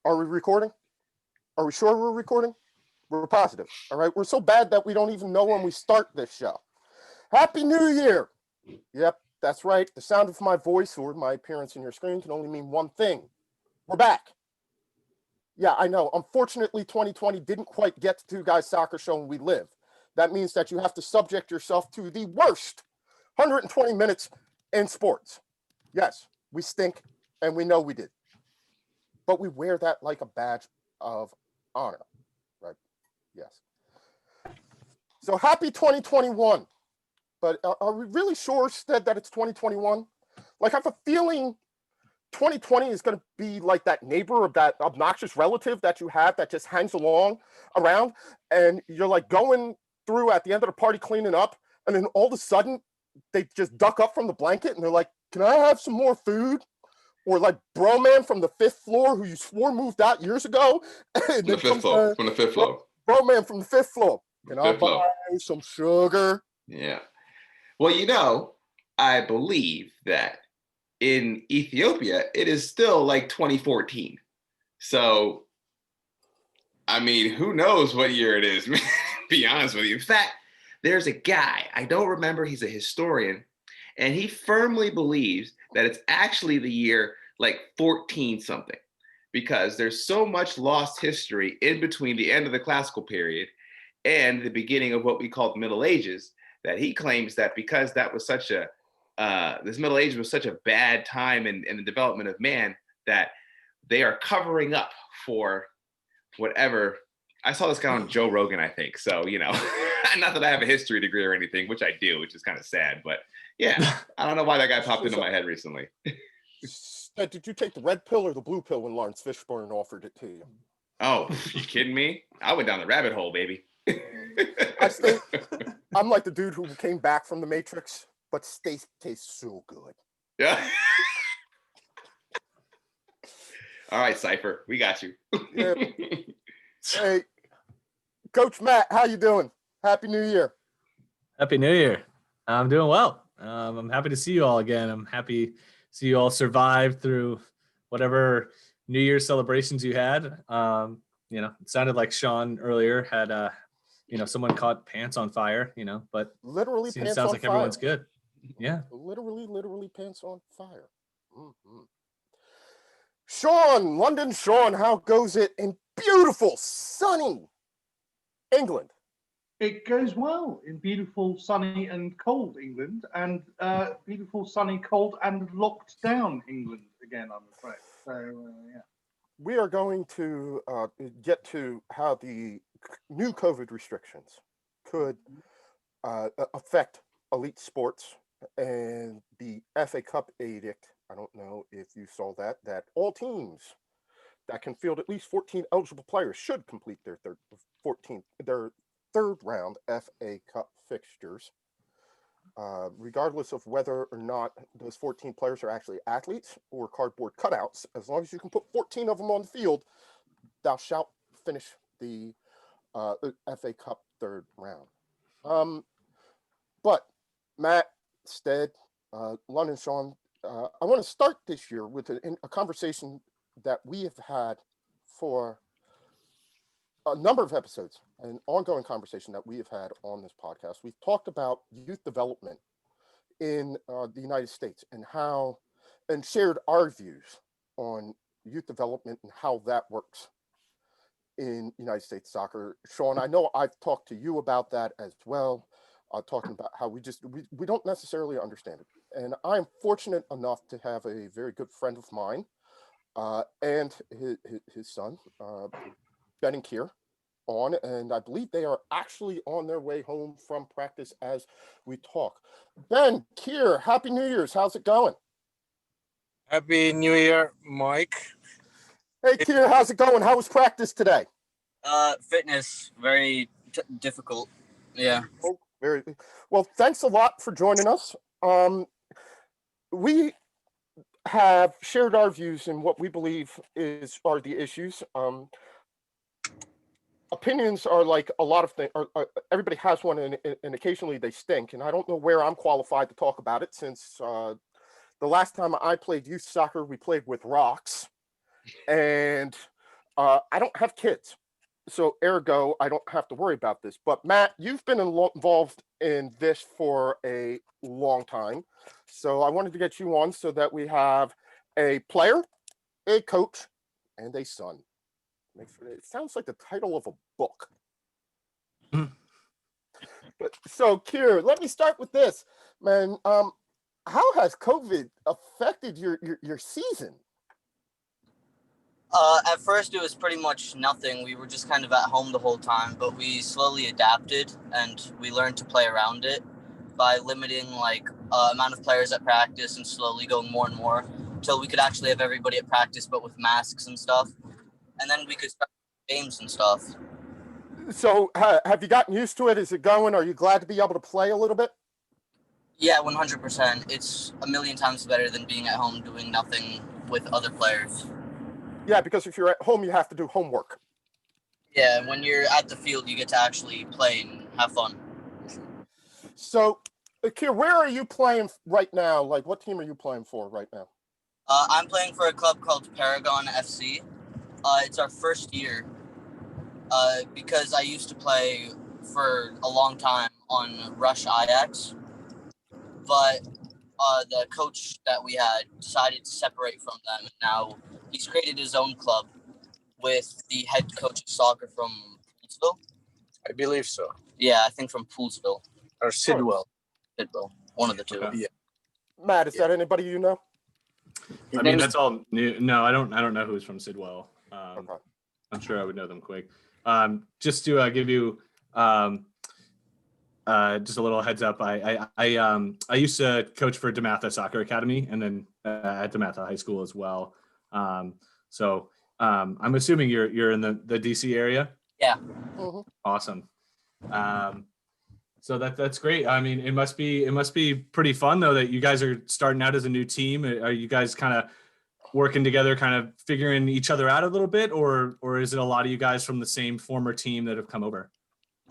Are we recording? Are we sure we're recording? We're positive. All right. We're so bad that we don't even know when we start this show. Happy New Year. Yep, that's right. The sound of my voice or my appearance in your screen can only mean one thing. We're back. Yeah, I know. Unfortunately, 2020 didn't quite get to Two Guys Soccer Show and we live. That means that you have to subject yourself to the worst 120 minutes in sports. Yes, we stink and we know we did. But we wear that like a badge of honor, right? Yes. So happy 2021. But are we really sure, Stead, that it's 2021? Like, I have a feeling 2020 is going to be like that neighbor or that obnoxious relative that you have that just hangs along around, and you're like going through at the end of the party cleaning up, and then all of a sudden they just duck up from the blanket and they're like, can I have some more food? Or like bro man from the fifth floor who you swore moved out years ago. From the fifth floor. Bro man from the fifth floor. Can I buy some sugar? Yeah. Well, I believe that in Ethiopia, it is still like 2014. So, I mean, who knows what year it is, man, to be honest with you. In fact, there's a guy, I don't remember, he's a historian, and he firmly believes that it's actually the year like 14 something, because there's so much lost history in between the end of the classical period and the beginning of what we call the Middle Ages, that he claims that because that was such a, this Middle Age was such a bad time in the development of man, that they are covering up for whatever. I saw this guy on Joe Rogan, I think. So, not that I have a history degree or anything, which I do, which is kind of sad, but yeah, I don't know why that guy popped into my head recently. Did you take the red pill or the blue pill when Lawrence Fishburne offered it to you? Oh, you kidding me? I went down the rabbit hole, baby. I'm like the dude who came back from the Matrix, but steak tastes so good. Yeah. All right, Cypher, we got you. Yeah. Hey, Coach Matt, how you doing? Happy New Year. Happy New Year. I'm doing well. I'm happy to see you all again. I'm happy to see you all survive through whatever New Year's celebrations you had. It sounded like Sean earlier had, someone caught pants on fire, but literally pants it sounds on like fire. Everyone's good. Yeah. Literally pants on fire. Mm-hmm. Sean, London Sean, how goes it in beautiful, sunny England? It goes well in beautiful, sunny and cold England, and beautiful, sunny, cold and locked down England again, I'm afraid. So, yeah. We are going to get to how the new COVID restrictions could affect elite sports and the FA Cup edict. I don't know if you saw that all teams that can field at least 14 eligible players should complete their third round FA Cup fixtures, regardless of whether or not those 14 players are actually athletes or cardboard cutouts. As long as you can put 14 of them on the field, thou shalt finish the FA Cup third round. But Matt, Stead, London Sean, I want to start this year with a conversation that we have had for a number of episodes, an ongoing conversation that we have had on this podcast. We've talked about youth development in the United States and shared our views on youth development and how that works in United States soccer. Sean, I know I've talked to you about that as well, talking about how we don't necessarily understand it. And I'm fortunate enough to have a very good friend of mine and his son, Ben and Kier, on, and I believe they are actually on their way home from practice as we talk. Ben, Kier, Happy New Year's. How's it going? Happy New Year, Mike. Hey, Kier, how's it going? How was practice today? Fitness, very difficult. Yeah. Oh, very well. Thanks a lot for joining us. We have shared our views in what we believe are the issues. Opinions are like a lot of things. Everybody has one, and occasionally they stink. And I don't know where I'm qualified to talk about it, since the last time I played youth soccer, we played with rocks, and I don't have kids, so ergo, I don't have to worry about this. But Matt, you've been involved in this for a long time, so I wanted to get you on so that we have a player, a coach, and a son. It sounds like the title of a book. But so, Kier, let me start with this, man. How has COVID affected your season? At first, it was pretty much nothing. We were just kind of at home the whole time, but we slowly adapted and we learned to play around it by limiting amount of players at practice and slowly going more and more until we could actually have everybody at practice, but with masks and stuff. And then we could start games and stuff. So, have you gotten used to it? Is it going? Are you glad to be able to play a little bit? Yeah, 100%. It's a million times better than being at home doing nothing with other players. Yeah, because if you're at home, you have to do homework. Yeah, when you're at the field, you get to actually play and have fun. So, Kier, where are you playing right now? Like, what team are you playing for right now? I'm playing for a club called Paragon FC. It's our first year because I used to play for a long time on Rush Ajax, but the coach that we had decided to separate from them, and now he's created his own club with the head coach of soccer from Poolsville. I believe so. Yeah, I think from Poolsville. Or Sidwell. Sidwell, one of the two. Okay. Yeah. Matt, is that anybody you know? I mean, that's all new. No, I don't know who's from Sidwell. Okay. I'm sure I would know them quick. Just to give you just a little heads up, I used to coach for DeMatha Soccer Academy and then at DeMatha High School as well. So I'm assuming you're in the DC area. Yeah. Mm-hmm. Awesome. So that's great. I mean, it must be pretty fun though that you guys are starting out as a new team. Are you guys kind of working together, kind of figuring each other out a little bit, or is it a lot of you guys from the same former team that have come over?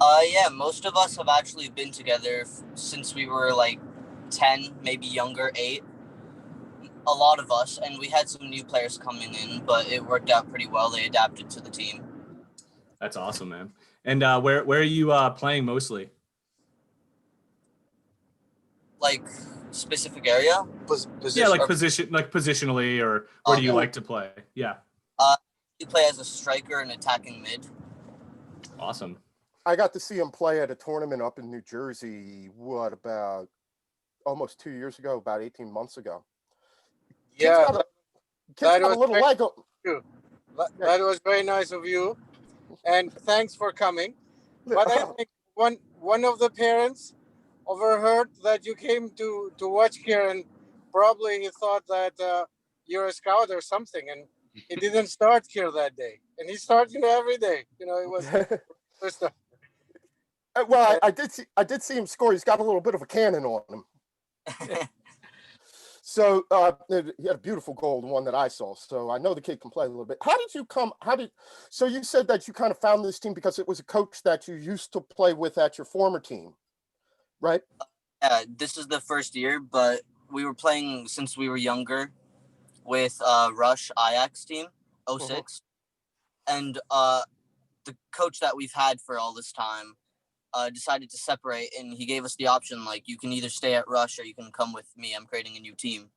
Yeah, most of us have actually been together since we were like 10, maybe younger, 8. A lot of us, and we had some new players coming in, but it worked out pretty well. They adapted to the team. That's awesome, man. And where are you playing mostly? Like specific area? Position. Yeah, like positionally, or where do you like to play? Yeah. You play as a striker and attacking mid. Awesome. I got to see him play at a tournament up in New Jersey, about almost 2 years ago, about 18 months ago. Yeah, That was a little leg. that was very nice of you, and thanks for coming. But I think one of the parents overheard that you came to watch here, and probably he thought that you're a scout or something, and he didn't start here that day, and he started every day. It was first time. Well, I did see him score. He's got a little bit of a cannon on him. So he had a beautiful goal, the one that I saw. So I know the kid can play a little bit. So you said that you kind of found this team because it was a coach that you used to play with at your former team, right? Yeah, this is the first year, but we were playing since we were younger with Rush Ajax team, 06. And the coach that we've had for all this time decided to separate, and he gave us the option, like, you can either stay at Rush or you can come with me. I'm creating a new team.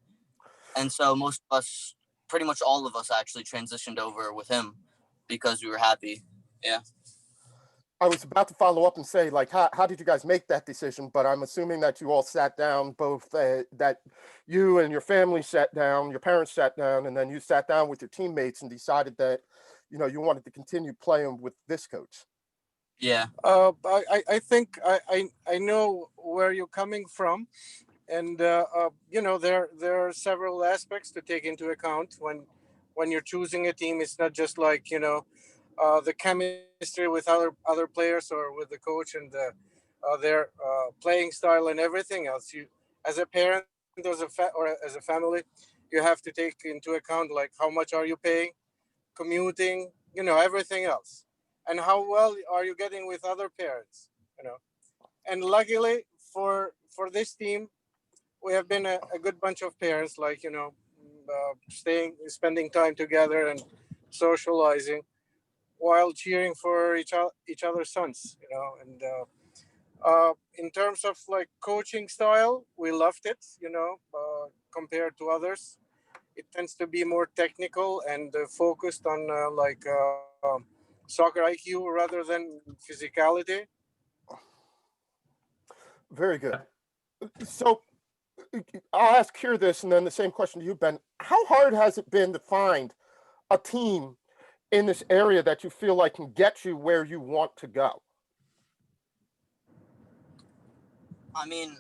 And so most of us, pretty much all of us, actually transitioned over with him because we were happy. Yeah. I was about to follow up and say, like, how did you guys make that decision? But I'm assuming that you all sat down, both that you and your family sat down, your parents sat down, and then you sat down with your teammates and decided that, you wanted to continue playing with this coach. Yeah. I think I know where you're coming from, and there are several aspects to take into account when you're choosing a team. It's not just like the chemistry with other players or with the coach and their playing style and everything else. You, as a parent, or as a family, you have to take into account, like, how much are you paying, commuting, everything else, and how well are you getting with other parents, And luckily for this team, we have been a good bunch of parents, like, spending time together and socializing. while cheering for each other's sons, you know. And in terms of like coaching style, we loved it, you know, compared to others. It tends to be more technical and focused on soccer IQ rather than physicality. Very good. So I'll ask here this, and then the same question to you, Ben. How hard has it been to find a team in this area that you feel like can get you where you want to go? I mean,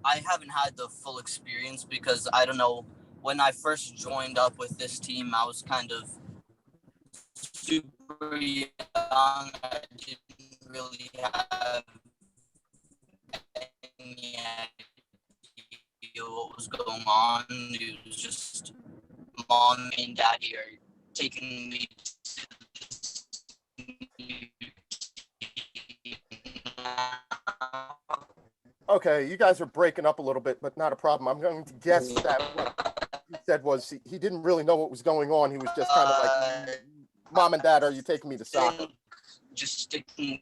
I haven't had the full experience because I don't know. When I first joined up with this team, I was kind of super young. I didn't really have any idea what was going on. It was just mom and daddy are taking me to Okay, you guys are breaking up a little bit, but not a problem. I'm going to guess that what he said was he didn't really know what was going on. He was just kind of like, Mom and Dad, are you taking me to soccer? Just sticking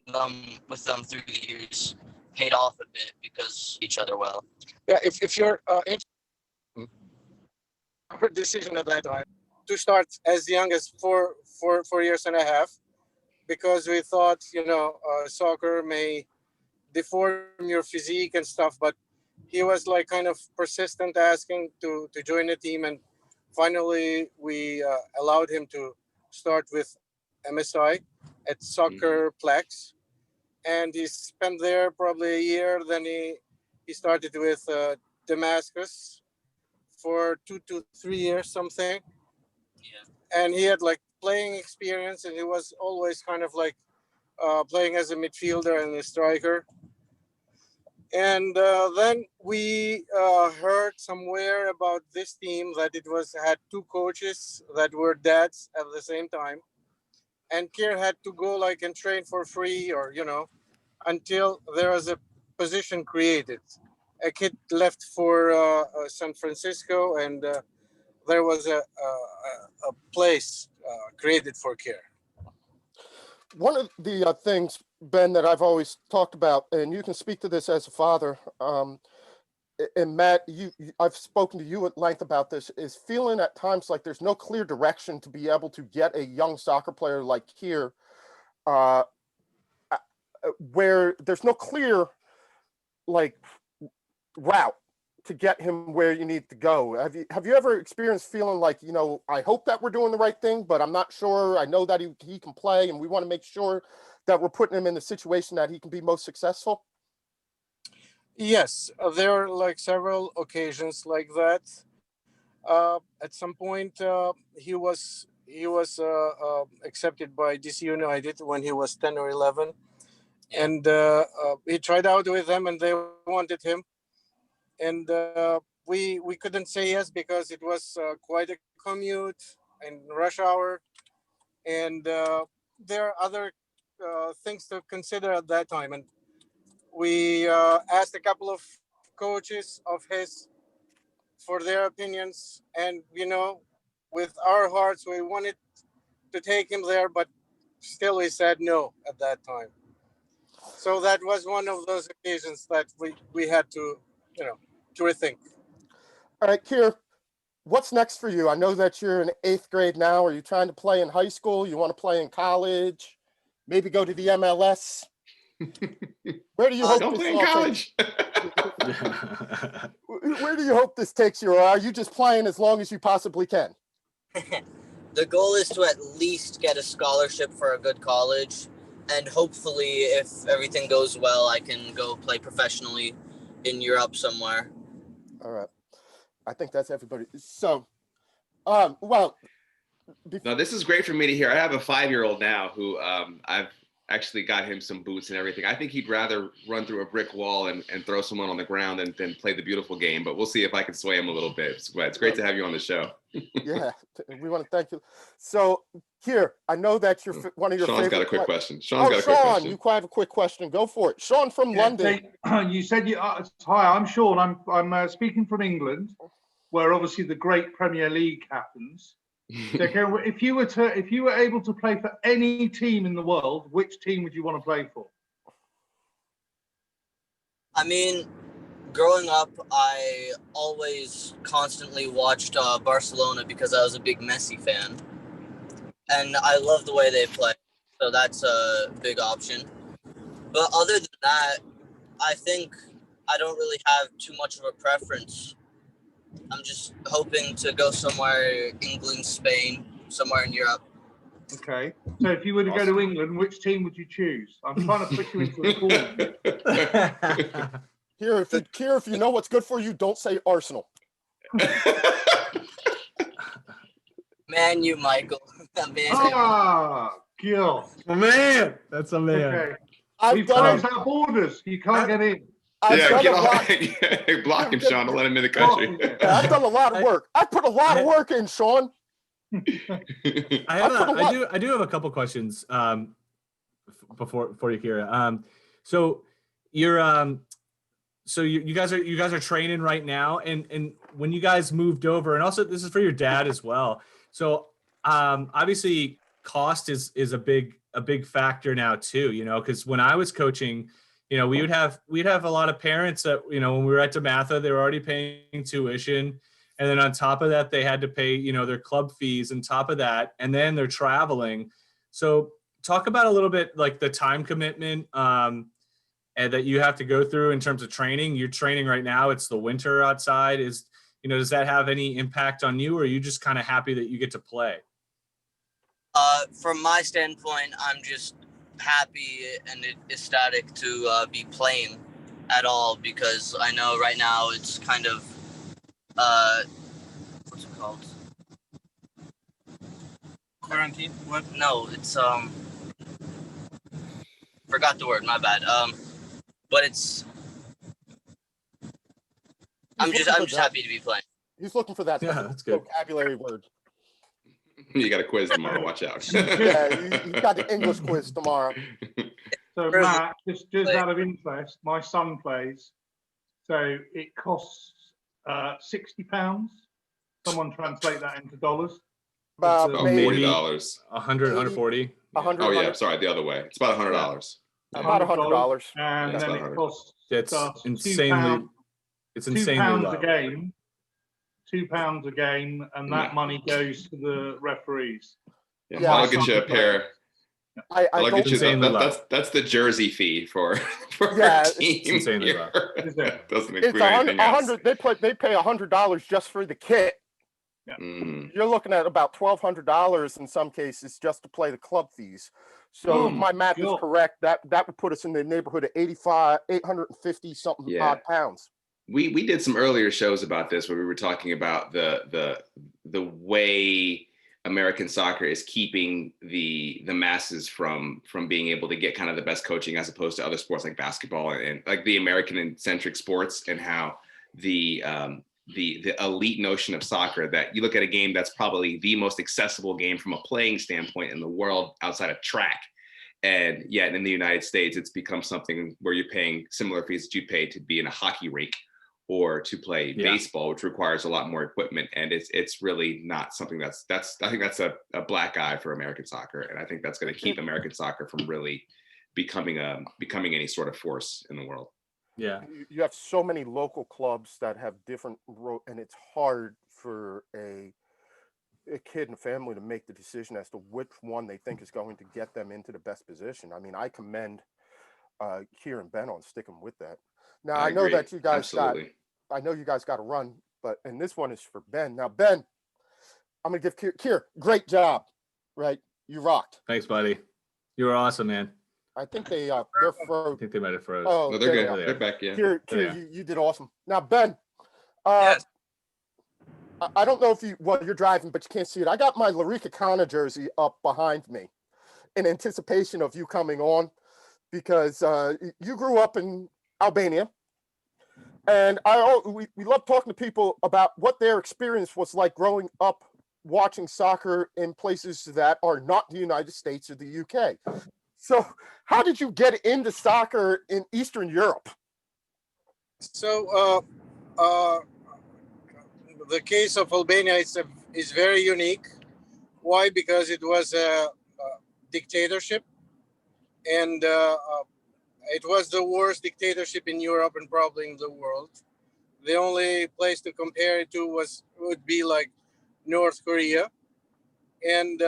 with them through the years paid off a bit because each other well. Yeah, if you're our decision at that time to start as young as 4 years and a half, because we thought, you know, soccer may deform your physique and stuff, but he was like kind of persistent asking to join the team, and finally we allowed him to start with MSI at Soccer Plex, and he spent there probably a year. Then he started with Damascus for 2 to 3 years something. Yeah. And he had like playing experience, and he was always kind of like playing as a midfielder and a striker. And then we heard somewhere about this team that it had 2 coaches that were dads at the same time, and Kier had to go like and train for free, or you know, until there was a position created. A kid left for San Francisco, and there was a place created for Kier. One of the things, Ben, that I've always talked about, and you can speak to this as a father, and Matt, I've spoken to you at length about this, is feeling at times like there's no clear direction to be able to get a young soccer player like here, where there's no clear like route to get him where you need to go. Have you ever experienced feeling like, you know, I hope that we're doing the right thing, but I'm not sure. I know that he can play, and we want to make sure that we're putting him in the situation that he can be most successful? Yes, there are like several occasions like that. At some point, he was accepted by DC United when he was 10 or 11, and he tried out with them, and they wanted him, and we couldn't say yes because it was quite a commute and rush hour, and there are other things to consider at that time. And we asked a couple of coaches of his for their opinions, and you know, with our hearts we wanted to take him there, but still we said no at that time. So that was one of those occasions that we had to, you know, to rethink. All right, Kier, what's next for you? I know that you're in 8th grade now. Are you trying to play in high school? You want to play in college? Maybe go to the MLS? Where do you hope Don't this play in all college. Where do you hope this takes you, or are you just playing as long as you possibly can? The goal is to at least get a scholarship for a good college, and hopefully, if everything goes well, I can go play professionally in Europe somewhere. All right. I think that's everybody. So, well. No, this is great for me to hear. I have a 5-year-old now who I've actually got him some boots and everything. I think he'd rather run through a brick wall and throw someone on the ground than play the beautiful game. But we'll see if I can sway him a little bit. It's great to have you on the show. Yeah, we want to thank you. So, here, I know that you're one of your Sean's favorite. got a quick question. Sean, you have a quick question. Go for it. Sean from London. You said hi, I'm Sean. I'm speaking from England, where obviously the great Premier League happens. So, Karen, if you were able to play for any team in the world, which team would you want to play for? I mean, growing up, I always constantly watched Barcelona because I was a big Messi fan. And I love the way they play. So that's a big option. But other than that, I think I don't really have too much of a preference. I'm just hoping to go somewhere, England, Spain, somewhere in Europe. Okay. So if you were to go to England, which team would you choose? I'm trying to put you into a corner. Here, if you know what's good for you, don't say Arsenal. Man, you, Michael. Man, God. Man, that's a man. Okay. I've We've done closed our borders. You can't get in. Block him, Sean, to let him in the country. I've done a lot of work. I put a lot of work in, Sean. I do have a couple questions before you, Kira. So you're so you guys are training right now, and when you guys moved over, and also this is for your dad as well. So obviously cost is a big factor now too, because when I was coaching, we'd have a lot of parents that, when we were at DeMatha, they were already paying tuition. And then on top of that, they had to pay, their club fees on top of that. And then they're traveling. So talk about a little bit like the time commitment and that you have to go through in terms of training. You're training right now. It's the winter outside. Does that have any impact on you, or are you just kind of happy that you get to play? From my standpoint, I'm just happy and ecstatic to be playing at all, because I know right now it's kind of what's it called? Quarantine? What? No, it's forgot the word. My bad. But it's I'm just happy to be playing. He's looking for that that's good. vocabulary word. You got a quiz tomorrow. Watch out. Yeah, you got the English quiz tomorrow. So Matt, just out of interest, my son plays. So it costs £60. Someone translate that into dollars. About $40. 100, 140. 100. Oh yeah, sorry, the other way. It's about $100. About $100. And That's then about it costs It's us insanely £2 low. a game. £2 a game, and that money goes to the referees. Yeah, I'll get you a pair. I'll get you insanely low. that's the jersey fee for Yeah, our team. it's insanely low. That doesn't it's include anything else. They pay $100 just for the kit. Yeah. You're looking at about $1,200 in some cases just to play the club fees. So if my math is correct, that would put us in the neighborhood of 850 something odd pounds. We did some earlier shows about this where we were talking about the way American soccer is keeping the masses from being able to get kind of the best coaching as opposed to other sports like basketball and like the American centric sports, and how the elite notion of soccer, that you look at a game that's probably the most accessible game from a playing standpoint in the world outside of track. And yet in the United States, it's become something where you're paying similar fees that you'd pay to be in a hockey rink or to play baseball, which requires a lot more equipment. And it's really not something I think that's a black eye for American soccer. And I think that's going to keep American soccer from really becoming any sort of force in the world. Yeah. You have so many local clubs that have different and it's hard for a kid and family to make the decision as to which one they think is going to get them into the best position. I mean, I commend Kier and Ben on sticking with that. Now, I know that you guys got to run, and this one is for Ben. Now, Ben, I'm going to give Kier, great job, right? You rocked. Thanks, buddy. You were awesome, man. I think they're froze. I think they might have froze. Oh, No, they're good. There. They're back, yeah. Kier, you did awesome. Now, Ben, Yes. I don't know if you're driving, but you can't see it. I got my Larica Kana jersey up behind me in anticipation of you coming on, because you grew up in Albania. And we love talking to people about what their experience was like growing up watching soccer in places that are not the United States or the UK. So how did you get into soccer in Eastern Europe? So the case of Albania is very unique. Why? Because it was a dictatorship, and it was the worst dictatorship in Europe and probably in the world. The only place to compare it to would be like North Korea, and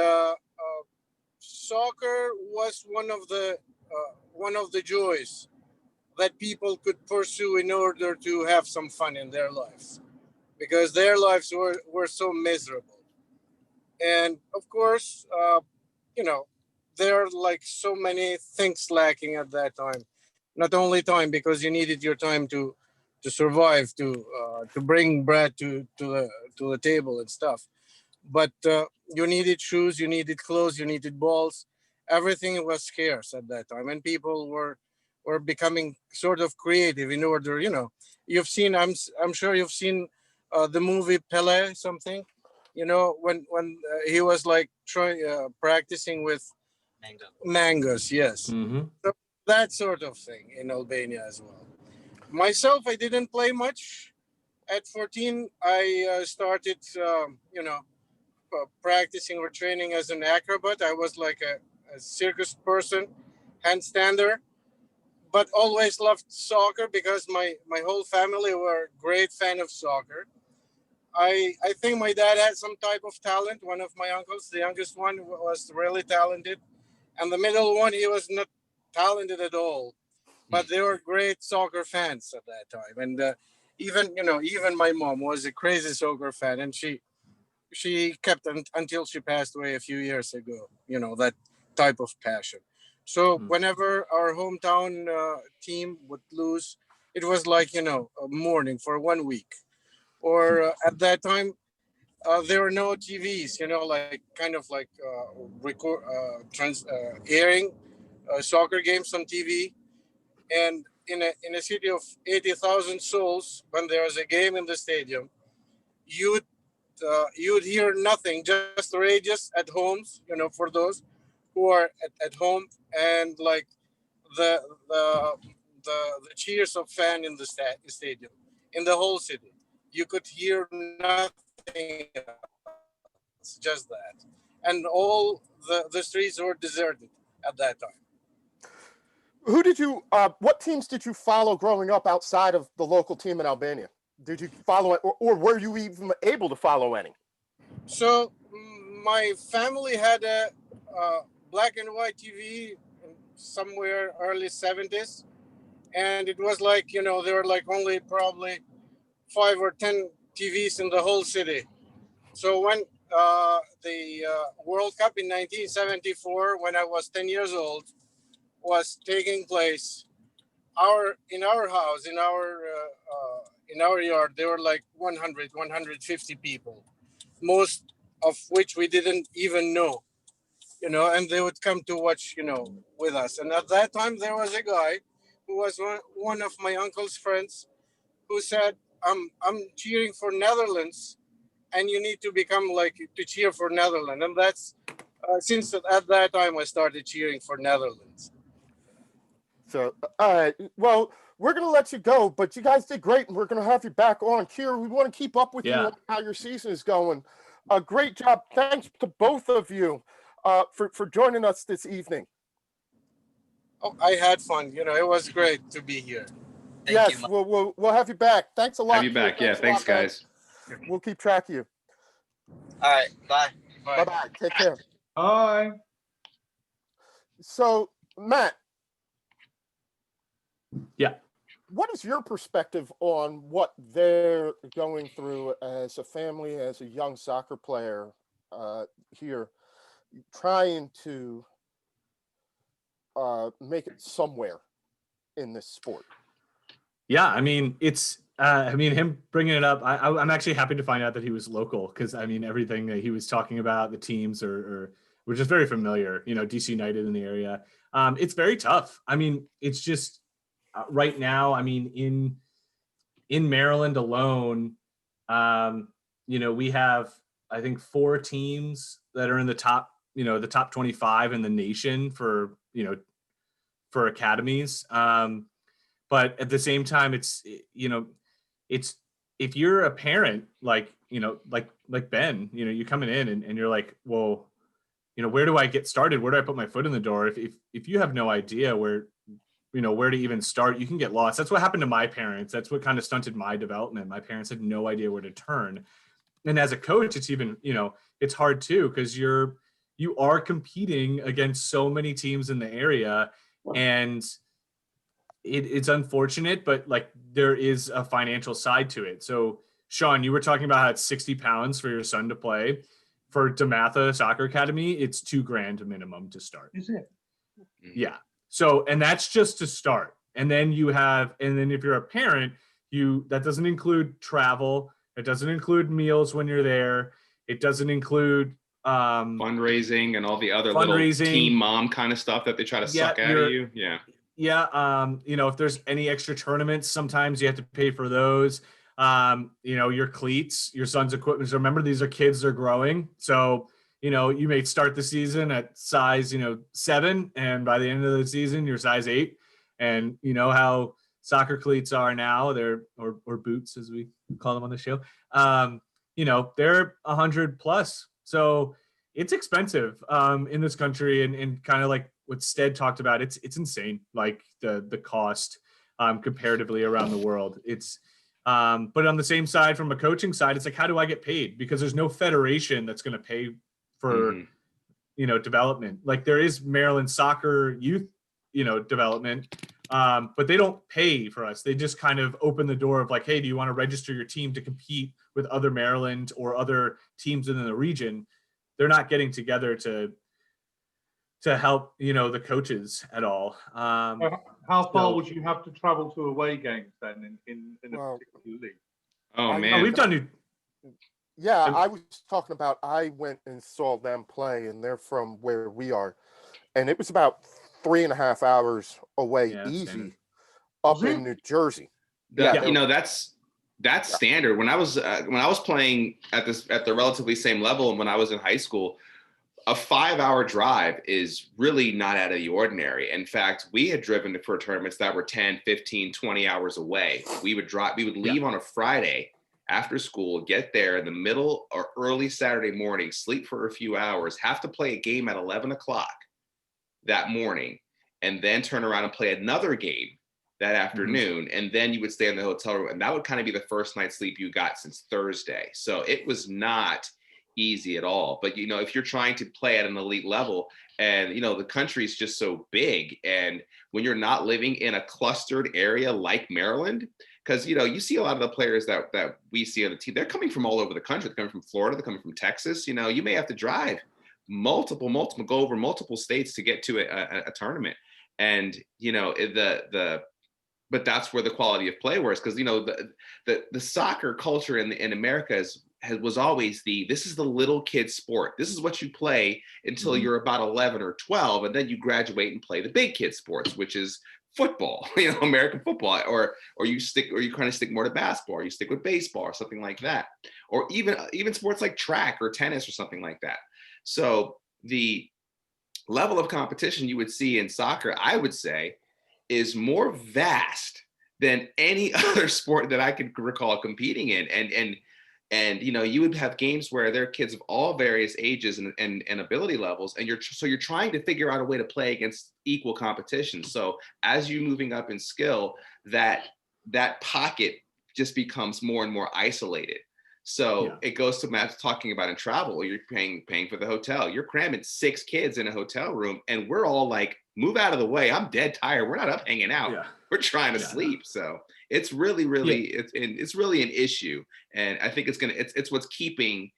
soccer was one of the joys that people could pursue in order to have some fun in their lives, because their lives were so miserable. And of course, you know, there are like so many things lacking at that time. Not only time, because you needed your time to survive, to bring bread to the table and stuff, but you needed shoes, you needed clothes, you needed balls. Everything was scarce at that time, and people were becoming sort of creative in order. You've seen. I'm sure you've seen the movie Pele, something. When he was like trying practicing with mangoes. Yes, Mm-hmm. so that sort of thing in Albania as well. Myself, I didn't play much. At 14, I started, practicing or training as an acrobat. I was like a circus person, handstander, but always loved soccer because my whole family were great fan of soccer. I think my dad had some type of talent. One of my uncles, the youngest one, was really talented, and the middle one, he was not talented at all. But they were great soccer fans at that time, and even my mom was a crazy soccer fan, and she kept until she passed away a few years ago. That type of passion. So whenever our hometown team would lose, it was like a mourning for 1 week. Or at that time, there were no TVs. Like kind of like record airing soccer games on TV, and in a city of 80,000 souls, when there was a game in the stadium, you would hear nothing, just radios at homes, for those who are at home, and like the the the cheers of fan in the stadium, in the whole city. You could hear nothing else, just that, and all the streets were deserted at that time. What teams did you follow growing up outside of the local team in Albania? Did you follow it, or were you even able to follow any? So my family had a black and white TV somewhere early 70s, and it was like there were like only probably 5 or 10 TVs in the whole city. So when the World Cup in 1974, when I was 10 years old, was taking place, in our house, in our yard, there were like 150 people, most of which we didn't even know, and they would come to watch, with us. And at that time, there was a guy who was one of my uncle's friends, who said, I'm cheering for Netherlands, and you need to become like to cheer for Netherlands. And that's since at that time I started cheering for Netherlands. So, all right. Well, we're going to let you go, but you guys did great, and we're going to have you back on. Kier, we want to keep up with you on how your season is going. Great job. Thanks to both of you for joining us this evening. Oh, I had fun. It was great to be here. Thank you. We'll have you back. Thanks a lot. Have you back. Yeah, thanks, guys. We'll keep track of you. All right. Bye. Bye-bye. Take care. Bye. So, Matt. Yeah. What is your perspective on what they're going through as a family, as a young soccer player here, trying to make it somewhere in this sport? Yeah, I mean, him bringing it up, I'm actually happy to find out that he was local, because everything that he was talking about, the teams were just very familiar. DC United in the area. It's very tough. It's just right now. In Maryland alone, we have, I think, 4 teams that are in the top 25 in the nation for academies. But at the same time, it's if you're a parent, like, like Ben, you're coming in and you're like, well, where do I get started? Where do I put my foot in the door? If you have no idea where to even start, you can get lost. That's what happened to my parents. That's what kind of stunted my development. My parents had no idea where to turn. And as a coach, it's even, it's hard too, because you are competing against so many teams in the area, and it's unfortunate, but like there is a financial side to it. So Sean, you were talking about how it's 60 pounds for your son to play. For DeMatha Soccer Academy, it's $2,000 minimum to start. Is it? Yeah. So, and that's just to start. And then if you're a parent, that doesn't include travel. It doesn't include meals when you're there. It doesn't include fundraising and all the other little team mom kind of stuff that they try to suck out of you. Yeah. Yeah. If there's any extra tournaments, sometimes you have to pay for those. Your cleats, your son's equipment. So remember, these are kids, they're growing. So, you may start the season at size, 7, and by the end of the season, you're size 8. And you know how soccer cleats are now, they're, or boots as we call them on the show. They're 100 plus. So it's expensive in this country, and kind of like what Stead talked about, it's insane. Like the cost comparatively around the world. It's but on the same side, from a coaching side, it's like, how do I get paid? Because there's no federation that's going to pay for, development. Like there is Maryland soccer youth, development, but they don't pay for us. They just kind of open the door of like, hey, do you want to register your team to compete with other Maryland or other teams within the region? They're not getting together to help, the coaches at all. How far would you have to travel to away games then in a particular league? Oh man, we've done. Yeah, I was talking about, I went and saw them play, and they're from where we are, and it was about 3.5 hours away, easy, up in New Jersey. That's standard. When I was playing at the relatively same level, and when I was in high school, a 5-hour drive is really not out of the ordinary. In fact, we had driven for tournaments that were 10, 15, 20 hours away. We would leave on a Friday after school, get there in the middle or early Saturday morning, sleep for a few hours, have to play a game at 11 o'clock that morning, and then turn around and play another game that afternoon. And then you would stay in the hotel room, and that would kind of be the first night's sleep you got since Thursday. So it was not easy at all. But, if you're trying to play at an elite level, and, the country is just so big, and when you're not living in a clustered area like Maryland, because, you see a lot of the players that we see on the team, they're coming from all over the country. They're coming from Florida, they're coming from Texas. You may have to drive go over multiple states to get to a tournament. And, but that's where the quality of play was, because, the soccer culture in America was always this is the little kid sport. This is what you play until you're about 11 or 12, and then you graduate and play the big kid sports, which is football, American football, or you kind of stick more to basketball, or you stick with baseball or something like that, or even sports like track or tennis or something like that. So the level of competition you would see in soccer, I would say, is more vast than any other sport that I could recall competing in. And you would have games where there are kids of all various ages and ability levels, and you're trying to figure out a way to play against equal competition. So as you're moving up in skill, that pocket just becomes more and more isolated. So it goes to Matt's talking about in travel, you're paying for the hotel. You're cramming 6 kids in a hotel room, and we're all like, move out of the way. I'm dead tired. We're not up hanging out. Yeah. We're trying to sleep. So it's really, it's really an issue. And I think it's what's keeping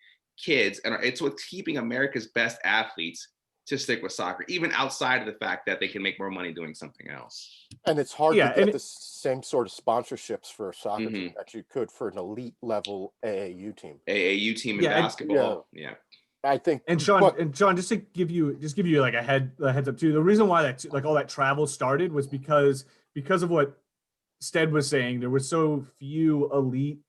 kids, and it's what's keeping America's best athletes to stick with soccer, even outside of the fact that they can make more money doing something else. And it's hard to get the same sort of sponsorships for a soccer team that you could for an elite level AAU team. AAU team in basketball. Yeah. I think. And Sean, just to give you like a heads up too. The reason why that all that travel started was because of what Stead was saying. There were so few elite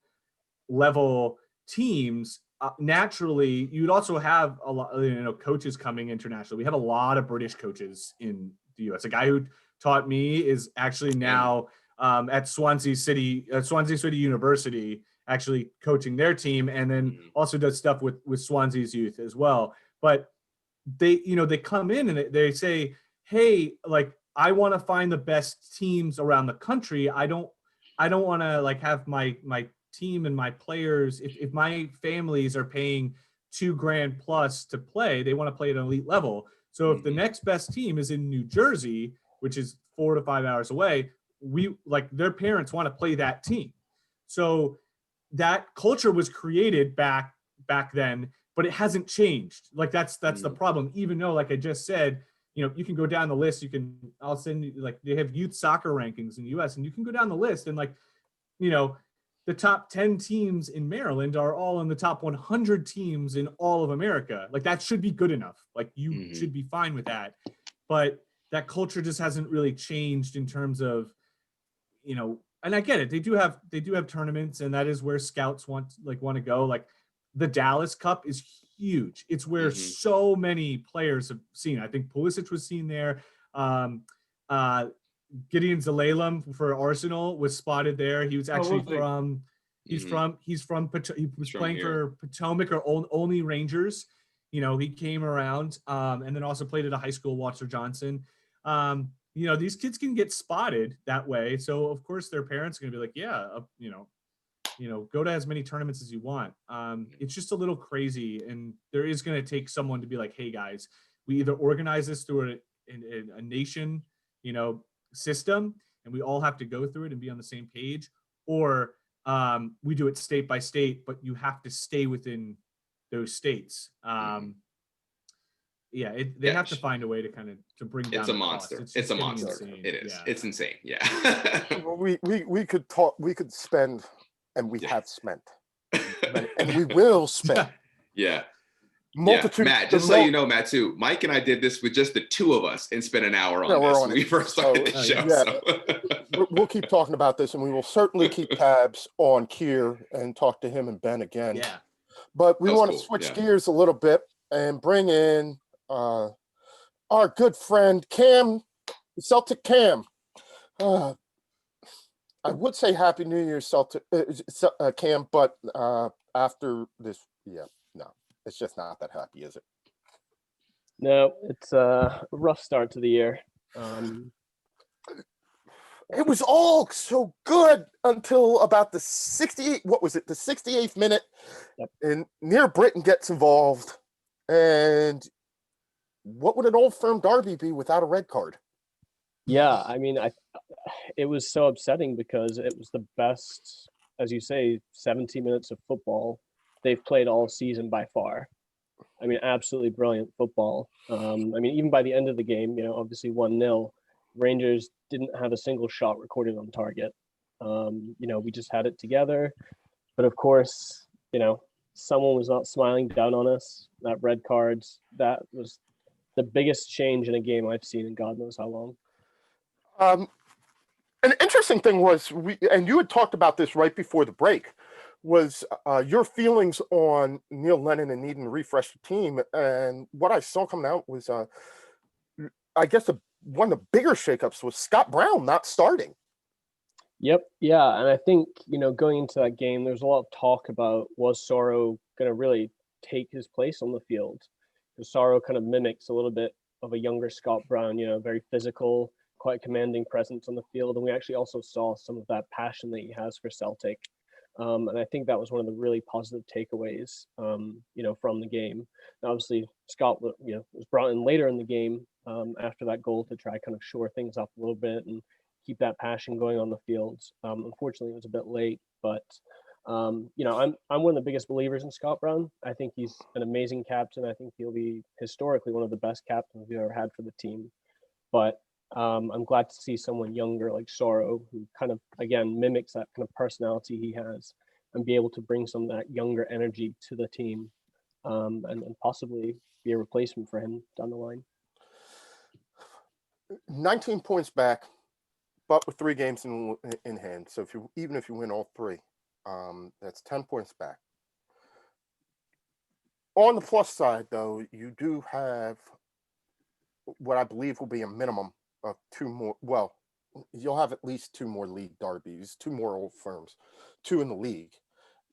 level teams. Naturally, you'd also have a lot, coaches coming internationally. We have a lot of British coaches in the U.S. A guy who taught me is actually now at Swansea City University actually coaching their team, and then Mhm. also does stuff with Swansea's youth as well. But they, you know, they come in and they say, hey, like, I want to find the best teams around the country. I don't want to like have my team and my players, if my families are paying $2,000 plus to play, they want to play at an elite level. So if the Mhm. next best team is in New Jersey, which is 4 to 5 hours away, we like their parents want to play that team. So that culture was created back then, but it hasn't changed. Like that's the problem. Even though, like I just said, you know, you can go down the list. I'll send you, like, they have youth soccer rankings in the U.S. and you can go down the list and, like, you know, the top 10 teams in Maryland are all in the top 100 teams in all of America. Like that should be good enough. Like you should be fine with that. But that culture just hasn't really changed in terms of, you know, and I get it. They do have tournaments, and that is where scouts want to go. Like the Dallas Cup is huge. It's where so many players have seen. I think Pulisic was seen there. Uh, Gideon Zalelum for Arsenal was spotted there. He was actually from. He was playing for Potomac or only Rangers. You know, he came around and then also played at a high school, Walter Johnson. You know, these kids can get spotted that way. So of course their parents are going to be like, yeah, you know, go to as many tournaments as you want. It's just a little crazy. And there is going to take someone to be like, hey guys, we either organize this through a nation, you know, system, and we all have to go through it and be on the same page, or we do it state by state, but you have to stay within those states. Yeah, they have to find a way to kind of to bring down. It's a monster. It's a monster. Insane. It is. Yeah. It's insane. Yeah. Well, we could talk. We could spend, and we have spent, and we will spend. Yeah. Multitude. Yeah. Matt, just so you know, Matt, too, Mike and I did this with just the two of us and spent an hour on this when we first started the show. Yeah. So. We'll keep talking about this, and we will certainly keep tabs on Kier and talk to him and Ben again. Yeah. But we want to switch gears a little bit and bring in our good friend Cam, Celtic Cam. I would say Happy New Year, Celtic Cam, but after this, no, it's just not that happy, is it? No, it's a rough start to the year. It was all so good until about the 68th. What was it? The 68th minute, and Near Britain gets involved, and what would an Old Firm derby be without a red card? Yeah, I mean, it was so upsetting because it was the best, as you say, 70 minutes of football they've played all season by far. I mean, absolutely brilliant football. I mean, even by the end of the game, you know, obviously 1-0, Rangers didn't have a single shot recorded on target. You know, we just had it together. But of course, you know, someone was not smiling down on us. That red card, that was the biggest change in a game I've seen in God knows how long. An interesting thing was, and you had talked about this right before the break, was your feelings on Neil Lennon and needing to refresh the team. And what I saw coming out was, I guess, one of the bigger shakeups was Scott Brown not starting. Yep. Yeah. And I think, you know, going into that game, there's a lot of talk about, was Sorrow going to really take his place on the field? Because Sorrow kind of mimics a little bit of a younger Scott Brown, you know, very physical, quite commanding presence on the field. And we actually also saw some of that passion that he has for Celtic. And I think that was one of the really positive takeaways, you know, from the game. And obviously, Scott, you know, was brought in later in the game after that goal to try kind of shore things up a little bit and keep that passion going on the field. Unfortunately, it was a bit late, but you know, I'm one of the biggest believers in Scott Brown. I think he's an amazing captain. I think he'll be historically one of the best captains we've ever had for the team. But I'm glad to see someone younger like Sorrow, who kind of, again, mimics that kind of personality he has, and be able to bring some of that younger energy to the team, and possibly be a replacement for him down the line. 19 points back, but with 3 games in hand. So even if you win all 3, that's 10 points back. On the plus side, though, you do have what I believe will be a minimum of 2 more. Well, you'll have at least 2 more league derbies, 2 more Old Firms, 2 in the league.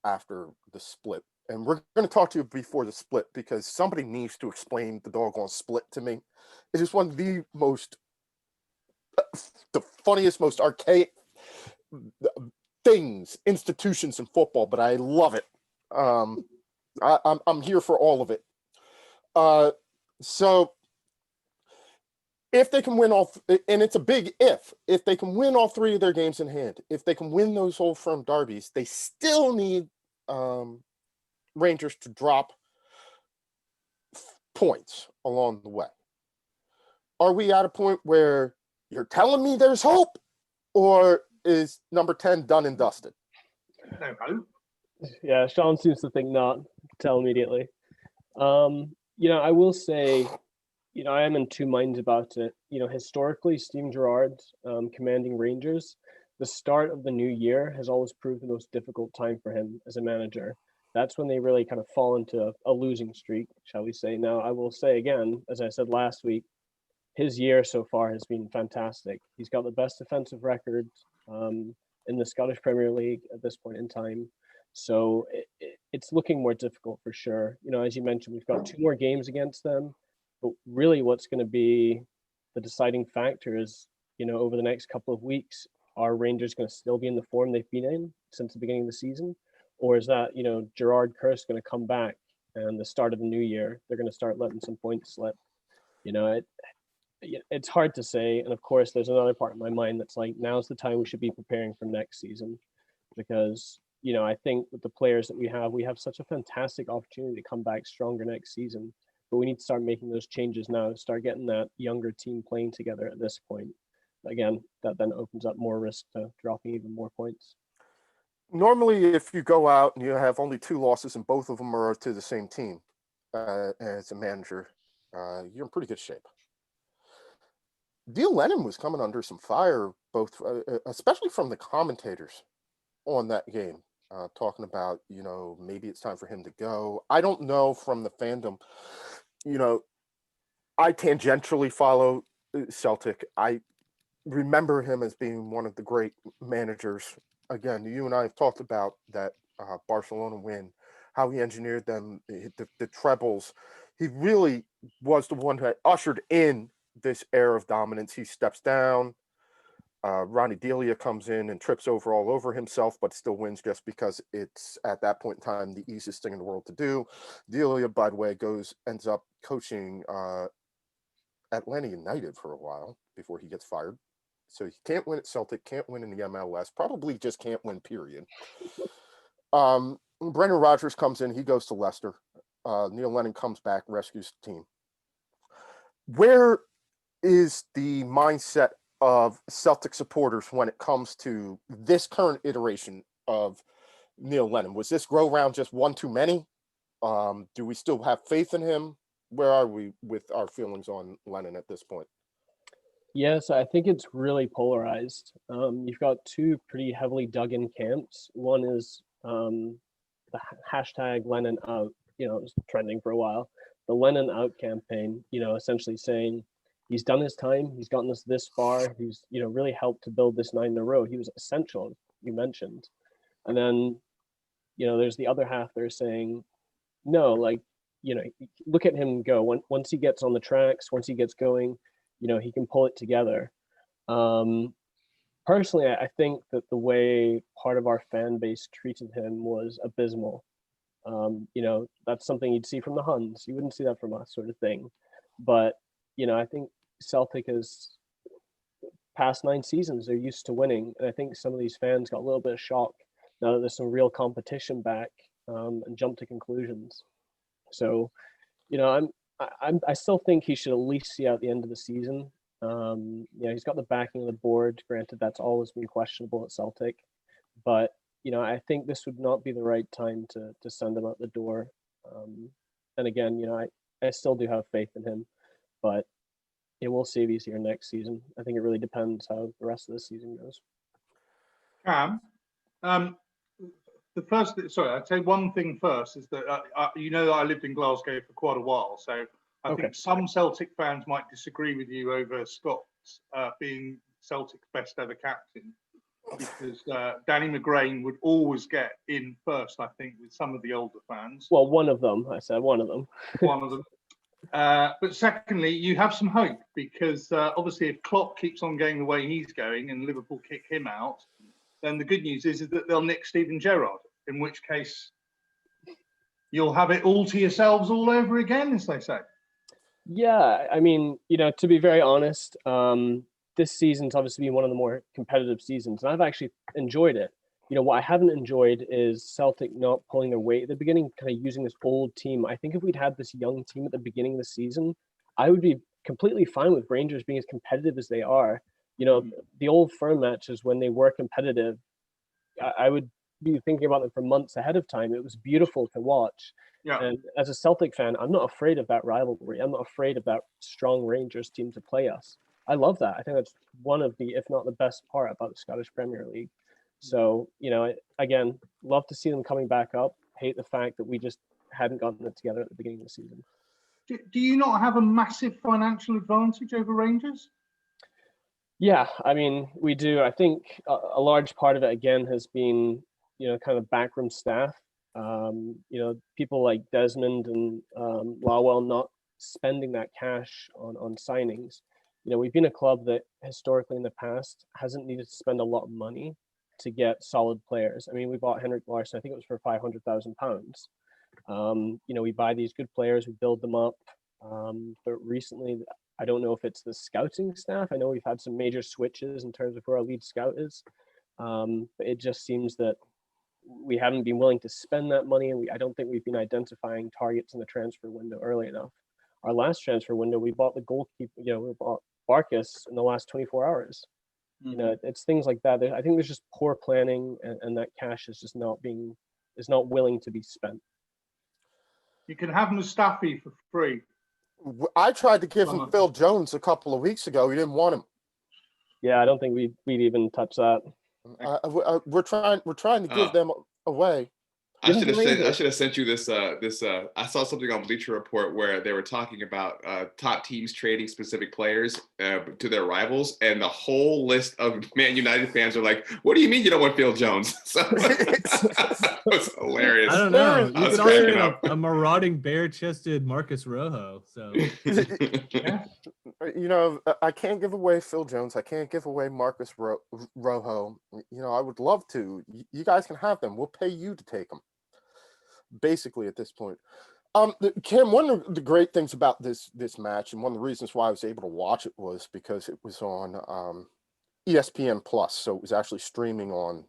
after the split. And we're going to talk to you before the split because somebody needs to explain the doggone split to me. It is one of the funniest, most archaic things, institutions in football, but I love it. I'm here for all of it. So if they can win and it's a big if they can win all 3 of their games in hand, if they can win those Old Firm derbies, they still need Rangers to drop points along the way. Are we at a point where you're telling me there's hope, or is number 10 done and dusted? No hope. Yeah, Sean seems to think not. Tell immediately. I will say, I am in 2 minds about it. Historically, Steven Gerrard commanding Rangers, the start of the new year has always proved the most difficult time for him as a manager. That's when they really kind of fall into a losing streak, shall we say. Now, I will say again, as I said last week, his year so far has been fantastic. He's got the best defensive record in the Scottish Premier League at this point in time. So it's looking more difficult for sure. As you mentioned, we've got 2 more games against them. But really what's going to be the deciding factor is, over the next couple of weeks, are Rangers going to still be in the form they've been in since the beginning of the season? Or is that, Gerard curse going to come back and the start of the new year, they're going to start letting some points slip? It's hard to say. And of course, there's another part of my mind that's like, now's the time we should be preparing for next season. Because, I think with the players that we have such a fantastic opportunity to come back stronger next season. But we need to start making those changes now, start getting that younger team playing together at this point. Again, that then opens up more risk to dropping even more points. Normally, if you go out and you have only 2 losses and both of them are to the same team as a manager, you're in pretty good shape. Neil Lennon was coming under some fire, both, especially from the commentators on that game, talking about, maybe it's time for him to go. I don't know from the fandom, I tangentially follow Celtic. I remember him as being one of the great managers. Again, you and I have talked about that Barcelona win, how he engineered them, the trebles. He really was the one who ushered in this era of dominance. He steps down. Ronnie Delia comes in and trips all over himself, but still wins just because it's at that point in time the easiest thing in the world to do. Delia, by the way, ends up coaching Atlanta United for a while before he gets fired. So he can't win at Celtic, can't win in the MLS, probably just can't win, period. Brendan Rodgers comes in, he goes to Leicester. Neil Lennon comes back, rescues the team. Where is the mindset of Celtic supporters when it comes to this current iteration of Neil Lennon? Was this grow round just one too many? Do we still have faith in him? Where are we with our feelings on Lennon at this point? Yes, I think it's really polarized. You've got 2 pretty heavily dug in camps. One is the hashtag Lennon out, it was trending for a while. The Lennon out campaign, essentially saying he's done his time, he's gotten us this far, he's, really helped to build this 9 in a row. He was essential, you mentioned. And then, there's the other half they're saying, no, look at him go. Once he gets on the tracks, once he gets going, he can pull it together. Personally, I think that the way part of our fan base treated him was abysmal. That's something you'd see from the Huns. You wouldn't see that from us, sort of thing. But, I think Celtic has past 9 seasons, they're used to winning. And I think some of these fans got a little bit of shock now that there's some real competition back, and jumped to conclusions. So, I still think he should at least see out the end of the season. He's got the backing of the board. Granted, that's always been questionable at Celtic, but I think this would not be the right time to send him out the door. And again, I still do have faith in him, but we'll see if he's here next season. I think it really depends how the rest of the season goes. Cam, I'd say one thing first is that that I lived in Glasgow for quite a while, so I think some Celtic fans might disagree with you over Scott's being Celtic's best ever captain. because Danny McGrain would always get in first, I think, with some of the older fans. Well, one of them. I said one of them. One of them. But secondly, you have some hope because obviously if Klopp keeps on going the way he's going and Liverpool kick him out, then the good news is that they'll nick Steven Gerrard, in which case you'll have it all to yourselves all over again, as they say. Yeah, I mean, to be very honest, this season's obviously been one of the more competitive seasons, and I've actually enjoyed it. What I haven't enjoyed is Celtic not pulling their weight at the beginning, kind of using this old team. I think if we'd had this young team at the beginning of the season, I would be completely fine with Rangers being as competitive as they are. The old firm matches when they were competitive, I would be thinking about them for months ahead of time. It was beautiful to watch. Yeah. And as a Celtic fan, I'm not afraid of that rivalry. I'm not afraid of that strong Rangers team to play us. I love that. I think that's one of the, if not the best part about the Scottish Premier League. So, again, love to see them coming back up. Hate the fact that we just hadn't gotten it together at the beginning of the season. Do you not have a massive financial advantage over Rangers? Yeah, I mean, we do. I think a large part of it, again, has been, kind of backroom staff. People like Desmond and Lawwell not spending that cash on signings. We've been a club that historically in the past hasn't needed to spend a lot of money to get solid players. I mean, we bought Henrik Larsson, I think it was for £500,000. We buy these good players, we build them up. But recently, I don't know if it's the scouting staff. I know we've had some major switches in terms of who our lead scout is. But it just seems that we haven't been willing to spend that money, and I don't think we've been identifying targets in the transfer window early enough. Our last transfer window, we bought the goalkeeper, we bought Barkas in the last 24 hours. It's things like that. I think there's just poor planning, and that cash is just not willing to be spent. You can have Mustafi for free. I tried to give him Phil Jones a couple of weeks ago. He didn't want him. Yeah, I don't think we'd even touch that. We're trying to give them away. I should have sent you this. I saw something on Bleacher Report where they were talking about top teams trading specific players to their rivals, and the whole list of Man United fans are like, "What do you mean you don't want Phil Jones?" So that was hilarious. I don't know. You I was could also cracking get up. a marauding, bare-chested Marcus Rojo. So I can't give away Phil Jones. I can't give away Marcus Rojo. I would love to. You guys can have them. We'll pay you to take them. Basically, at this point, Kim, one of the great things about this match, and one of the reasons why I was able to watch it, was because it was on ESPN Plus, so it was actually streaming on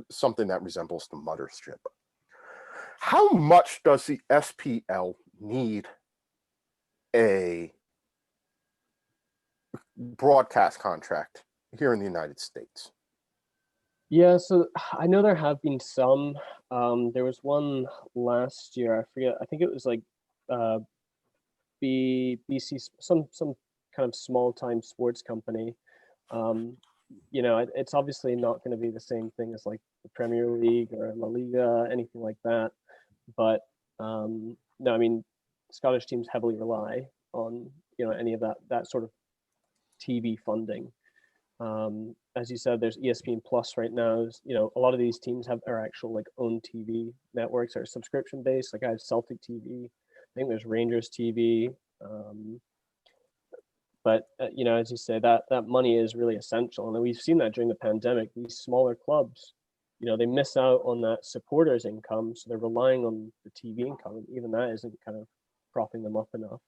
something that resembles the mothership. How much does the SPL need a broadcast contract here in the United States? Yeah, so I know there have been some. There was one last year. I forget. I think it was like BC, some kind of small time sports company. It's obviously not going to be the same thing as like the Premier League or La Liga, anything like that. But no, I mean, Scottish teams heavily rely on any of that sort of TV funding. As you said, there's ESPN Plus right now. A lot of these teams are actual like own TV networks or subscription based. Like I have Celtic TV. I think there's Rangers TV. But as you say, that money is really essential, and we've seen that during the pandemic. These smaller clubs, they miss out on that supporters income, so they're relying on the TV income, and even that isn't kind of propping them up enough.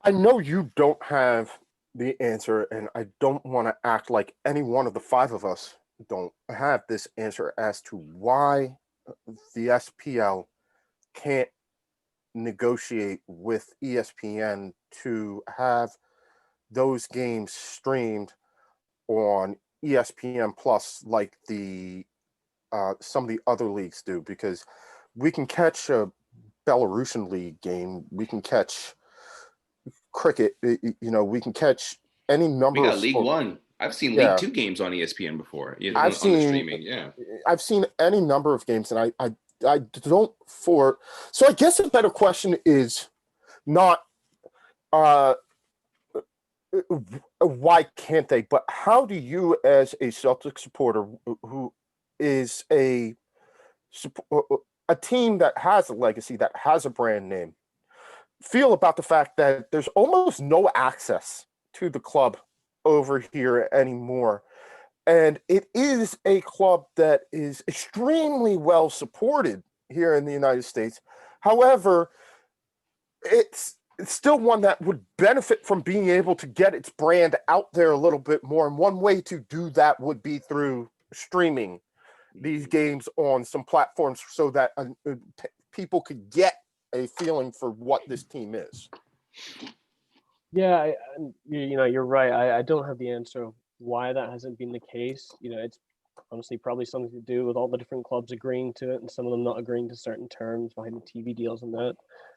I know you don't have the answer, and I don't want to act like any one of the five of us don't have this answer as to why the SPL can't negotiate with ESPN to have those games streamed on ESPN Plus like the some of the other leagues do, because we can catch a Belarusian league game, we can catch cricket, we can catch any number We got of League One. I've seen League Two games on ESPN before. On the streaming. Yeah, I've seen any number of games, and I don't so I guess a better question is not why can't they? But how do you, as a Celtic supporter who is a team that has a legacy, that has a brand name, feel about the fact that there's almost no access to the club over here anymore? And it is a club that is extremely well supported here in the United States. However, it's still one that would benefit from being able to get its brand out there a little bit more. And one way to do that would be through streaming these games on some platforms so that people could get a feeling for what this team is. Yeah, you're right. I don't have the answer of why that hasn't been the case. It's honestly probably something to do with all the different clubs agreeing to it and some of them not agreeing to certain terms behind the TV deals and that.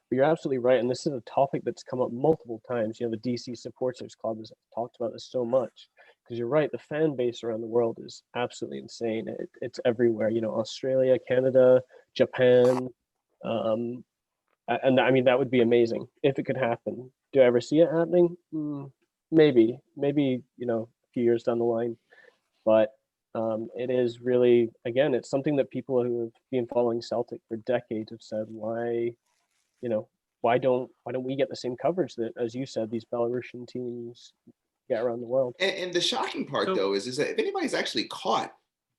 But you're absolutely right. And this is a topic that's come up multiple times. The DC Supporters Club has talked about this so much because you're right. The fan base around the world is absolutely insane. It's everywhere, Australia, Canada, Japan. And I mean, that would be amazing if it could happen. Do I ever see it happening? Maybe, a few years down the line. But it is really, again, it's something that people who have been following Celtic for decades have said, why don't we get the same coverage that, as you said, these Belarusian teams get around the world? And the shocking part, though, is that if anybody's actually caught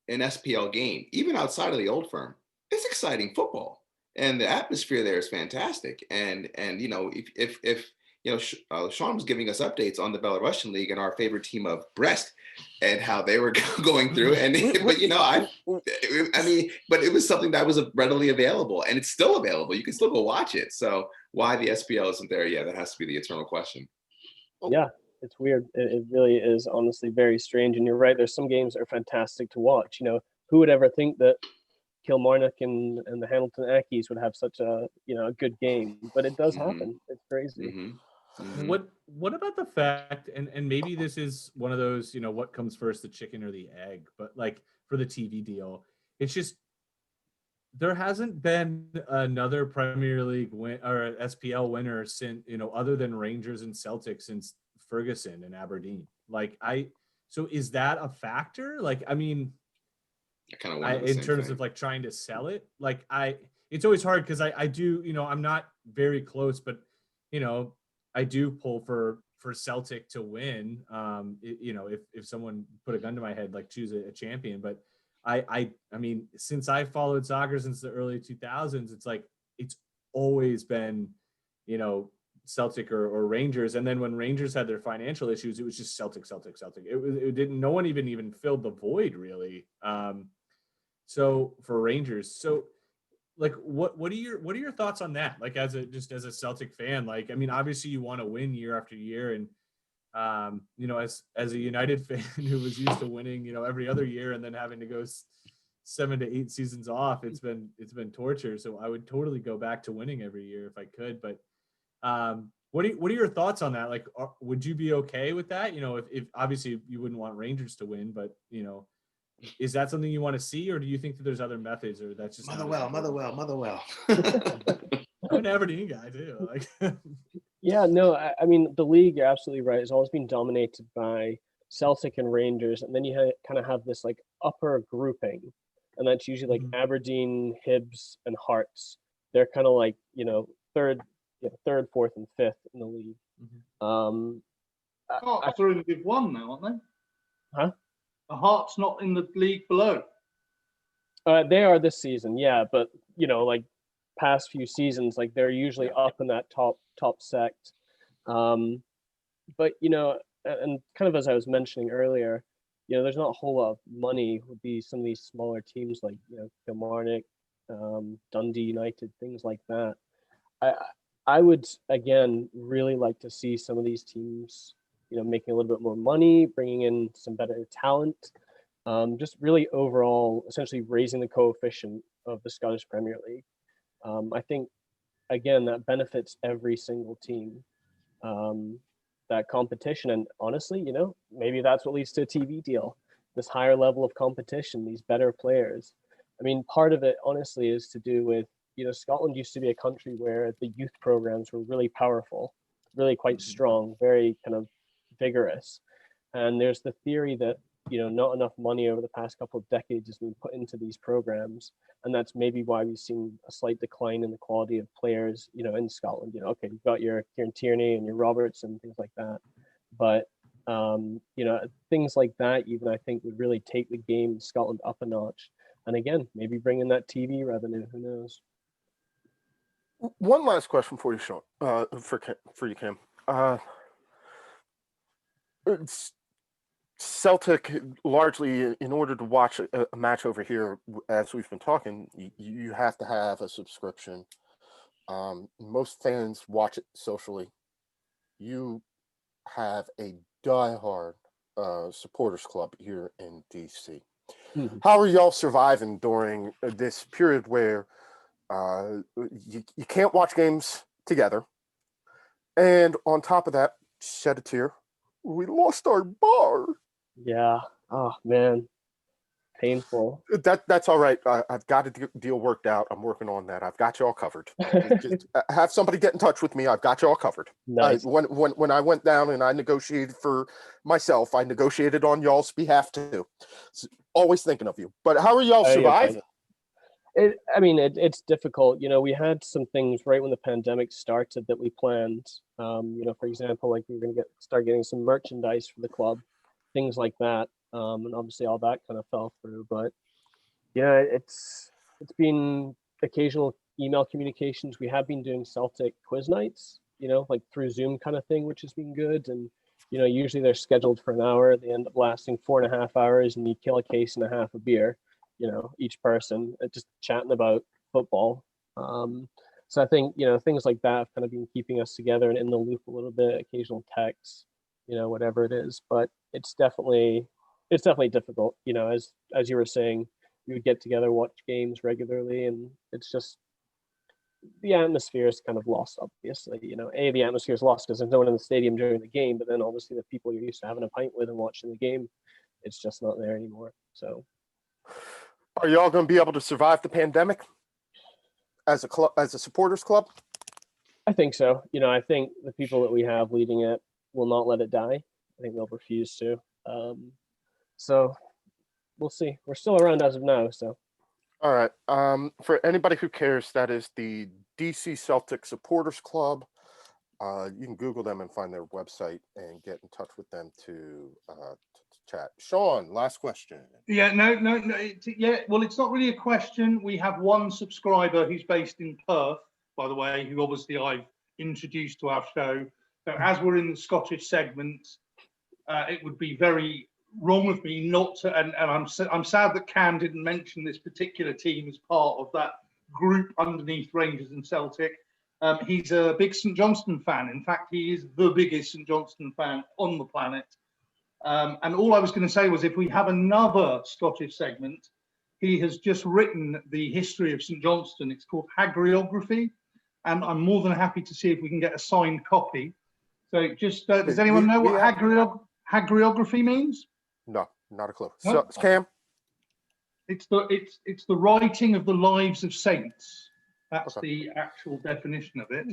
an SPL game, even outside of the Old Firm, it's exciting football. And the atmosphere there is fantastic. And if Sean was giving us updates on the Belarusian league and our favorite team of Brest and how they were going through. But it was something that was readily available, and it's still available. You can still go watch it. So why the SPL isn't there? Yeah, that has to be the eternal question. Yeah, it's weird. It really is honestly very strange. And you're right. There's some games that are fantastic to watch. Who would ever think that Kilmarnock and the Hamilton Ackies would have such a good game? But it does happen. It's crazy. Mm-hmm. What about the fact, and maybe this is one of those, what comes first, the chicken or the egg, but like for the TV deal, it's just there hasn't been another Premier League win or SPL winner since, other than Rangers and Celtic, since Ferguson and Aberdeen. So is that a factor? Like, I mean, in terms of like trying to sell it, it's always hard because I do, I'm not very close, but I do pull for Celtic to win. If someone put a gun to my head, like choose a champion. But I mean, since I followed soccer since the early 2000s, it's always been, Celtic or Rangers. And then when Rangers had their financial issues, it was just Celtic. It didn't. No one even filled the void really. So for Rangers, like what are your thoughts on that? Like as a Celtic fan, like, I mean, obviously you want to win year after year, and as a United fan who was used to winning, every other year and then having to go 7 to 8 seasons off, it's been torture. So I would totally go back to winning every year if I could. But what are your thoughts on that? Like, would you be okay with that? If obviously you wouldn't want Rangers to win, but is that something you want to see, or do you think that there's other methods, or that's just Motherwell? I'm an Aberdeen guy too. Yeah, no, I mean, the league, you're absolutely right, has always been dominated by Celtic and Rangers, and then you kind of have this like upper grouping, and that's usually like Aberdeen, Hibs, and Hearts. They're kind of like third, fourth, and fifth in the league. Hearts are in Div 1 now, aren't they? Huh? The Hearts not in the league below. They are this season, yeah, but like past few seasons, like they're usually up in that top sect. But and kind of as I was mentioning earlier, there's not a whole lot of money with some of these smaller teams like Kilmarnock, Dundee United, things like that. I would again really like to see some of these teams making a little bit more money, bringing in some better talent, just really overall essentially raising the coefficient of the Scottish Premier League. I think again that benefits every single team, that competition. And honestly, maybe that's what leads to a TV deal, this higher level of competition, these better players. I mean, part of it honestly is to do with Scotland used to be a country where the youth programs were really powerful, really quite strong, very kind of vigorous. And there's the theory that, not enough money over the past couple of decades has been put into these programs. And that's maybe why we've seen a slight decline in the quality of players, in Scotland. Okay, you've got your Kieran Tierney and your Roberts and things like that. But, things like that, even I think would really take the game in Scotland up a notch. And again, maybe bring in that TV revenue, who knows? One last question for you, Sean, for you, Cam. Celtic, largely, in order to watch a match over here, as we've been talking, you have to have a subscription. Most fans watch it socially. You have a diehard supporters club here in DC. Mm-hmm. How are y'all surviving during this period where you can't watch games together? And on top of that, shed a tear, we lost our bar. Yeah. Oh man, painful. That's all right. I've got a deal worked out. I'm working on that. I've got you all covered. Just have somebody get in touch with me. I've got you all covered. Nice. When I went down and I negotiated for myself, I negotiated on y'all's behalf too. So, always thinking of you. But how are y'all surviving? It's difficult. We had some things right when the pandemic started that we planned. For example, like we were going to start getting some merchandise for the club, things like that. And obviously all that kind of fell through. But yeah, it's been occasional email communications. We have been doing Celtic quiz nights, like through Zoom kind of thing, which has been good. And usually they're scheduled for an hour. They end up lasting 4.5 hours, and you kill a case and a half of beer. Each person just chatting about football. So I think, things like that have kind of been keeping us together and in the loop a little bit, occasional texts, whatever it is. But it's definitely difficult. As you were saying, we would get together, watch games regularly, and it's just the atmosphere is kind of lost, obviously. The atmosphere is lost because there's no one in the stadium during the game, but then obviously the people you're used to having a pint with and watching the game, it's just not there anymore. So are y'all going to be able to survive the pandemic as a club, as a supporters club? I think so. I think the people that we have leading it will not let it die. I think they'll refuse to. So we'll see. We're still around as of now. So. All right. For anybody who cares, that is the DC Celtic Supporters Club. You can Google them and find their website and get in touch with them to chat. Sean, last question. Yeah, no. Well, it's not really a question. We have one subscriber who's based in Perth, by the way, who obviously I've introduced to our show. So as we're in the Scottish segment, it would be very wrong of me not to, and I'm sad that Cam didn't mention this particular team as part of that group underneath Rangers and Celtic. He's a big St Johnstone fan. In fact, he is the biggest St Johnstone fan on the planet. And all I was going to say was, if we have another Scottish segment, he has just written the history of St Johnstone. It's called Hagiography, and I'm more than happy to see if we can get a signed copy. So just, does anyone know what hagiography means? No, not a clue. No? So, Cam? It's the writing of the lives of saints. That's Okay. the actual definition of it.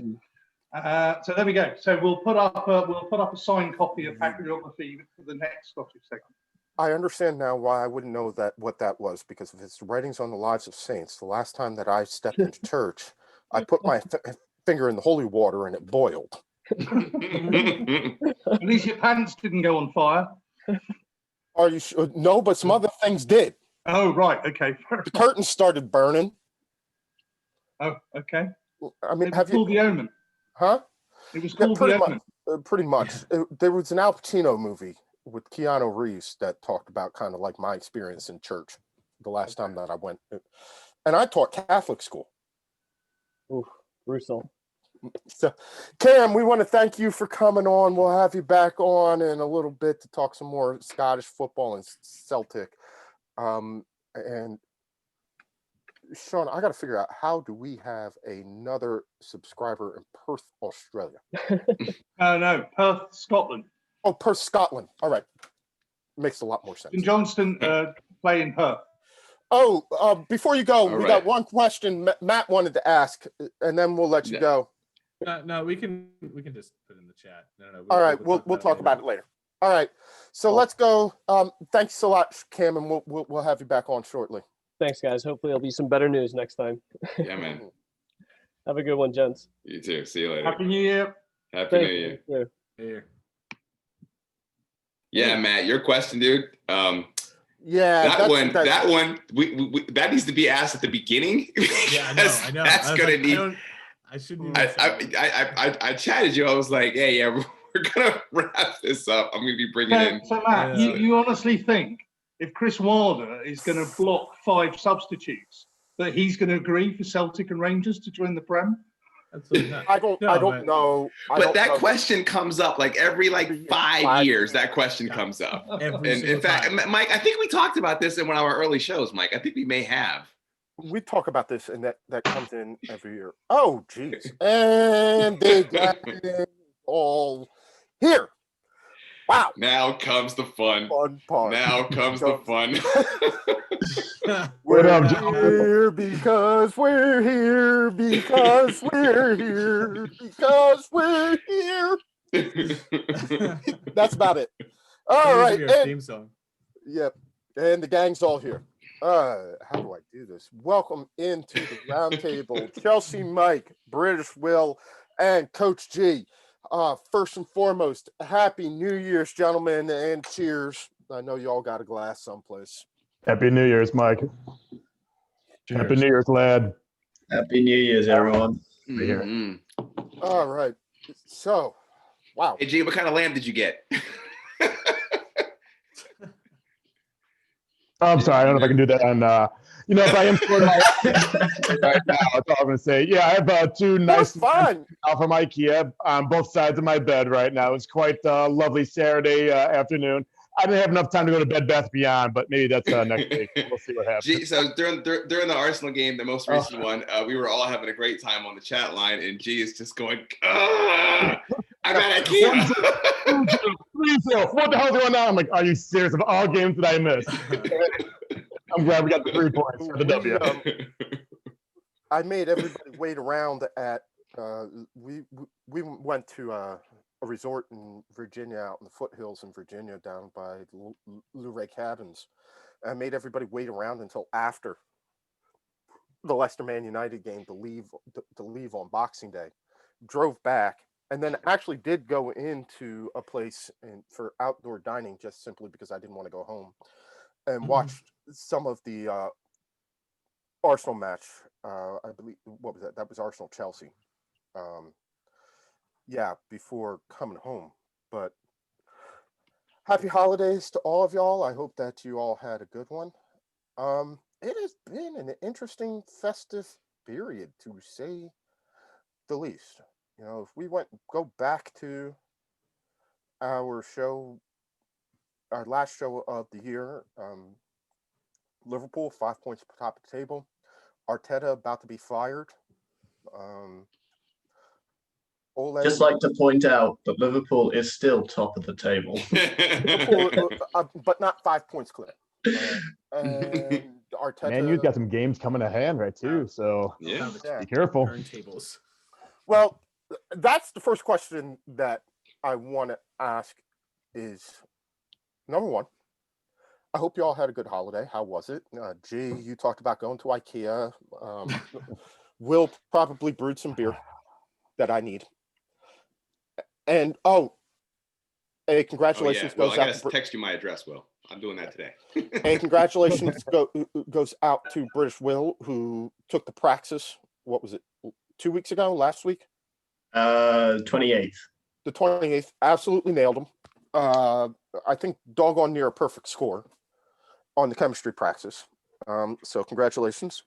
So there we go. So we'll put up a signed copy of hagiography for the next Scottish segment. I understand now why I wouldn't know what that was, because of his writings on the lives of saints. The last time that I stepped into church, I put my finger in the holy water and it boiled. At least your pants didn't go on fire. Are you sure? No, but some other things did. Oh, right. Okay. The curtains started burning. Oh, okay. I mean, It was have called you? The Omen. Huh? It was Yeah, called pretty The much. Omen. Pretty much. There was an Al Pacino movie with Keanu Reeves that talked about kind of like my experience in church the last time that I went. And I taught Catholic school. Ooh, brutal. So, Cam, we want to thank you for coming on. We'll have you back on in a little bit to talk some more Scottish football and Celtic. And Sean, I got to figure out, how do we have another subscriber in Perth, Australia? No, Perth, Scotland. Oh, Perth, Scotland. All right. Makes a lot more sense. St Johnstone play in Perth. Oh, before you go, we right. got one question Matt wanted to ask, and then we'll let you Yeah. go. No, we can just put it in the chat. No. All right, we'll talk about it later. All right. So let's go. Thanks a lot, Cam, and we'll have you back on shortly. Thanks, guys. Hopefully, there'll be some better news next time. Yeah, man. Have a good one, gents. You too. See you later. Happy New Year. Happy New Year. Thank you. Here. Yeah, Matt, your question, dude. Yeah, that one, that needs to be asked at the beginning. Yeah, I know. That's gonna like, need. I shouldn't. I chatted you. I was like, hey, yeah, we're gonna wrap this up. I'm gonna be bringing in. So Matt, you honestly think if Chris Wilder is going to block 5 substitutes, that he's going to agree for Celtic and Rangers to join the Prem? Absolutely not. I don't know. But that question comes up like every 5 years. That question comes up. And in fact, Mike, I think we talked about this in one of our early shows. Mike, I think we may have. We talk about this, and that comes in every year. Oh, geez. And they got it all here. Wow. Now comes the fun. Fun part. Now comes the fun. We're here because we're here because we're here because we're here. That's about it. All right. Theme song. Yep. And the gang's all here. How do I do this? Welcome into the roundtable. Chelsea, Mike, British Will, and Coach G. First and foremost, Happy New Year's, gentlemen, and cheers. I know you all got a glass someplace. Happy New Year's, Mike. Cheers. Happy New Year's, lad. Happy New Year's, everyone. All right. So, wow. Hey, G, what kind of lamb did you get? I'm sorry. I don't know if I can do that on, if I am sort of right now, that's all I'm going to say. Yeah, I have 2 nice from IKEA on both sides of my bed right now. It's quite a lovely Saturday afternoon. I didn't have enough time to go to Bed Bath Beyond, but maybe that's next week. We'll see what happens. So during the Arsenal game, the most recent one, we were all having a great time on the chat line, and G is just going, I'm at IKEA. 3-0. What the hell's going on? I'm like, are you serious? Of all games that I missed. I'm glad we got the 3 points for the W. I made everybody wait around at we went to a resort in Virginia, out in the foothills in Virginia, down by Luray Cabins. I made everybody wait around until after the Leicester Man United game to leave on Boxing Day. Drove back, and then actually did go into a place for outdoor dining just simply because I didn't want to go home, and watched some of the Arsenal match. I believe, what was that? That was Arsenal Chelsea. Before coming home. But happy holidays to all of y'all. I hope that you all had a good one. It has been an interesting festive period, to say the least. If we go back to our last show of the year, Liverpool 5 points top of the table. Arteta about to be fired. Just like to point out that Liverpool is still top of the table. Liverpool, but not 5 points clear. And Arteta. Man, you've got some games coming ahead, right, too. So be careful. Turntables. Well, that's the first question that I want to ask is, number one, I hope you all had a good holiday. How was it? G, you talked about going to IKEA. Will probably brewed some beer that I need. And congratulations Well, goes I out gotta text you my address, Will. I'm doing that today. And congratulations goes out to British Will, who took the praxis. What was it? 2 weeks ago? Last week? 28th. The 28th. Absolutely nailed him. I think doggone near a perfect score on the chemistry praxis. So congratulations.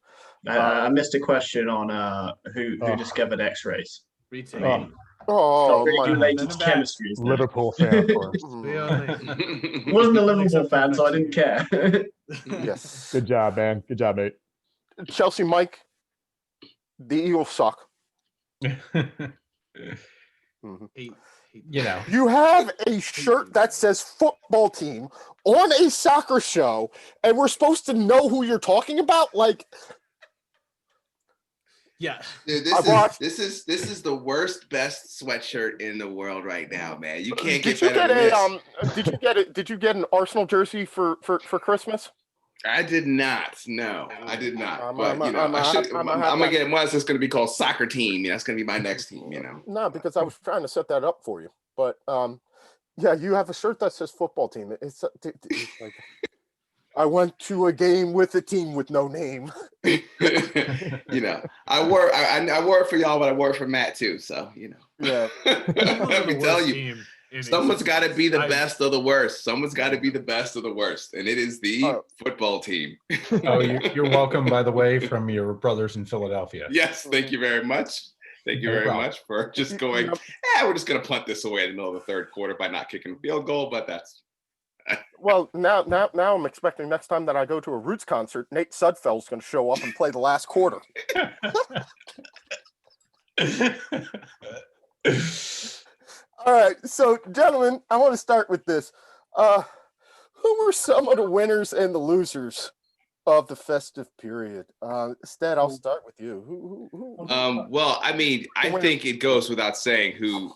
I missed a question on who discovered X-rays. Retake. Related to chemistry. Liverpool fan, of course. Wasn't a Liverpool fan, so I didn't care. Yes. Good job, man. Good job, mate. Chelsea, Mike, the Eagles suck. You have a shirt that says football team on a soccer show, and we're supposed to know who you're talking about? Like, Yeah. Dude, this is the worst, best sweatshirt in the world right now, man. You can't get better than this. Did you get an Arsenal jersey for Christmas? I did not. No, I did not. But I should. I'm I'm gonna get one that's going to be called Soccer Team. That's going to be my next team. No, because I was trying to set that up for you. But yeah, you have a shirt that says football team. It's like I went to a game with a team with no name. I wore it for y'all, but I wore it for Matt too. So Yeah. Let me tell you. Someone's got to be the best of the worst. Someone's got to be the best of the worst, and it is the football team. Oh, you're welcome, by the way, from your brothers in Philadelphia. Yes, thank you very much. Thank you very much for just going, we're just going to punt this away in the middle of the third quarter by not kicking a field goal, but that's... Well, now I'm expecting next time that I go to a Roots concert, Nate Sudfeld's going to show up and play the last quarter. All right, so gentlemen, I want to start with this. Who were some of the winners and the losers of the festive period? Stead, I'll start with you. Who well, I mean, I think it goes without saying who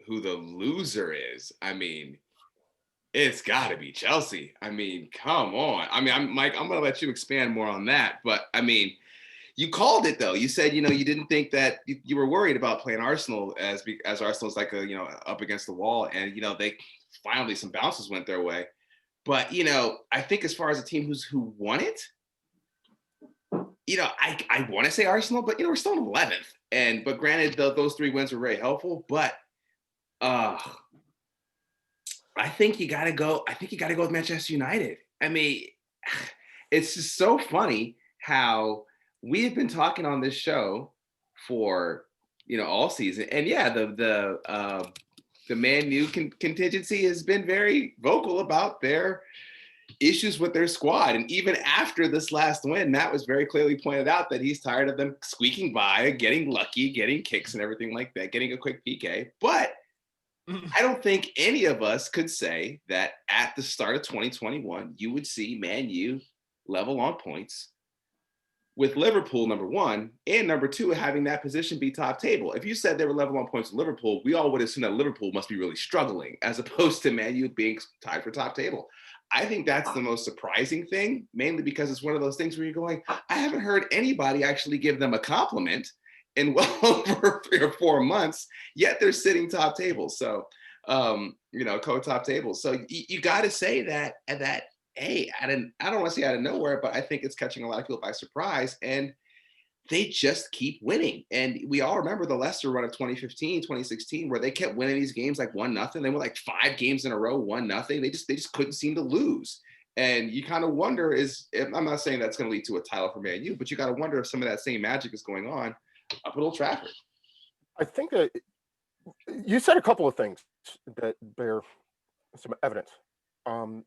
the loser is. I mean, it's got to be Chelsea. I mean, come on. I mean, Mike, I'm going to let you expand more on that, but I mean, you called it though. You said, you didn't think that you were worried about playing Arsenal as Arsenal's like up against the wall, and they finally some bounces went their way. But I think as far as a team who won it, I want to say Arsenal, but we're still in 11th. But granted, those 3 wins were very helpful. But I think you got to go. I think you got to go with Manchester United. I mean, it's just so funny how we have been talking on this show for all season, and yeah, the Man U contingency has been very vocal about their issues with their squad, and even after this last win, Matt was very clearly pointed out that he's tired of them squeaking by, getting lucky, getting kicks and everything like that, getting a quick PK. But I don't think any of us could say that at the start of 2021 you would see Man U level on points with Liverpool, number 1, and number 2, having that position be top table. If you said they were level on points with Liverpool, we all would assume that Liverpool must be really struggling, as opposed to Man U being tied for top table. I think that's the most surprising thing, mainly because it's one of those things where you're going, I haven't heard anybody actually give them a compliment in well over 3 or 4 months, yet they're sitting top table. So, co-top table. So you got to say that hey, I don't want to say out of nowhere, but I think it's catching a lot of people by surprise, and they just keep winning. And we all remember the Leicester run of 2015, 2016, where they kept winning these games like 1-0. They were like 5 games in a row, 1-0. They just couldn't seem to lose. And you kind of wonder I'm not saying that's going to lead to a title for Man U, but you got to wonder if some of that same magic is going on up at Old Trafford. I think that you said a couple of things that bear some evidence.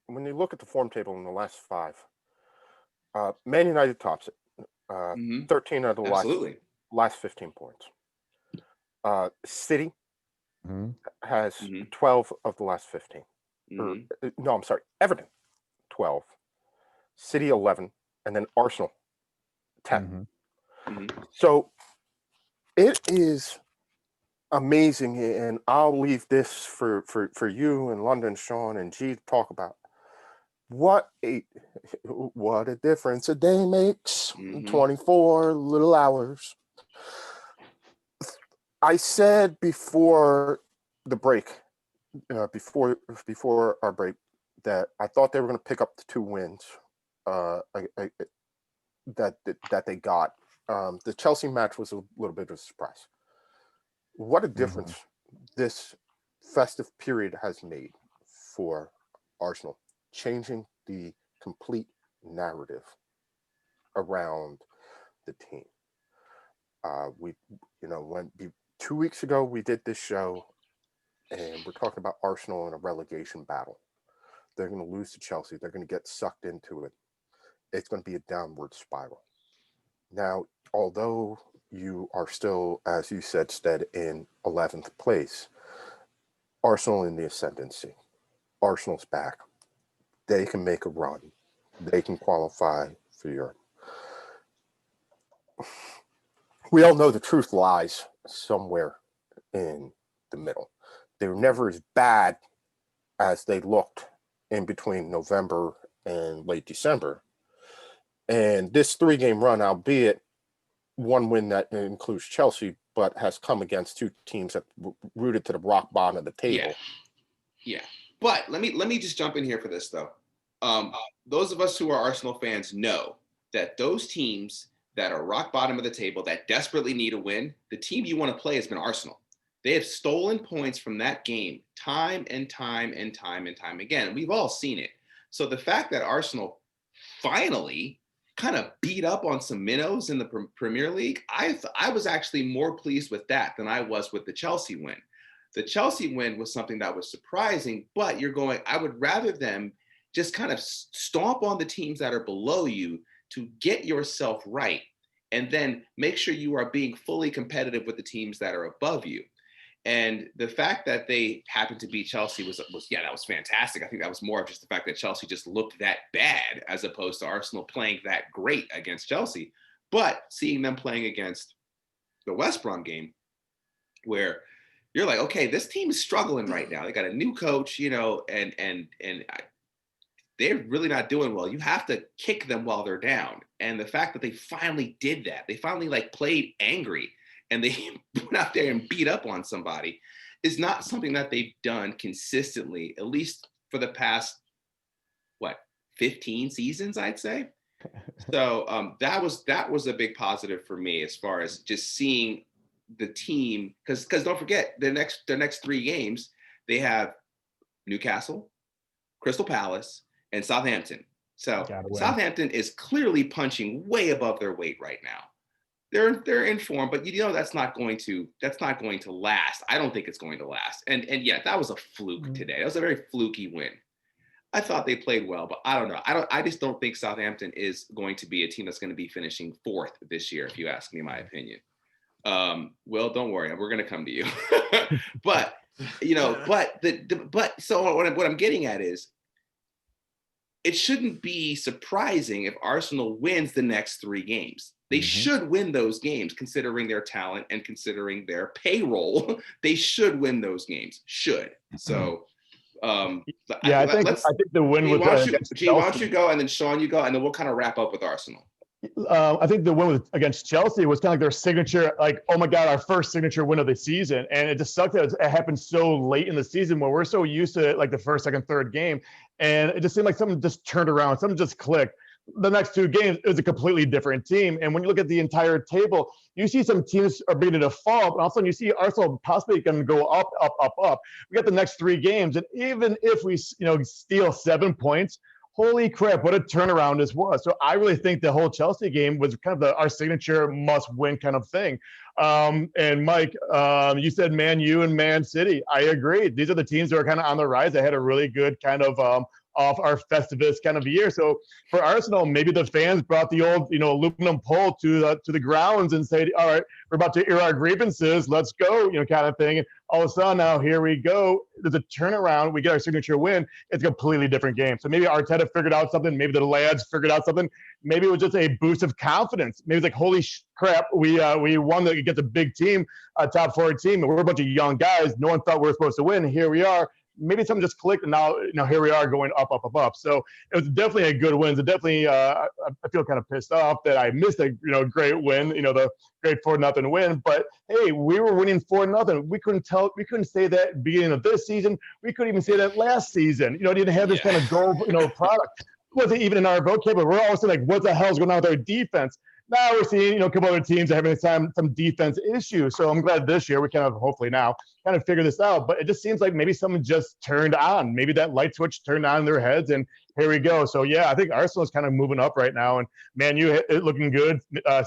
When you look at the form table in the last 5, Man United tops it. 13 out of the last 15 points. City has 12 of the last 15. No, I'm sorry. Everton, 12. City, 11. And then Arsenal, 10. So it is amazing, and I'll leave this for you and London, Sean, and G to talk about. What a difference a day makes. 24 little hours. I said before the break, before our break, that I thought they were going to pick up the 2 wins that they got. The Chelsea match was a little bit of a surprise. What a difference this festive period has made for Arsenal, changing the complete narrative around the team. We 2 weeks ago we did this show, and we're talking about Arsenal in a relegation battle. They're going to lose to Chelsea. They're going to get sucked into it. It's going to be a downward spiral. Now, although you are still, as you said, Stead, in 11th place, Arsenal in the ascendancy. Arsenal's back. They can make a run. They can qualify for Europe. we all know the truth lies somewhere in the middle. They were never as bad as they looked in between November and late December. And this 3-game run, albeit one win that includes Chelsea, but has come against two teams that rooted to the rock bottom of the table. Yeah. But let me just jump in here for this though. Those of us who are Arsenal fans know that those teams that are rock bottom of the table that desperately need a win, the team you want to play has been Arsenal. They have stolen points from that game time and time and time and time again. We've all seen it. So the fact that Arsenal finally kind of beat up on some minnows in the Premier League, I was actually more pleased with that than I was with the Chelsea win. The Chelsea win was something that was surprising, but I would rather them just kind of stomp on the teams that are below you to get yourself right, and then make sure you are being fully competitive with the teams that are above you. And the fact that they happened to beat Chelsea was that was fantastic. I think that was more of just the fact that Chelsea just looked that bad as opposed to Arsenal playing that great against Chelsea. But seeing them playing against the West Brom game, where you're like, okay, this team is struggling right now. They got a new coach, and they're really not doing well. You have to kick them while they're down. And the fact that they finally did that, they finally played angry, and they went out there and beat up on somebody, is not something that they've done consistently, at least for the past, 15 seasons, I'd say. So that was a big positive for me as far as just seeing the team, because don't forget their next 3 games, they have Newcastle, Crystal Palace, and Southampton. So Southampton is clearly punching way above their weight right now. They're in form, but that's not going to last. I don't think it's going to last. And yeah, that was a fluke today. That was a very fluky win. I thought they played well, but I don't know. I just don't think Southampton is going to be a team that's going to be finishing 4th this year, if you ask me my opinion. Well, don't worry, we're going to come to you. But so what I'm getting at is, it shouldn't be surprising if Arsenal wins the next 3 games. They should win those games, considering their talent and considering their payroll. They should win those games. So, I think the win was. Why don't you go, and then Sean, you go, and then we'll kind of wrap up with Arsenal. I think the win against Chelsea was kind of like their signature, oh my God, our first signature win of the season. And it just sucked that it happened so late in the season where we're so used to it, the first, second, third game. And it just seemed like something just turned around, something just clicked. The next 2 games, it was a completely different team. And when you look at the entire table, you see some teams are beginning to fall, but all of a sudden you see Arsenal possibly going to go up, up, up, up. We got the next 3 games. And even if we, steal 7 points, holy crap, what a turnaround this was. So I really think the whole Chelsea game was kind of our signature must-win kind of thing. And Mike, you said Man U and Man City. I agree. These are the teams that are kind of on the rise. They had a really good kind of off our Festivus kind of year. So for Arsenal, maybe the fans brought the old, aluminum pole to the grounds and said, all right, we're about to air our grievances. Let's go, kind of thing. And all of a sudden now here we go. There's a turnaround. We get our signature win. It's a completely different game. So maybe Arteta figured out something. Maybe the lads figured out something. Maybe it was just a boost of confidence. Maybe it's like, holy crap, we won against a big team, a top 4 team, and we're a bunch of young guys. No one thought we were supposed to win. Here we are. Maybe something just clicked, and now here we are going up, up, up, up. So it was definitely a good win. So definitely, I feel kind of pissed off that I missed a great win, the great 4-0 win. But hey, we were winning 4-0. We couldn't say that at the beginning of this season. We couldn't even say that last season. Didn't have this kind of goal, product. It wasn't even in our vocabulary. We're always like, what the hell is going on with our defense? Now we're seeing, a couple other teams are having some defense issues. So I'm glad this year we kind of hopefully now kind of figure this out. But it just seems like maybe someone just turned on. Maybe that light switch turned on in their heads, and here we go. So yeah, I think Arsenal is kind of moving up right now, and Man U looking good.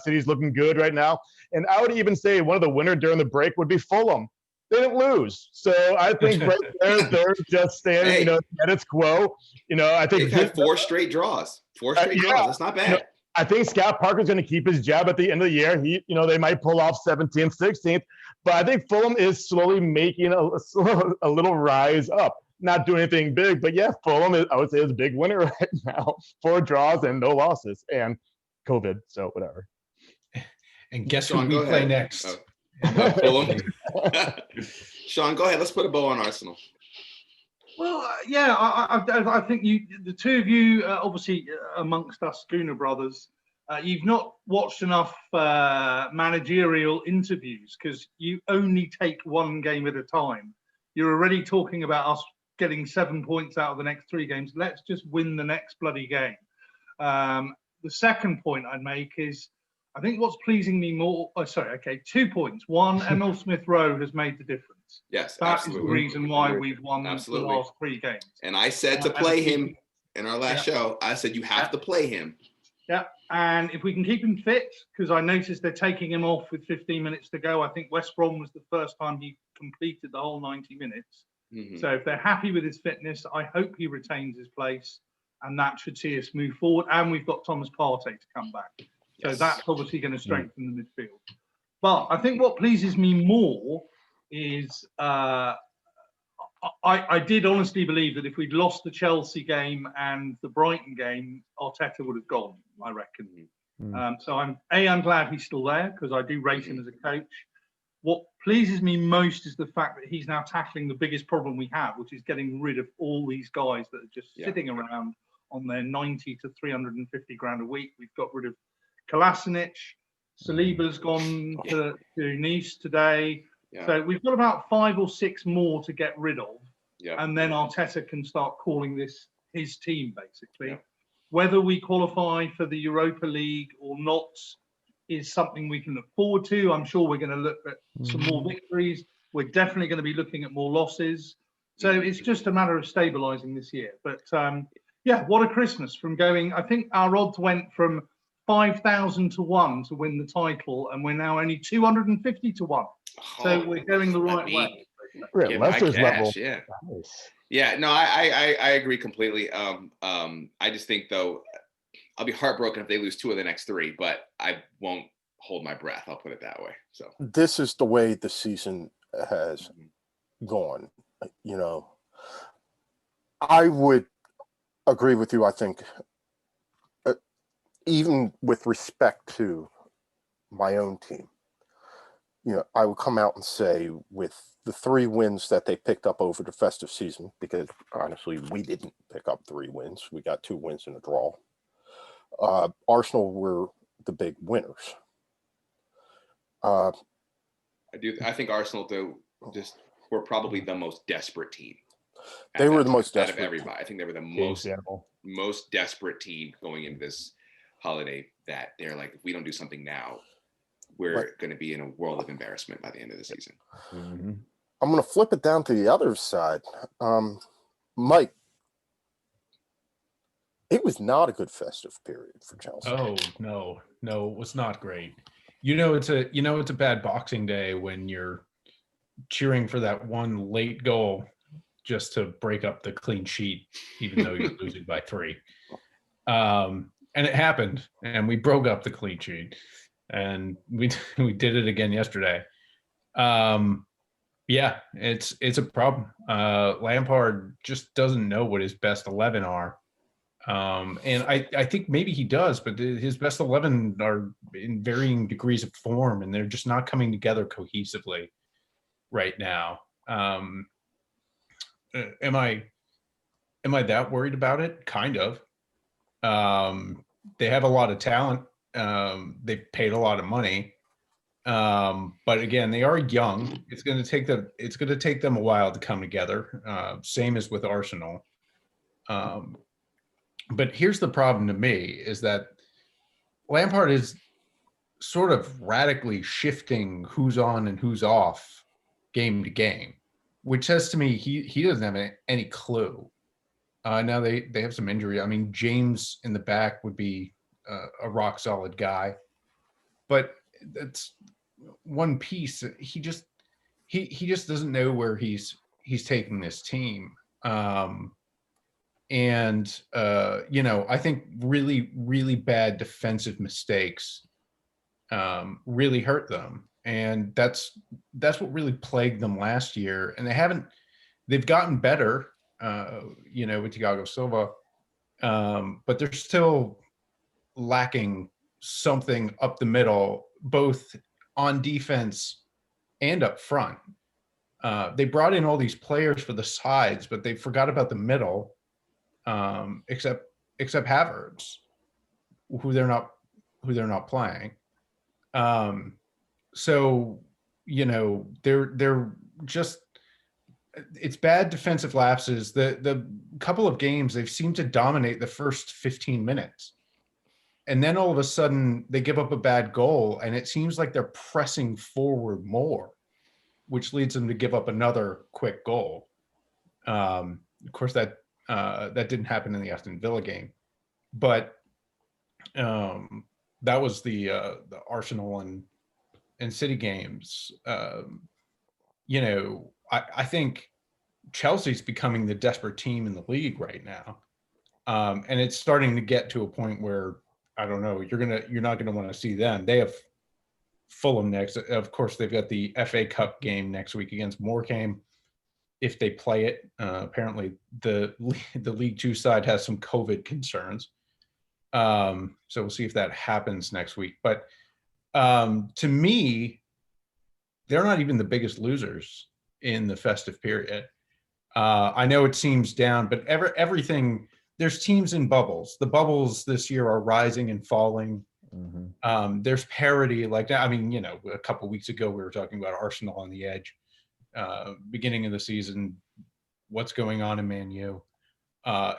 City's looking good right now. And I would even say one of the winners during the break would be Fulham. They didn't lose. So I think right there, they're just standing, status quo. I think they've had 4 straight draws. 4 straight draws. That's not bad. I think Scott Parker's going to keep his job at the end of the year. They might pull off 17th, 16th, but I think Fulham is slowly making a little rise up. Not doing anything big, but yeah, Fulham I would say is a big winner right now. 4 draws and no losses, and COVID. So whatever. And guess Sean, who we go play ahead. next? Fulham. Sean, go ahead. Let's put a bow on Arsenal. Well, yeah, I think the two of you, obviously amongst us Schooner brothers, you've not watched enough managerial interviews because you only take one game at a time. You're already talking about us getting 7 points out of the next 3 games. Let's just win the next bloody game. The second point I'd make is, I think what's pleasing me more, 2 points. One, Emil Smith Rowe has made the difference. Yes, That absolutely. is the reason why we've won Absolutely. the last 3 games. And I said to play him in our last show, I said, you have to play him. Yeah, and if we can keep him fit, because I noticed they're taking him off with 15 minutes to go. I think West Brom was the first time he completed the whole 90 minutes. Mhm. So if they're happy with his fitness, I hope he retains his place, and that should see us move forward. And we've got Thomas Partey to come back. So that's obviously going to strengthen the midfield. But I think what pleases me more is I did honestly believe that if we'd lost the Chelsea game and the Brighton game, Arteta would have gone, I reckon. So I'm glad he's still there because I do rate him as a coach. What pleases me most is the fact that he's now tackling the biggest problem we have, which is getting rid of all these guys that are just sitting around on their 90 to 350 grand a week. We've got rid of Kolasinac. Saliba's gone to Nice today. So we've got about 5 or 6 more to get rid of. And then Arteta can start calling this his team, basically. Whether we qualify for the Europa League or not is something we can look forward to. I'm sure we're going to look at some more victories. We're definitely going to be looking at more losses. So it's just a matter of stabilising this year. But what a Christmas from going. I think our odds went from 5,000 to 1 to win the title, and we're now only 250 to 1. So we're going the right way. We're at Leicester's level. Yeah. Nice. Yeah, no, I agree completely. I just think though, I'll be heartbroken if they lose 2 of the next 3, but I won't hold my breath. I'll put it that way. So this is the way the season has gone. You know, I would agree with you. I think even with respect to my own team, you know, I would come out and say with the 3 wins that they picked up over the festive season, because honestly, we didn't pick up 3 wins. We got 2 wins and a draw. Arsenal were the big winners. I think Arsenal were probably the most desperate team. They were the most out desperate of everybody. I think they were the most desperate team going into this holiday, that they're like, if we don't do something now, we're going to be in a world of embarrassment by the end of the season. I'm going to flip it down to the other side. Mike, it was not a good festive period for Chelsea. Oh, no, it was not great. It's a bad Boxing Day when you're cheering for that one late goal just to break up the clean sheet, even though you're losing by 3. And it happened, and we broke up the clean sheet, and we did it again yesterday. It's a problem. Lampard just doesn't know what his best 11 are. And I think maybe he does, but his best 11 are in varying degrees of form, and they're just not coming together cohesively right now. Am I that worried about it? Kind of. They have a lot of talent. They paid a lot of money. But again, they are young. It's going to take them a while to come together. Same as with Arsenal. But here's the problem to me is that Lampard is sort of radically shifting who's on and who's off game to game, which says to me he doesn't have any clue. Now they have some injury. I mean, James in the back would be a rock solid guy, but that's one piece. He just doesn't know where he's taking this team. I think really, really bad defensive mistakes really hurt them. And that's what really plagued them last year. And they've gotten better, with Thiago Silva, but they're still lacking something up the middle, both on defense and up front. They brought in all these players for the sides, but they forgot about the middle, except Havertz, who they're not playing. So they're just, it's bad defensive lapses. The couple of games they've seemed to dominate the first 15 minutes. And then all of a sudden they give up a bad goal, and it seems like they're pressing forward more, which leads them to give up another quick goal. Of course, that didn't happen in the Aston Villa game, but that was the Arsenal and City games. I think Chelsea's becoming the desperate team in the league right now, and it's starting to get to a point where, I don't know, you're not gonna want to see them. They have Fulham next. Of course, they've got the FA Cup game next week against Morecambe, if they play it. Apparently, the League Two side has some COVID concerns, so we'll see if that happens next week. But to me, they're not even the biggest losers in the festive period. I know it seems down, but everything. There's teams in bubbles. The bubbles this year are rising and falling. Mm-hmm. There's parity. Like, I mean, a couple of weeks ago, we were talking about Arsenal on the edge. Beginning of the season, what's going on in Man U?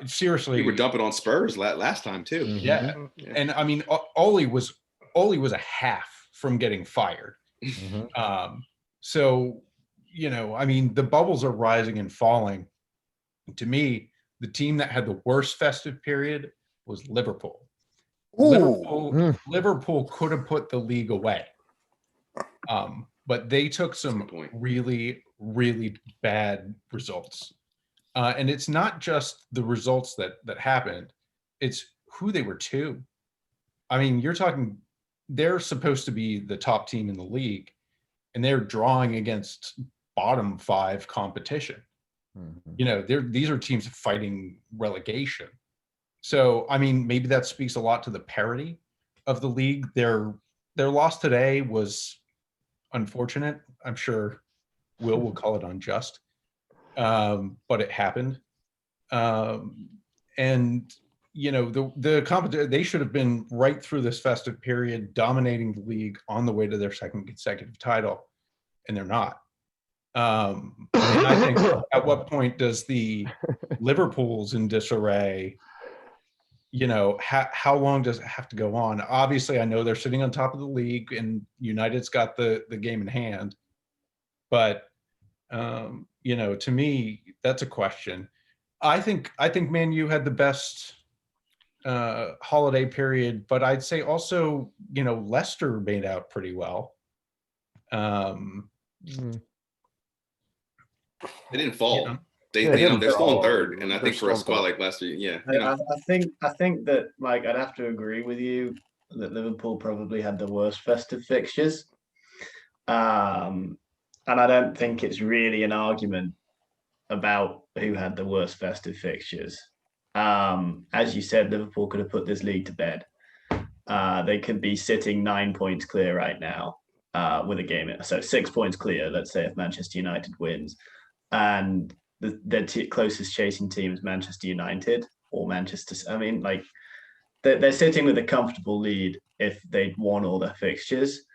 Seriously. We were dumping on Spurs last time, too. Mm-hmm. Yeah. And I mean, Ole was a half from getting fired. Mm-hmm. So, I mean, the bubbles are rising and falling. To me, the team that had the worst festive period was Liverpool. Liverpool could have put the league away, but they took some really, really bad results. And it's not just the results that happened; it's who they were to. I mean, you're talking; they're supposed to be the top team in the league, and they're drawing against bottom 5 competition. Mm-hmm. These are teams fighting relegation. So, I mean, maybe that speaks a lot to the parity of the league. Their loss today was unfortunate. I'm sure Will call it unjust, but it happened. And the competition, they should have been right through this festive period, dominating the league on the way to their second consecutive title, and they're not. And I think, at what point does the Liverpool's in disarray? How long does it have to go on? Obviously, I know they're sitting on top of the league, and United's got the game in hand. But to me, that's a question. I think Man U had the best holiday period, but I'd say also, Leicester made out pretty well. They didn't fall. They're still in third, and I think for a squad like Leicester, I think that, like, I'd have to agree with you that Liverpool probably had the worst festive fixtures, and I don't think it's really an argument about who had the worst festive fixtures. As you said, Liverpool could have put this league to bed. They could be sitting 9 points clear right now with a game, so 6 points clear. Let's say if Manchester United wins. And their closest chasing team is Manchester United or Manchester. I mean, like, they're sitting with a comfortable lead if they'd won all their fixtures.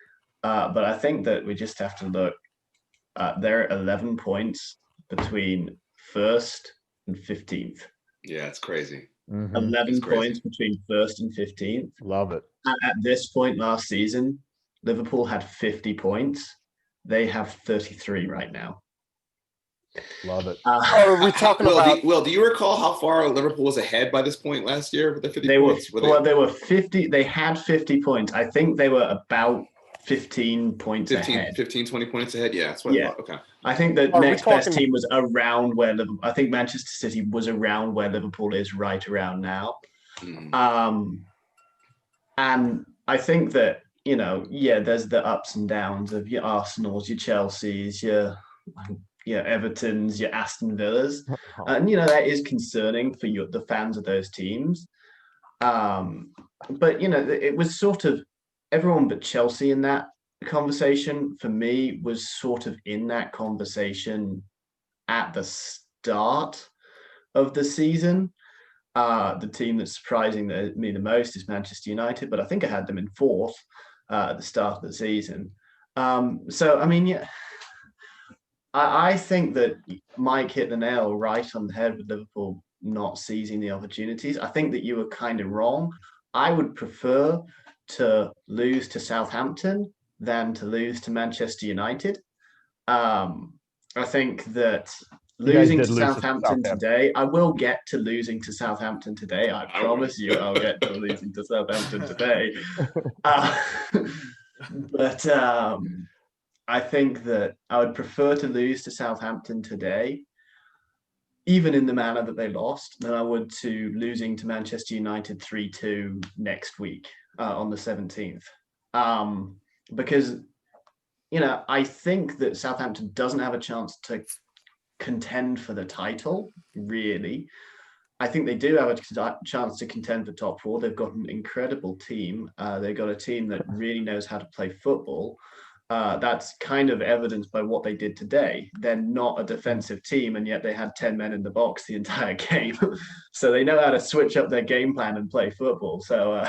But I think that we just have to look. They're 11 points between 1st and 15th. Yeah, it's crazy. Mm-hmm. 11 points between 1st and 15th. Love it. At this point last season, Liverpool had 50 points. They have 33 right now. Love it. Are we talking about? Do you recall how far Liverpool was ahead by this point last year with the 50 points? They were 50. They had 50 points. I think they were about 15 points ahead. 15, 20 points ahead. Yeah, that's what I thought. Okay. I think the next best team was around where Liverpool. I think Manchester City was around where Liverpool is right around now. And I think that, there's the ups and downs of your Arsenals, your Chelseas, your Evertons, your Aston Villas, and that is concerning for the fans of those teams. but it was sort of everyone but Chelsea in that conversation. For me, was sort of in that conversation at the start of the season. The team that's surprising me the most is Manchester United, but I think I had them in fourth at the start of the season. So I mean, yeah, I think that Mike hit the nail right on the head with Liverpool not seizing the opportunities. I think that you were kind of wrong. I would prefer to lose to Southampton than to lose to Manchester United. I think that losing to Southampton today, I will get to losing to Southampton today. I promise you I'll get to losing to Southampton today. But I think that I would prefer to lose to Southampton today, even in the manner that they lost, than I would to losing to Manchester United 3-2 next week on the 17th. Because, I think that Southampton doesn't have a chance to contend for the title, really. I think they do have a chance to contend for top four. They've got an incredible team. They've got a team that really knows how to play football. That's kind of evidenced by what they did today. They're not a defensive team, and yet they had 10 men in the box the entire game. So they know how to switch up their game plan and play football. So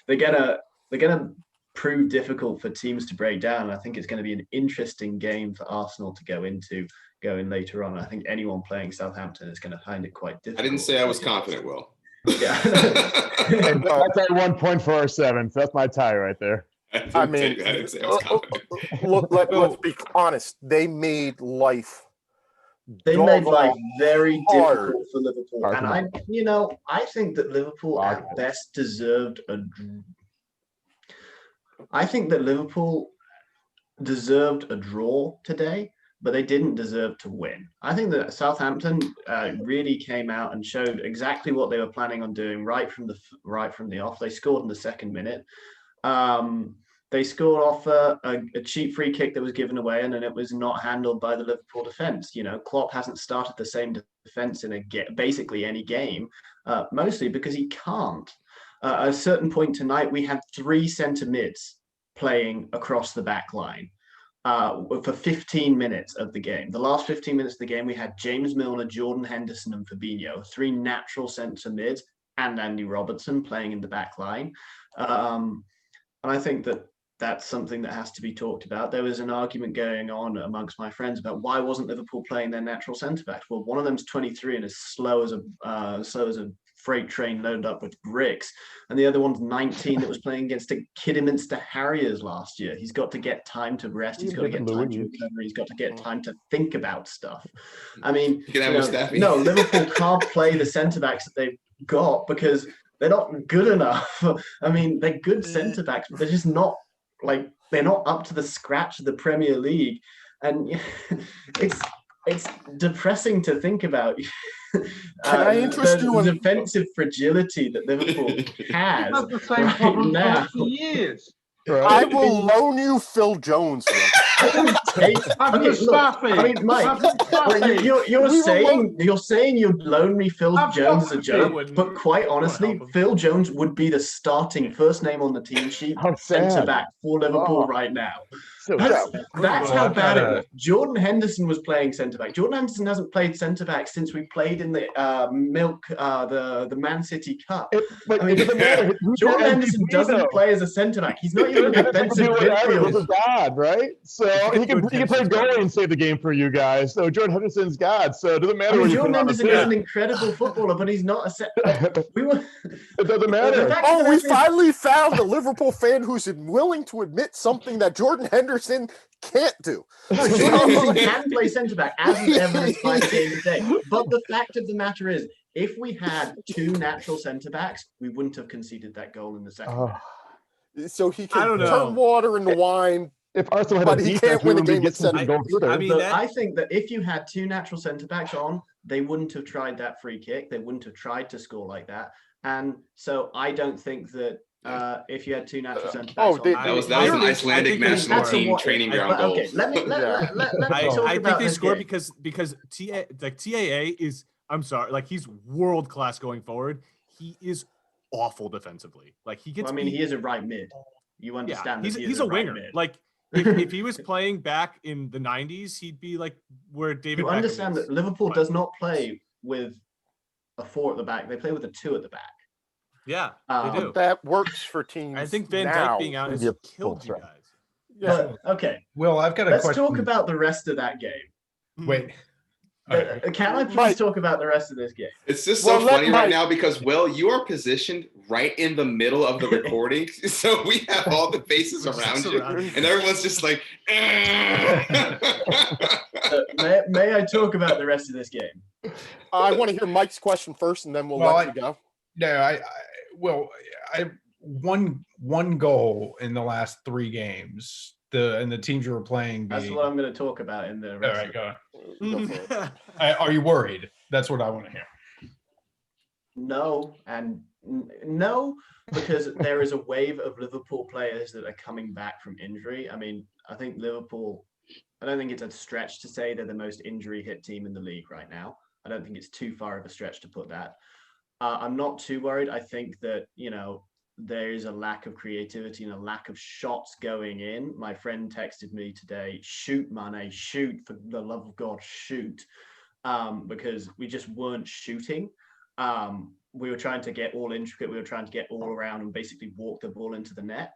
they're gonna prove difficult for teams to break down. And I think it's going to be an interesting game for Arsenal to go into going later on. I think anyone playing Southampton is going to find it quite difficult. I didn't say I was confident, Will. Yeah. And that's our 1 point for our 7. So that's my tie right there. I mean, let's be honest. They made life. Very hard. difficult for Liverpool, and I think that Liverpool at best deserved a. I think that Liverpool deserved a draw today, but they didn't deserve to win. I think that Southampton really came out and showed exactly what they were planning on doing right from the off. They scored in the second minute. They scored off a cheap free kick that was given away, and then it was not handled by the Liverpool defense. Klopp hasn't started the same defense in basically any game, mostly because he can't. At a certain point tonight, we had 3 centre mids playing across the back line for 15 minutes of the game. The last 15 minutes of the game, we had James Milner, Jordan Henderson, and Fabinho, 3 natural centre mids, and Andy Robertson playing in the back line. And I think that that's something that has to be talked about. There was an argument going on amongst my friends about why wasn't Liverpool playing their natural centre backs. Well, one of them's 23 and as slow as a freight train loaded up with bricks, and the other one's 19 that was playing against the Kidderminster Harriers last year. He's got to get time to rest. He's got to get time to recover. He's got to get time to think about stuff. I mean, no, Liverpool can't play the centre backs that they've got because they're not good enough. I mean, they're good centre backs, but they're just not they're not up to the scratch of the Premier League, and it's depressing to think about. Can I interest you in defensive fragility that Liverpool has That's the same problem now. for years. I will loan you Phil Jones. Mike, you're saying you'd loan me Phil Jones as a joke, but quite honestly, Phil Jones would be the starting first name on the team sheet centre back for Liverpool right now. That's how bad it was. Jordan Henderson was playing centre back. Jordan Henderson hasn't played centre back since we played in the the Man City Cup. Jordan Henderson doesn't play as a centre back. He's not even a defensive midfielder. God, right? So he can play goalie and save the game for you guys. So Jordan Henderson's God. So it doesn't matter. Jordan Henderson is an incredible footballer, but he's not a It doesn't matter. We finally found a Liverpool fan who's willing to admit something that Jordan Henderson can't do. No, Jordan Henderson can play centre back as is evidenced by the game today. But the fact of the matter is, if we had 2 natural centre backs, we wouldn't have conceded that goal in the second half. So he can turn water into wine. If Arsenal had he can't win a game with centre backs. I think that if you had 2 natural centre backs on, they wouldn't have tried that free kick. They wouldn't have tried to score like that. And so I don't think that if you had 2 natural centre backs on, that was an Icelandic national team training ground goal. Okay, let me talk I about think they this score game. because TAA is, I'm sorry, he's world class going forward. He is awful defensively. Like he gets. Well, I mean, he is a right mid. You Yeah, understand that he's a right winger. mid. Like if he was playing back in the 90s, he'd be like where David You Beckham understand is. that Liverpool But- does not play with a 4 at the back. They play with a 2 at the back. Yeah, Um, they do. But that works for teams. I think Van now. Dijk being out has Maybe a killed you full guys. Yeah. But, okay, Will, I've got a let's question. talk about the rest of that game. Wait. All right. Can I please Mike. talk about the rest of this game? It's just Well, so let funny right Mike- now because Will, you are positioned right in the middle of the recording, so we have all the faces We're just around you, surrounded. and everyone's just like. May I talk about the rest of this game? I want to hear Mike's question first, and then we'll Well, let you go. No, I one goal in the last 3 games. The teams you were playing. That's being- what I'm going to talk about in the All rest right, of go on. Go for it. Are you worried? That's what I want to hear. No, and no, because there is a wave of Liverpool players that are coming back from injury. I mean, I think Liverpool, I don't think it's a stretch to say they're the most injury hit team in the league right now. I don't think it's too far of a stretch to put that. I'm not too worried. I think that, there is a lack of creativity and a lack of shots going in. My friend texted me today, shoot, Mane, shoot, for the love of God, shoot, because we just weren't shooting. We were trying to get all intricate. We were trying to get all around and basically walk the ball into the net.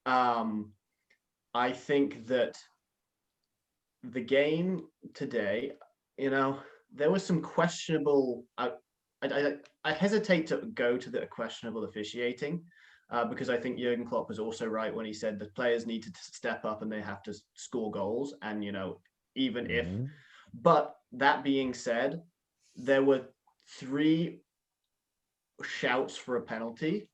I think that the game today, there was some questionable. I hesitate to go to the questionable officiating because I think Jurgen Klopp was also right when he said the players needed to step up and they have to score goals. And, even if, but that being said, there were 3 shouts for a penalty.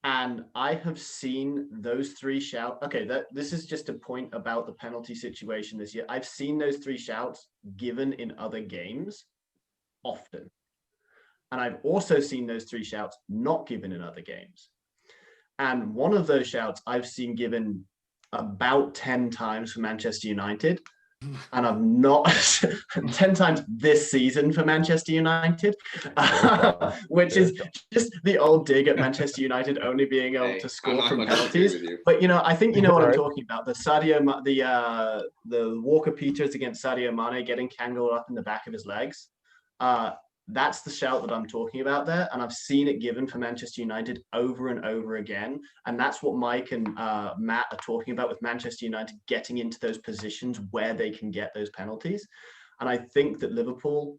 And I have seen those 3 shouts. Okay, this is just a point about the penalty situation this year. I've seen those 3 shouts given in other games often. And I've also seen those 3 shouts not given in other games. And one of those shouts I've seen given about 10 times for Manchester United. And I've not 10 times this season for Manchester United, which is just the old dig at Manchester United only being able to score from penalties. But I think you know what I'm talking about. The Walker Peters against Sadio Mane getting tangled up in the back of his legs. That's the shout that I'm talking about there. And I've seen it given for Manchester United over and over again. And that's what Mike and Matt are talking about with Manchester United getting into those positions where they can get those penalties. And I think that Liverpool,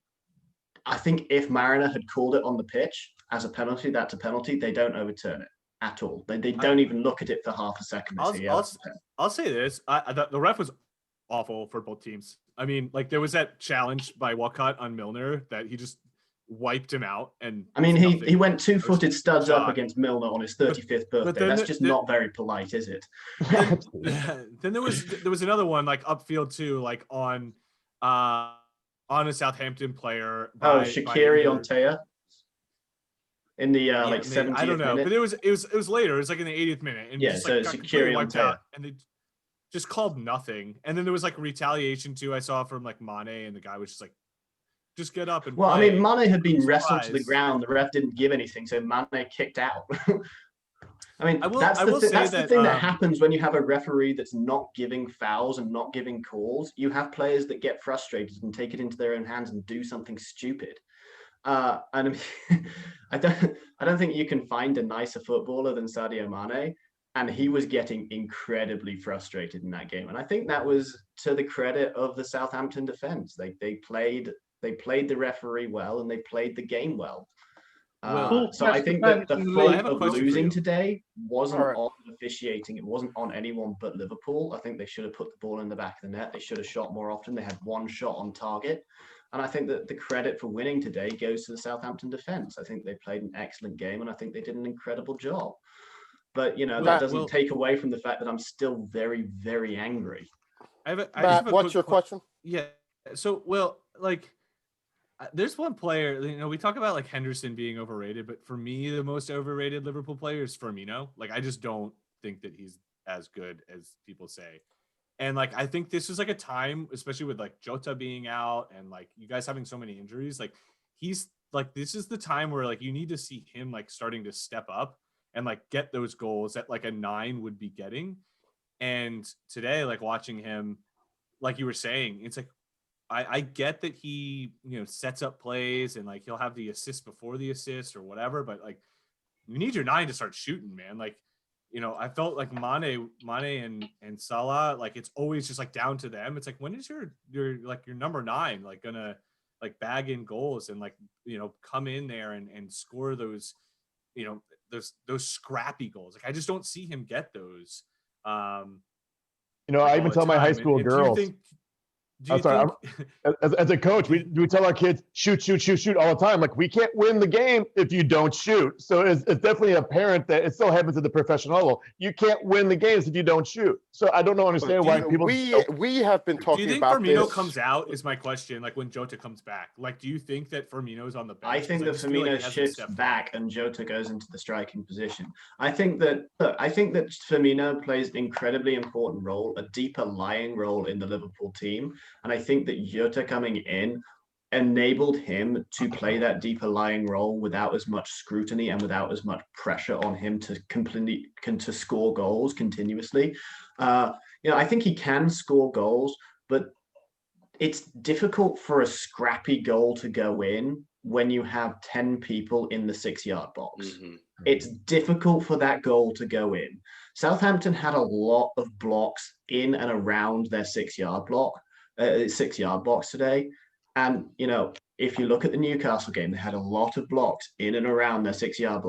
if Mariner had called it on the pitch as a penalty, that's a penalty. They don't overturn it at all. They don't even look at it for half a second. I'll say this. The ref was awful for both teams. I mean, like there was that challenge by Walcott on Milner that he just wiped him out. And I mean, he went 2-footed studs up against Milner on his 35th birthday. That's just not very polite, is it? Then there was another one like upfield too, like on a Southampton player. Shaqiri on Taya in the 70th I don't know, minute. but it was later. It was like in the 80th minute, and yeah, so got Shaqiri completely on wiped Taya. out, and they just called nothing. And then there was like retaliation too. I saw from like Mane, and the guy was just like, "Just get up and." Well, play. I mean, Mane had been wrestled to the ground. The ref didn't give anything, so Mane kicked out. I mean, that's the thing that happens when you have a referee that's not giving fouls and not giving calls. You have players that get frustrated and take it into their own hands and do something stupid. And I mean, I don't think you can find a nicer footballer than Sadio Mane. And he was getting incredibly frustrated in that game. And I think that was to the credit of the Southampton defense. They played the referee well and they played the game well. So I think that the fault of losing today wasn't on officiating. It wasn't on anyone but Liverpool. I think they should have put the ball in the back of the net. They should have shot more often. They had 1 shot on target. And I think that the credit for winning today goes to the Southampton defense. I think they played an excellent game and I think they did an incredible job. But, that doesn't take away from the fact that I'm still very, very angry. Matt, what's your question? Yeah. So, there's one player, we talk about like Henderson being overrated, but for me, the most overrated Liverpool player is Firmino. Like, I just don't think that he's as good as people say. And like, I think this is like a time, especially with like Jota being out and like you guys having so many injuries, like he's like this is the time where like you need to see him like starting to step up and like get those goals that like a 9 would be getting. And today, like watching him, like you were saying, it's like I get that he, you know, sets up plays and like he'll have the assist before the assist or whatever, but like you need your 9 to start shooting, man. Like, you know, I felt like Mane and Salah, like it's always just like down to them. It's like, when is your like your number 9 like gonna like bag in goals and like, you know, come in there and score those, you know, those scrappy goals. Like I just don't see him get those. You know, I even tell my high school girls. Do you think as a coach, we tell our kids shoot all the time. Like, we can't win the game if you don't shoot. So it's definitely apparent that it still happens at the professional level. You can't win the games if you don't shoot. So I don't understand why people. We have been talking about. Do you think Firmino comes out? Is my question. Like when Jota comes back, like do you think that Firmino's on the bench? I think that Firmino shifts back and Jota goes into the striking position. I think that Firmino plays an incredibly important role, a deeper lying role in the Liverpool team. And I think that Jota coming in enabled him to play that deeper lying role without as much scrutiny and without as much pressure on him to score goals continuously. You know, I think he can score goals, but it's difficult for a scrappy goal to go in when you have 10 people in the 6-yard box. Mm-hmm. It's difficult for that goal to go in. Southampton had a lot of blocks in and around their 6-yard box today. And, you know, if you look at the Newcastle game, they had a lot of blocks in and around their 6-yard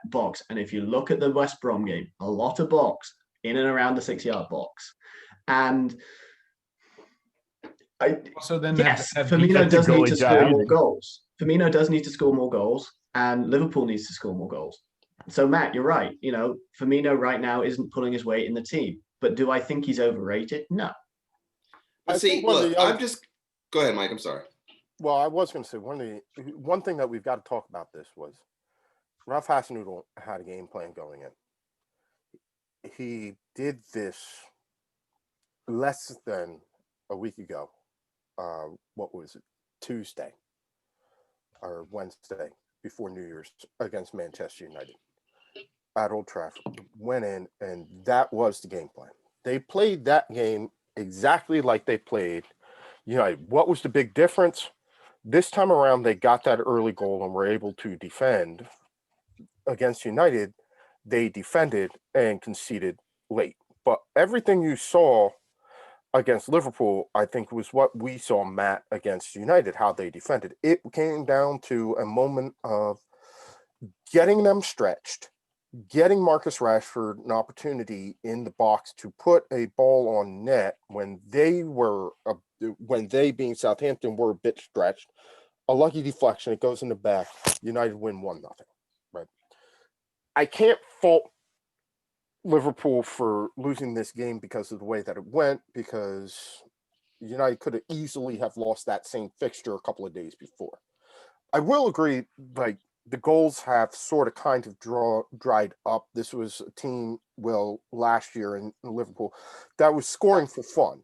box. And if you look at the West Brom game, a lot of blocks in and around the 6-yard box. And Firmino does need to score more goals. Firmino does need to score more goals, and Liverpool needs to score more goals. So, Matt, you're right. You know, Firmino right now isn't pulling his weight in the team. But do I think he's overrated? No. But see, look, go ahead, Mike. I'm sorry. Well, I was going to say one thing that we've got to talk about this was Ralph Hasenhüttl had a game plan going in. He did this less than a week ago. What was it? Tuesday or Wednesday before New Year's against Manchester United at Old Trafford. Went in, and that was the game plan. They played that game exactly like they played United. What was the big difference? This time around, they got that early goal and were able to defend. Against United, they defended and conceded late. But everything you saw against Liverpool, I think, was what we saw, Matt, against United, how they defended. It came down to a moment of getting them stretched, getting Marcus Rashford an opportunity in the box to put a ball on net when they being Southampton were a bit stretched. A lucky deflection, it goes in the back. United win 1-0. Right? I can't fault Liverpool for losing this game because of the way that it went, because United could have easily have lost that same fixture a couple of days before. I will agree, like, the goals have sort of kind of dried up. This was a team, last year in Liverpool, that was scoring for fun.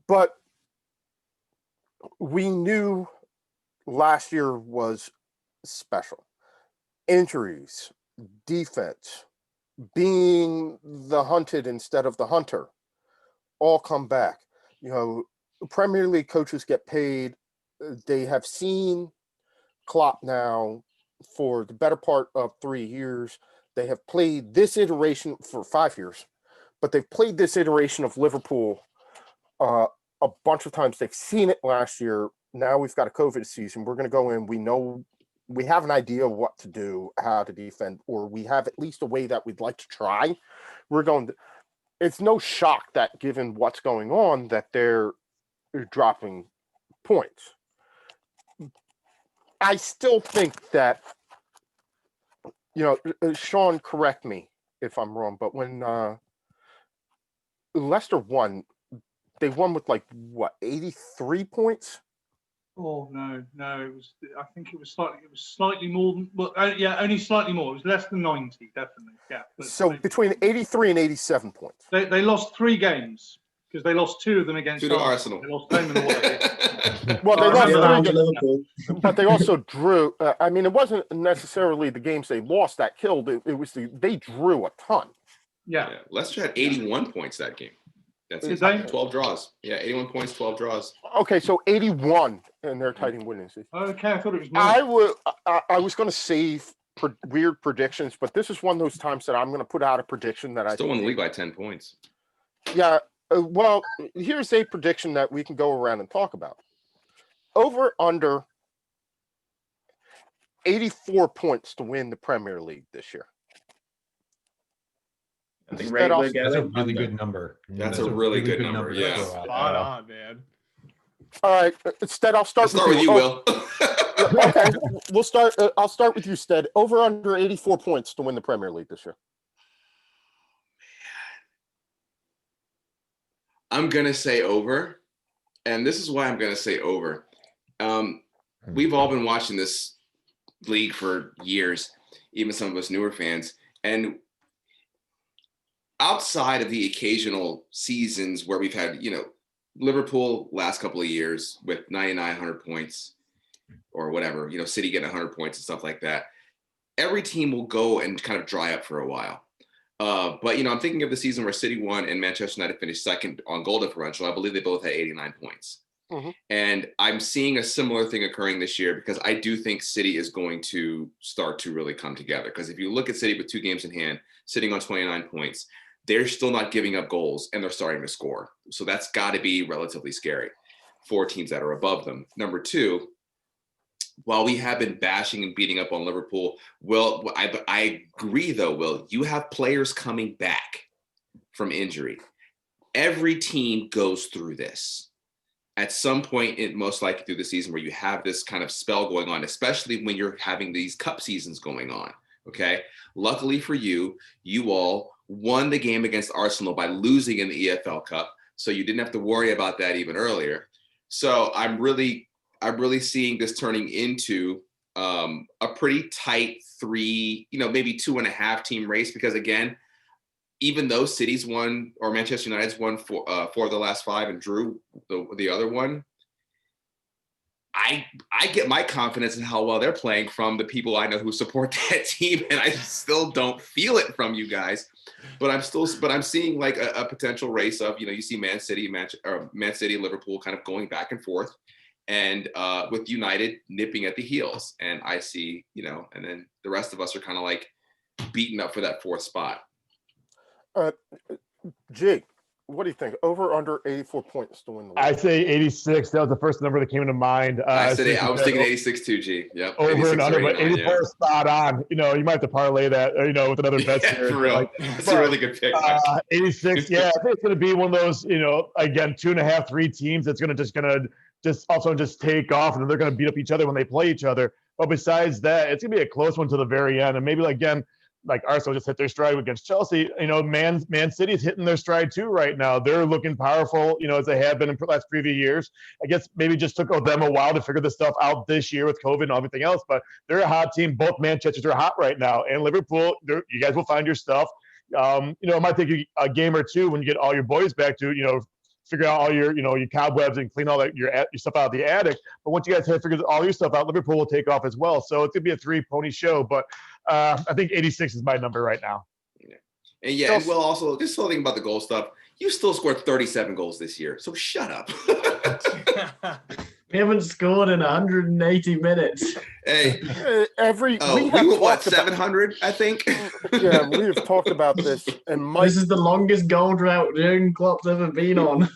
But we knew last year was special. Injuries, defense, being the hunted instead of the hunter, all come back. You know, Premier League coaches get paid. They have seen Klopp now for the better part of 3 years. They have played this iteration for 5 years, but they've played this iteration of Liverpool a bunch of times. They've seen it last year. Now we've got a COVID season. We're going to go in. We know we have an idea of what to do, how to defend, or we have at least a way that we'd like to try. It's no shock that, given what's going on, that they're dropping points. I still think that, you know, Sean, correct me if I'm wrong, but when Leicester won, they won with 83 points? Oh no! It was. I think it was slightly more than. Well, yeah, only slightly more. It was less than 90, definitely. Yeah. So between 83 and 87 points. They lost 3 games. because they lost 2 of them against Two to Arsenal. They lost home and away. Well, they I lost remember three that. against Liverpool. but they also drew. I mean, it wasn't necessarily the games they lost that killed. It was they drew a ton. Yeah. Yeah, Leicester had 81 points that game. That's Did it. they? 12 draws. Yeah, 81 points, 12 draws. Okay, so 81 in their tight winning season. Okay, I thought it was more. I was going to save weird predictions, but this is one of those times that I'm going to put out a prediction that Still won the league by 10 points. Yeah. Well, here's a prediction that we can go around and talk about. Over under 84 points to win the Premier League this year. I think Instead, I'll- That's a really good number. That's a really good number, to yeah. throw out. Spot on, man. All right. Instead, I'll start, Let's start with you, Will. Okay, we'll start. I'll start with you, Stead. Over under 84 points to win the Premier League this year. I'm going to say over. And this is why I'm going to say over. We've all been watching this league for years, even some of us newer fans. And outside of the occasional seasons where we've had, Liverpool last couple of years with 99, 100 points or whatever, City getting 100 points and stuff like that. Every team will go and kind of dry up for a while. But, I'm thinking of the season where City won and Manchester United finished second on goal differential. I believe they both had 89 points. Mm-hmm. And I'm seeing a similar thing occurring this year because I do think City is going to start to really come together. Because if you look at City with 2 games in hand, sitting on 29 points, they're still not giving up goals and they're starting to score. So that's got to be relatively scary for teams that are above them. Number 2, while we have been bashing and beating up on Liverpool, Will, I agree though, Will, you have players coming back from injury. Every team goes through this. At some point, it most likely through the season where you have this kind of spell going on, especially when you're having these cup seasons going on, okay? Luckily for you, you all won the game against Arsenal by losing in the EFL Cup, so you didn't have to worry about that even earlier. So I'm really seeing this turning into a pretty tight 3, maybe 2.5 team race, because again, even though City's won or Manchester United's won 4 of the last 5 and drew the other one, I get my confidence in how well they're playing from the people I know who support that team, and I still don't feel it from you guys. But I'm seeing like a potential race of, you see Man City, Liverpool kind of going back and forth, and with United nipping at the heels. And I see, and then the rest of us are kind of like beaten up for that 4th spot. Jake, what do you think? Over under 84 points to win the league? I say 86. That was the first number that came to mind. I was thinking 86 too, G. Yep. Over and under, but 89, 84 spot on. You might have to parlay that, with another bet. Yeah, for real. That's a really good pick. 86. Yeah, I think it's going to be one of those, again, 2.5, 3 teams that's going to just take off, and they're going to beat up each other when they play each other. But besides that, it's going to be a close one to the very end. And maybe, again, like Arsenal just hit their stride against Chelsea. Man City's hitting their stride too right now. They're looking powerful, as they have been in the last previous years. I guess maybe just took them a while to figure this stuff out this year with COVID and everything else, but they're a hot team. Both Manchesters are hot right now. And Liverpool, you guys will find your stuff. It might take you a game or 2 when you get all your boys back to, figure out all your, your cobwebs and clean all that your stuff out of the attic. But once you guys have figured all your stuff out, Liverpool will take off as well. So it's gonna be a 3-pony show. But I think 86 is my number right now. Yeah. And Will, also just something about the goal stuff. You still scored 37 goals this year, so shut up. We haven't scored in 180 minutes. Hey, we were what, 700? I think. Yeah, we have talked about this, and Mike. This is the longest goal drought Jurgen Klopp's ever been on.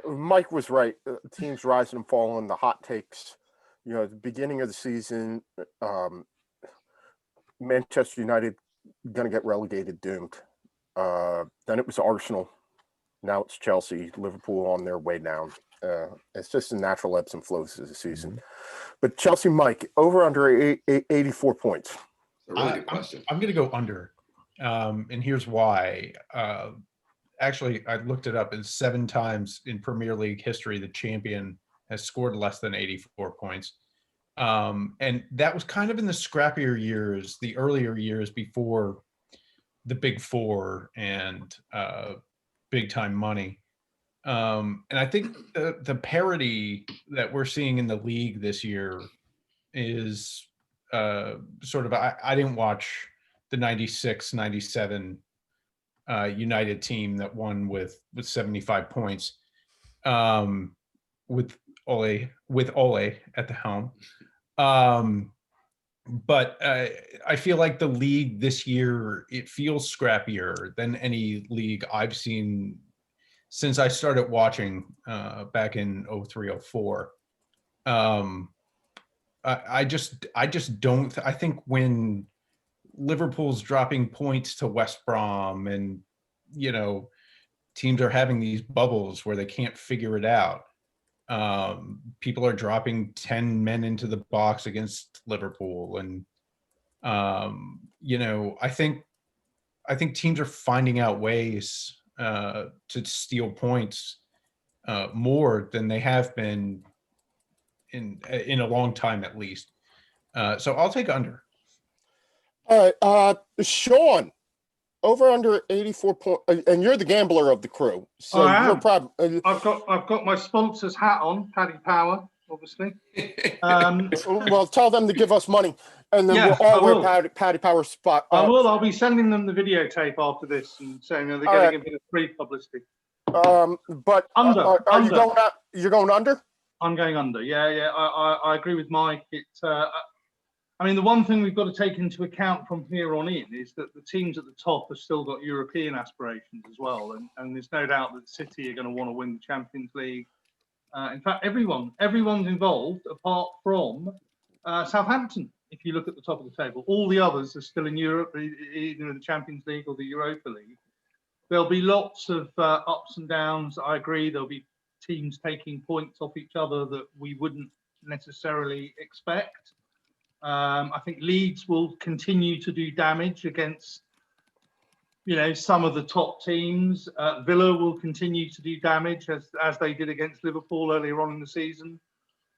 Mike was right. Teams rising and falling. The hot takes. At the beginning of the season, Manchester United going to get relegated, doomed. Then it was Arsenal. Now it's Chelsea, Liverpool on their way down. It's just the natural ebbs and flows of the season. But Chelsea, Mike, over under 84 points. A really good question. I'm going to go under. And here's why. Actually, I looked it up. It's 7 times in Premier League history the champion has scored less than 84 points. And that was kind of in the scrappier years, the earlier years before the big 4 and big time money. And I think the parity that we're seeing in the league this year is sort of, I didn't watch the 96, 97 United team that won with 75 points with Ole at the helm. But I feel like the league this year, it feels scrappier than any league I've seen since I started watching back in 03, 04. I just don't. I think when Liverpool's dropping points to West Brom, and teams are having these bubbles where they can't figure it out. People are dropping 10 men into the box against Liverpool, and I think teams are finding out ways to steal points more than they have been in a long time, at least. So I'll take under. All right, Sean, over under 84 points, and you're the gambler of the crew, so I you're am. probably. I've got my sponsor's hat on, Paddy Power, obviously. Well, tell them to give us money, and then Yeah, we'll all I wear will. Paddy Power spot. I will. I'll be sending them the videotape after this and saying that they're getting a bit of free publicity. But Under. are you Under. going out? You're going under? I'm going under. Yeah. I agree with Mike. I mean, the one thing we've got to take into account from here on in is that the teams at the top have still got European aspirations as well, and there's no doubt that City are going to want to win the Champions League. In fact, everyone's involved apart from Southampton. If you look at the top of the table, all the others are still in Europe, either in the Champions League or the Europa League. There'll be lots of ups and downs. I agree. There'll be teams taking points off each other that we wouldn't necessarily expect. I think Leeds will continue to do damage against, some of the top teams. Villa will continue to do damage as they did against Liverpool earlier on in the season.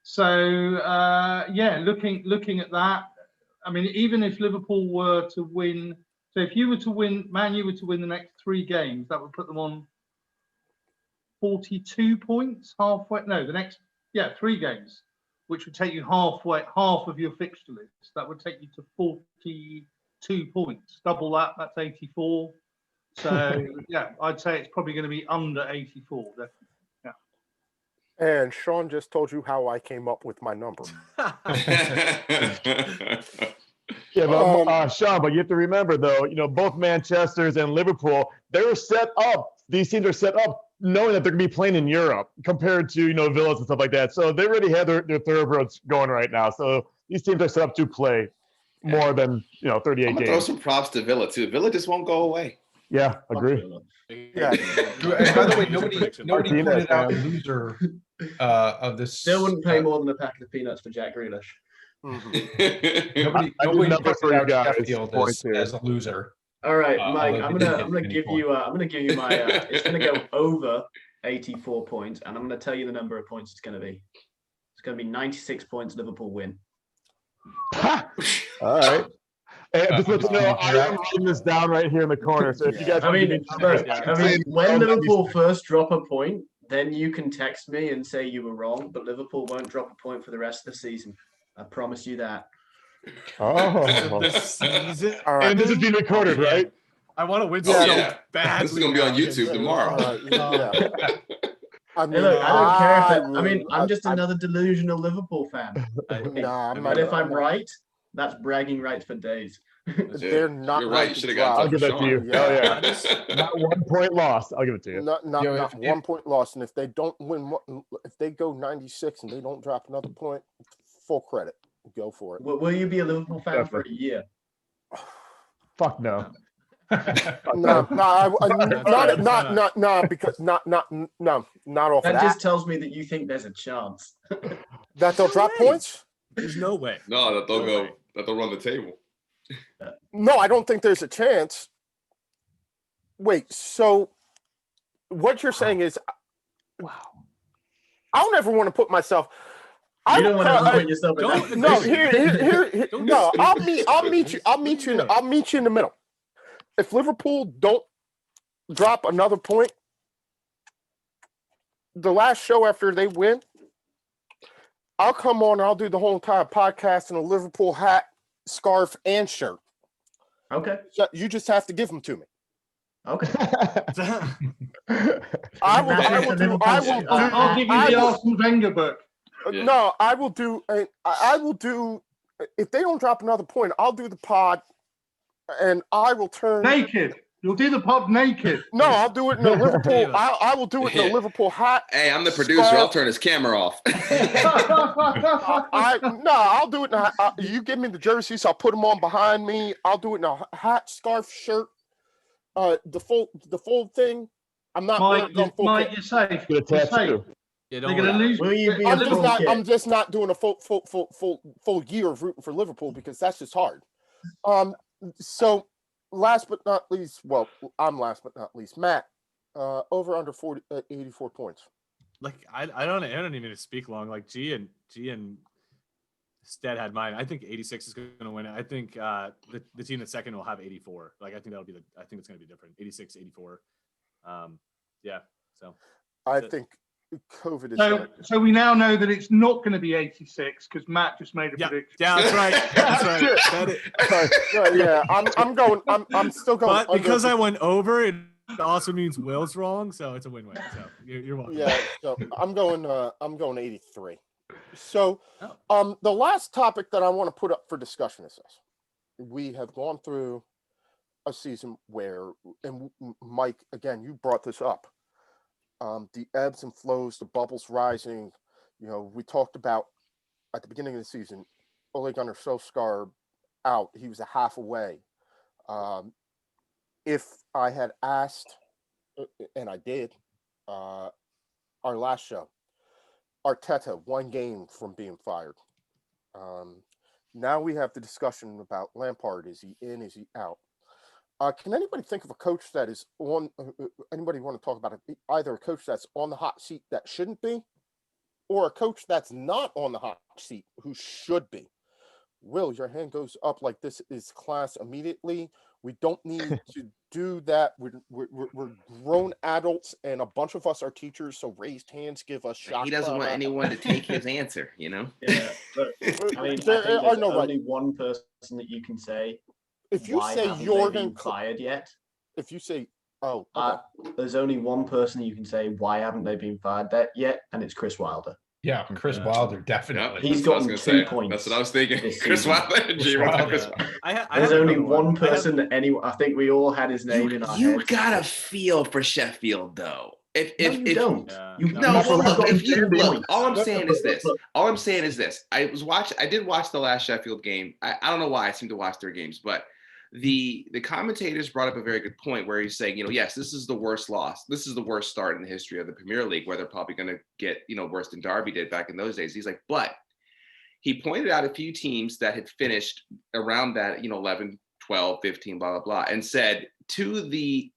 So looking at that, I mean, even if Liverpool were to win, so if you were to win, Man U were to win the next 3 games, that would put them on 42 points, halfway. No, the next 3 games, which would take you half of your fixture list. That would take you to 42 points. Double that, that's 84. So I'd say it's probably going to be under 84, definitely. And Sean just told you how I came up with my number. Yeah, but Sean, but you have to remember though, both Manchester's and Liverpool, they were set up. These teams are set up knowing that they're going to be playing in Europe compared to, Villas and stuff like that. So they already have their thoroughbreds going right now. So these teams are set up to play more than, 38 I'm gonna games. throw some props to Villa too. Villa just won't go away. Yeah, agree. Yeah. And by the way, nobody Martinez, pointed out the man. loser of this. Still wouldn't pay more than a pack of peanuts for Jack Grealish. Nobody I did nothing pointed for you out guys. Sheffield Points here. as a loser. All right, Mike, although I'm they gonna didn't get give any you my it's gonna go over 84 points, and I'm gonna tell you the number of points it's gonna be. It's gonna be 96 points. Liverpool win. All right. And just let you know, I am writing this down right here in the corner. So if you guys, I mean, when Liverpool first drop a point, then you can text me and say you were wrong. But Liverpool won't drop a point for the rest of the season. I promise you that. This season. All right. and this is being recorded, right? I want to win Oh, so yeah. badly. This is gonna be on now. YouTube tomorrow. I Hey, mean, look, I don't care if I'm just another delusional Liverpool fan. But if I'm right, that's bragging rights for days. They're not. You're right. You should have got. I'll give that to you. Yeah. Oh yeah. Not 1 point lost. I'll give it to you. Not Yo, if- 1 point loss, and if they don't win, if they go 96 and they don't drop another point, full credit. Go for it. Will you be a Liverpool fan for a year? Fuck no. No, because not off That of just that. tells me that you think there's a chance. That they'll drop points? There's no way. No, that they'll No way. go. That they'll run the table. No, I don't think there's a chance. Wait, so what you're saying is, wow, I don't ever want to put myself. You don't want to put yourself in that No, position. no. I'll meet you in the middle. If Liverpool don't drop another point, the last show after they win, I'll come on and I'll do the whole entire podcast in a Liverpool hat, scarf, and shirt. Okay. So you just have to give them to me. Okay. I'll give you the Arsene Wenger book. No, I will do. I will do. If they don't drop another point, I'll do the pod, and I will turn naked. You'll do the pod naked. No, I'll do it in a Liverpool. I will do it in a Liverpool hat. Hey, I'm the producer. Scarf. I'll turn his camera off. I'll do it in you give me the jerseys, I'll put them on behind me. I'll do it in a hat, scarf, shirt, the full thing. I'm not going full kit. You're safe. You're safe. They're gonna lose. I'm just not doing a full year of rooting for Liverpool because that's just hard. So last but not least, well, I'm last but not least. Matt, over under 84 points. Like I don't even need to speak long. Like G and Stead had mine. I think 86 is going to win it. I think the team that's second will have 84. Like I think that'll be I think it's going to be different. 86, 84. Yeah. So I think COVID is so we now know that it's not going to be 86 because Matt just made a prediction. Yeah, that's right. That's right. Yeah, I'm still going. But because I went over, it also means Will's wrong, so it's a win-win. So you're welcome. Yeah, so I'm going 83. So the last topic that I want to put up for discussion is this. We have gone through a season where, and Mike, again, you brought this up. The ebbs and flows, the bubbles rising. You know, we talked about at the beginning of the season, Ole Gunnar Solskjaer out. He was a half away. If I had asked, and I did, our last show, Arteta, one game from being fired. Now we have the discussion about Lampard. Is he in? Is he out? Can anybody think of a coach that is on? Anybody want to talk about it? Either a coach that's on the hot seat that shouldn't be, or a coach that's not on the hot seat who should be? Will, your hand goes up like this is class immediately. We don't need to do that. We're grown adults, and a bunch of us are teachers. So raised hands give us shots. He doesn't want anyone to take his answer. You know. Yeah, but I mean, there's only one person that you can say. If you why say Jurgen fired yet, if you say, okay. There's only one person you can say why haven't they been fired yet, and it's Chris Wilder. Yeah, Chris Wilder definitely. He's gotten 2 points. That's what I was thinking. Chris Wilder. There's only one person that I think we all had his name in our heads. You got a feel for Sheffield, though. If you don't. All I'm saying is this. I did watch the last Sheffield game. I don't know why I seem to watch their games, but the commentators brought up a very good point where he's saying, yes, this is the worst loss. This is the worst start in the history of the Premier League, where they're probably going to get, worse than Derby did back in those days. He's like, but he pointed out a few teams that had finished around that, 11, 12, 15, blah, blah, blah, and said to the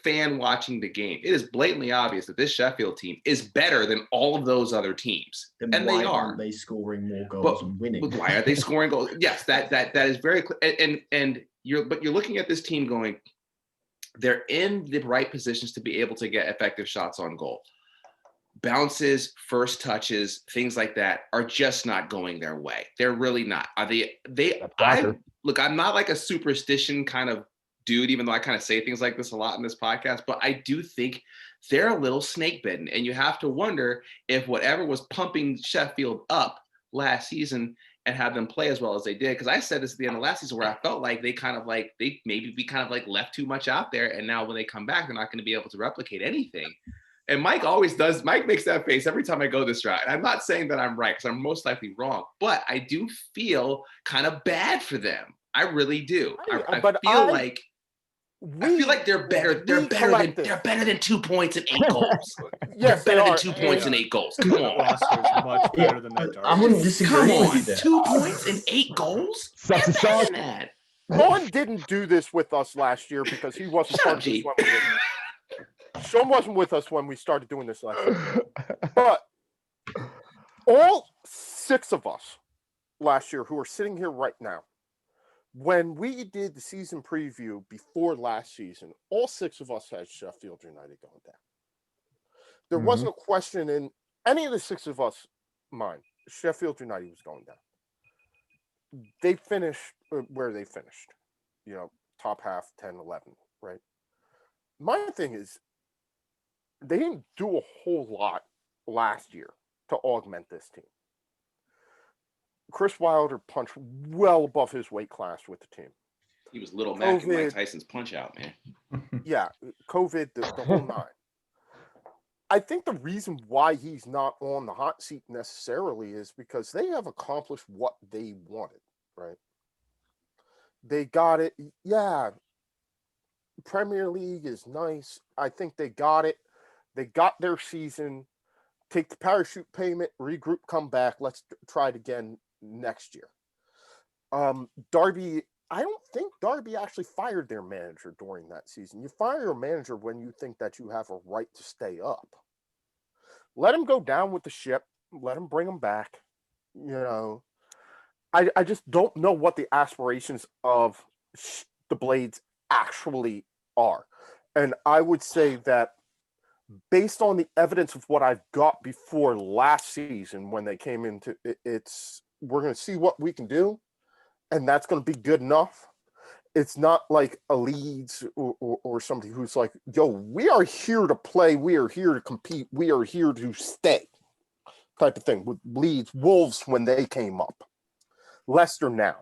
fan watching the game, it is blatantly obvious that this Sheffield team is better than all of those other teams. Then and why they are. Aren't they scoring more goals and winning? But why are they scoring goals? Yes, that is very clear. And you're looking at this team going, they're in the right positions to be able to get effective shots on goal. Bounces, first touches, things like that are just not going their way. They're really not. Are they? I'm not like a superstition kind of dude, even though I kind of say things like this a lot in this podcast, but I do think they're a little snake bitten. And you have to wonder if whatever was pumping Sheffield up last season and have them play as well as they did. Because I said this at the end of last season where I felt like we left too much out there. And now when they come back, they're not going to be able to replicate anything. And Mike always does. Mike makes that face every time I go this route. And I'm not saying that I'm right because I'm most likely wrong, but I do feel kind of bad for them. I really do. I feel like they're better. They're better than 2 points and 8 goals. Yes, they're better than 2 points and 8 goals. Come on, much better than that. I wouldn't disagree with you there. 2 points and 8 goals. They're better than that. Sean didn't do this with us last year because he wasn't part of this when we did. Sean wasn't with us when we started doing this last year. But all 6 of us last year who are sitting here right now, when we did the season preview before last season, all 6 of us had Sheffield United going down. There wasn't a question in any of the six of us mind. Sheffield United was going down. They finished where they finished, top half, 10, 11, right? My thing is, they didn't do a whole lot last year to augment this team. Chris Wilder punched well above his weight class with the team. He was Little Mac and Mike Tyson's punch out, man. Yeah, COVID, the whole nine. I think the reason why he's not on the hot seat necessarily is because they have accomplished what they wanted, right? They got it. Yeah, Premier League is nice. I think they got it. They got their season. Take the parachute payment, regroup, come back. Let's try it again next year. Derby, I don't think Derby actually fired their manager during that season. You fire a manager when you think that you have a right to stay up. Let him go down with the ship. Let him bring him back. I just don't know what the aspirations of the Blades actually are. And I would say that based on the evidence of what I've got before last season when they came into we're going to see what we can do, and that's going to be good enough. It's not like a Leeds or somebody who's like, yo, we are here to play. We are here to compete. We are here to stay type of thing with Leeds, Wolves when they came up. Leicester now.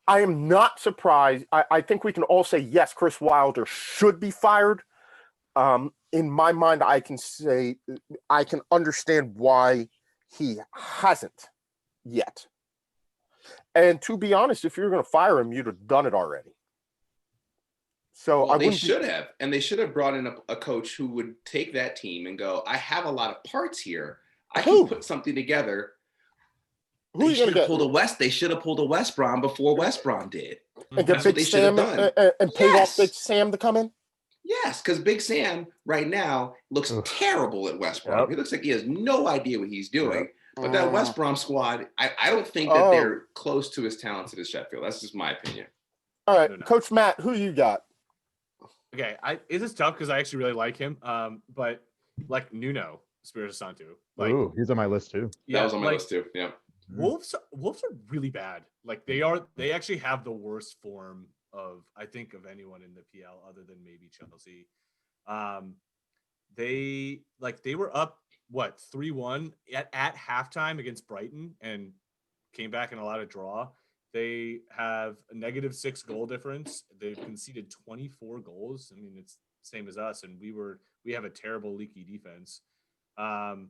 I am not surprised. I think we can all say, yes, Chris Wilder should be fired. In my mind, I can understand why he hasn't yet. And to be honest, if you're going to fire him, you'd have done it already. So they should have. And they should have brought in a coach who would take that team and go, I have a lot of parts here. I can put something together. They should have pulled a West Brom before West Brom did. And get Big Sam and paid off Big Sam to come in? Yes, because Big Sam right now looks terrible at West Brom. He looks like he has no idea what he's doing. But that West Brom squad, I don't think that they're close to as talented as Sheffield. That's just my opinion. All right, Coach Matt, who you got? Okay, it is tough because I actually really like him. But like Nuno Espirito Santo, he's on my list too. Yeah, that was on my list too. Yeah, Wolves are really bad. Like they actually have the worst form of anyone in the PL other than maybe Chelsea. They were up 3-1 at halftime against Brighton and came back in a lot of draw. They have a -6 goal difference. They've conceded 24 goals. I mean, it's the same as us, and we have a terrible leaky defense. They're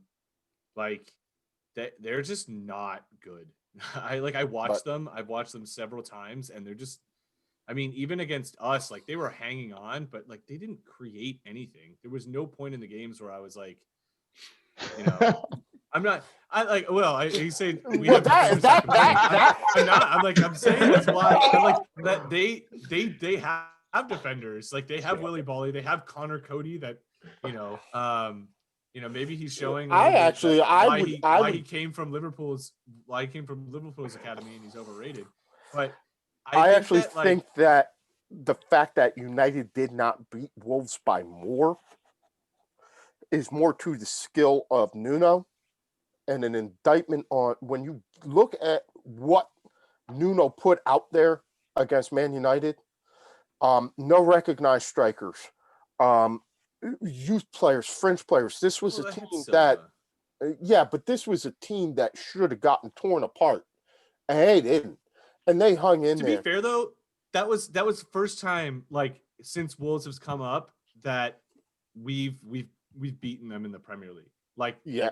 just not good. I watched them. I've watched them several times, and they're just. I mean, even against us, they were hanging on, but they didn't create anything. There was no point in the games where I was like, I'm not. You say we have. I'm not. I'm saying that's why. That they have defenders. They have Willy Bolly. They have Connor Cody. That maybe he's showing. Why he came from Liverpool's academy and he's overrated, but. I actually think that the fact that United did not beat Wolves by more is more to the skill of Nuno and an indictment on when you look at what Nuno put out there against Man United, no recognized strikers, youth players, French players. This was a team but this was a team that should have gotten torn apart. And they didn't. And they hung in there. To be fair, though, that was the first time since Wolves has come up that we've beaten them in the Premier League.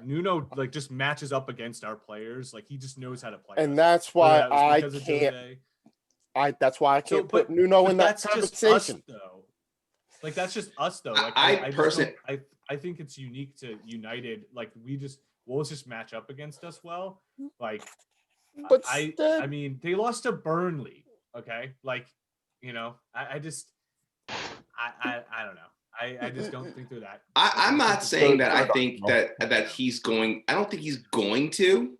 Nuno just matches up against our players. He just knows how to play. And that's why I can't. That's why I can't put Nuno in that conversation. That's just us, though. I think it's unique to United. Wolves just match up against us well. But I mean, they lost to Burnley. Okay, I don't know. I just don't think they're that. I'm not saying that I think that he's going. I don't think he's going to.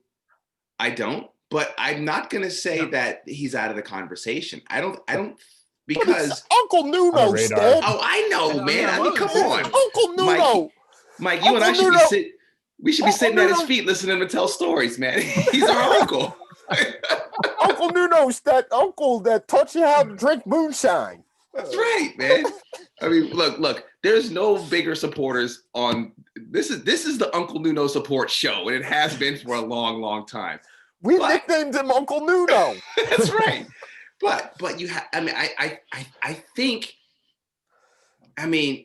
I don't. But I'm not going to say that he's out of the conversation. I don't because Uncle Nuno, Stead. Oh, I know, man. I mean, come on, Uncle Nuno. Mike, you and I should we should be sitting at his feet listening to him tell stories, man. He's our uncle. Uncle Nuno's that uncle that taught you how to drink moonshine. That's right, man. I mean, look. There's no bigger supporters on this. Is the Uncle Nuno support show, and it has been for a long, long time. We nicknamed him Uncle Nuno. That's right. But you have. I mean, I think. I mean,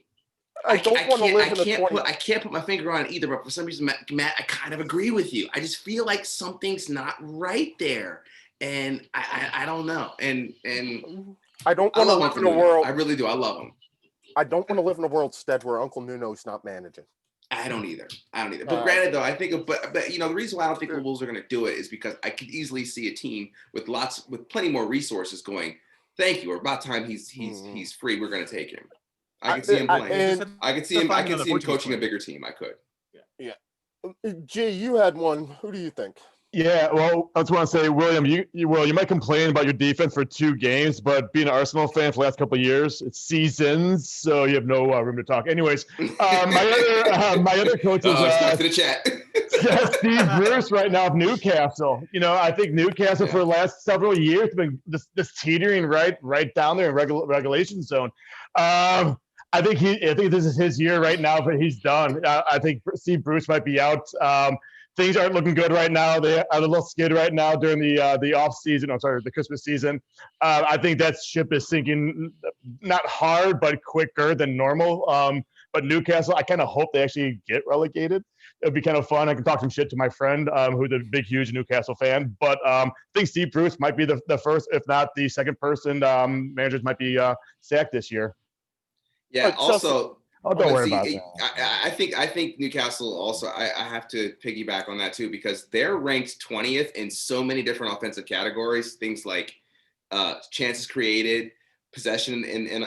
I can't put my finger on it either. But for some reason, Matt, I kind of agree with you. I just feel like something's not right there, and I don't know. And I don't want to live in a world. I really do. I love him. I don't want to live in a world, Stead, where Uncle Nuno's not managing. I don't either. But granted, though, I think, but the reason why I don't think the Wolves are going to do it is because I could easily see a team with plenty more resources going. Thank you. Or about time he's free. We're going to take him. I can see him playing. I can see him coaching a bigger team. I could. Yeah. G, you had one. Who do you think? Yeah, well, I just want to say, William, you might complain about your defense for 2 games, but being an Arsenal fan for the last couple of years, it's seasons, so you have no room to talk. Anyways, my other coach is to the chat. Steve Bruce right now of Newcastle. I think Newcastle for the last several years has been just teetering right down there in regulation zone. I think this is his year right now, but he's done. I think Steve Bruce might be out. Things aren't looking good right now. They are a little skid right now during the off season. I'm sorry, the Christmas season. I think that ship is sinking, not hard, but quicker than normal. But Newcastle, I kind of hope they actually get relegated. It'd be kind of fun. I can talk some shit to my friend who's a big, huge Newcastle fan. But I think Steve Bruce might be the first, if not the second person managers might be sacked this year. Yeah, also... Oh, don't worry about that. I think Newcastle also, I have to piggyback on that too, because they're ranked 20th in so many different offensive categories. Things like chances created, possession in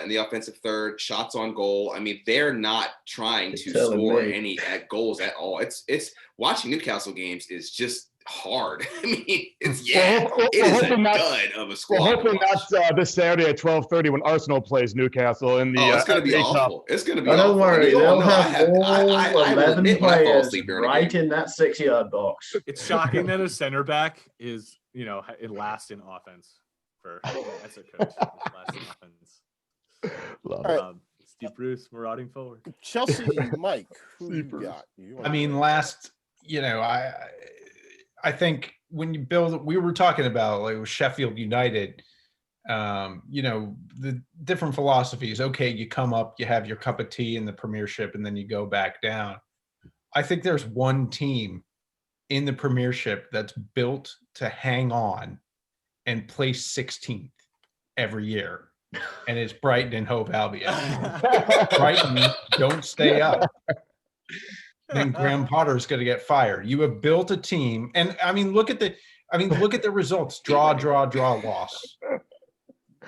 the offensive third, shots on goal. I mean, they're not trying to score any goals at all. It's watching Newcastle games is just hard. I mean, it is a dud of a squad. We're hoping not this Saturday at 12:30 when Arsenal plays Newcastle in the. It's going to be awful. It's going to be awful. Don't worry, they'll have all 11 players right in that 6-yard box. It's shocking that a center back is, it lasts in offense for as a coach. Last in offense. Steve Bruce marauding forward. Chelsea, Mike, who you got? I think when you build, we were talking about like with Sheffield United, the different philosophies. Okay, you come up, you have your cup of tea in the Premiership, and then you go back down. I think there's one team in the Premiership that's built to hang on and place 16th every year, and it's Brighton and Hove Albion. Brighton don't stay up. Then Graham Potter is going to get fired. You have built a team, and look at the results: draw, loss.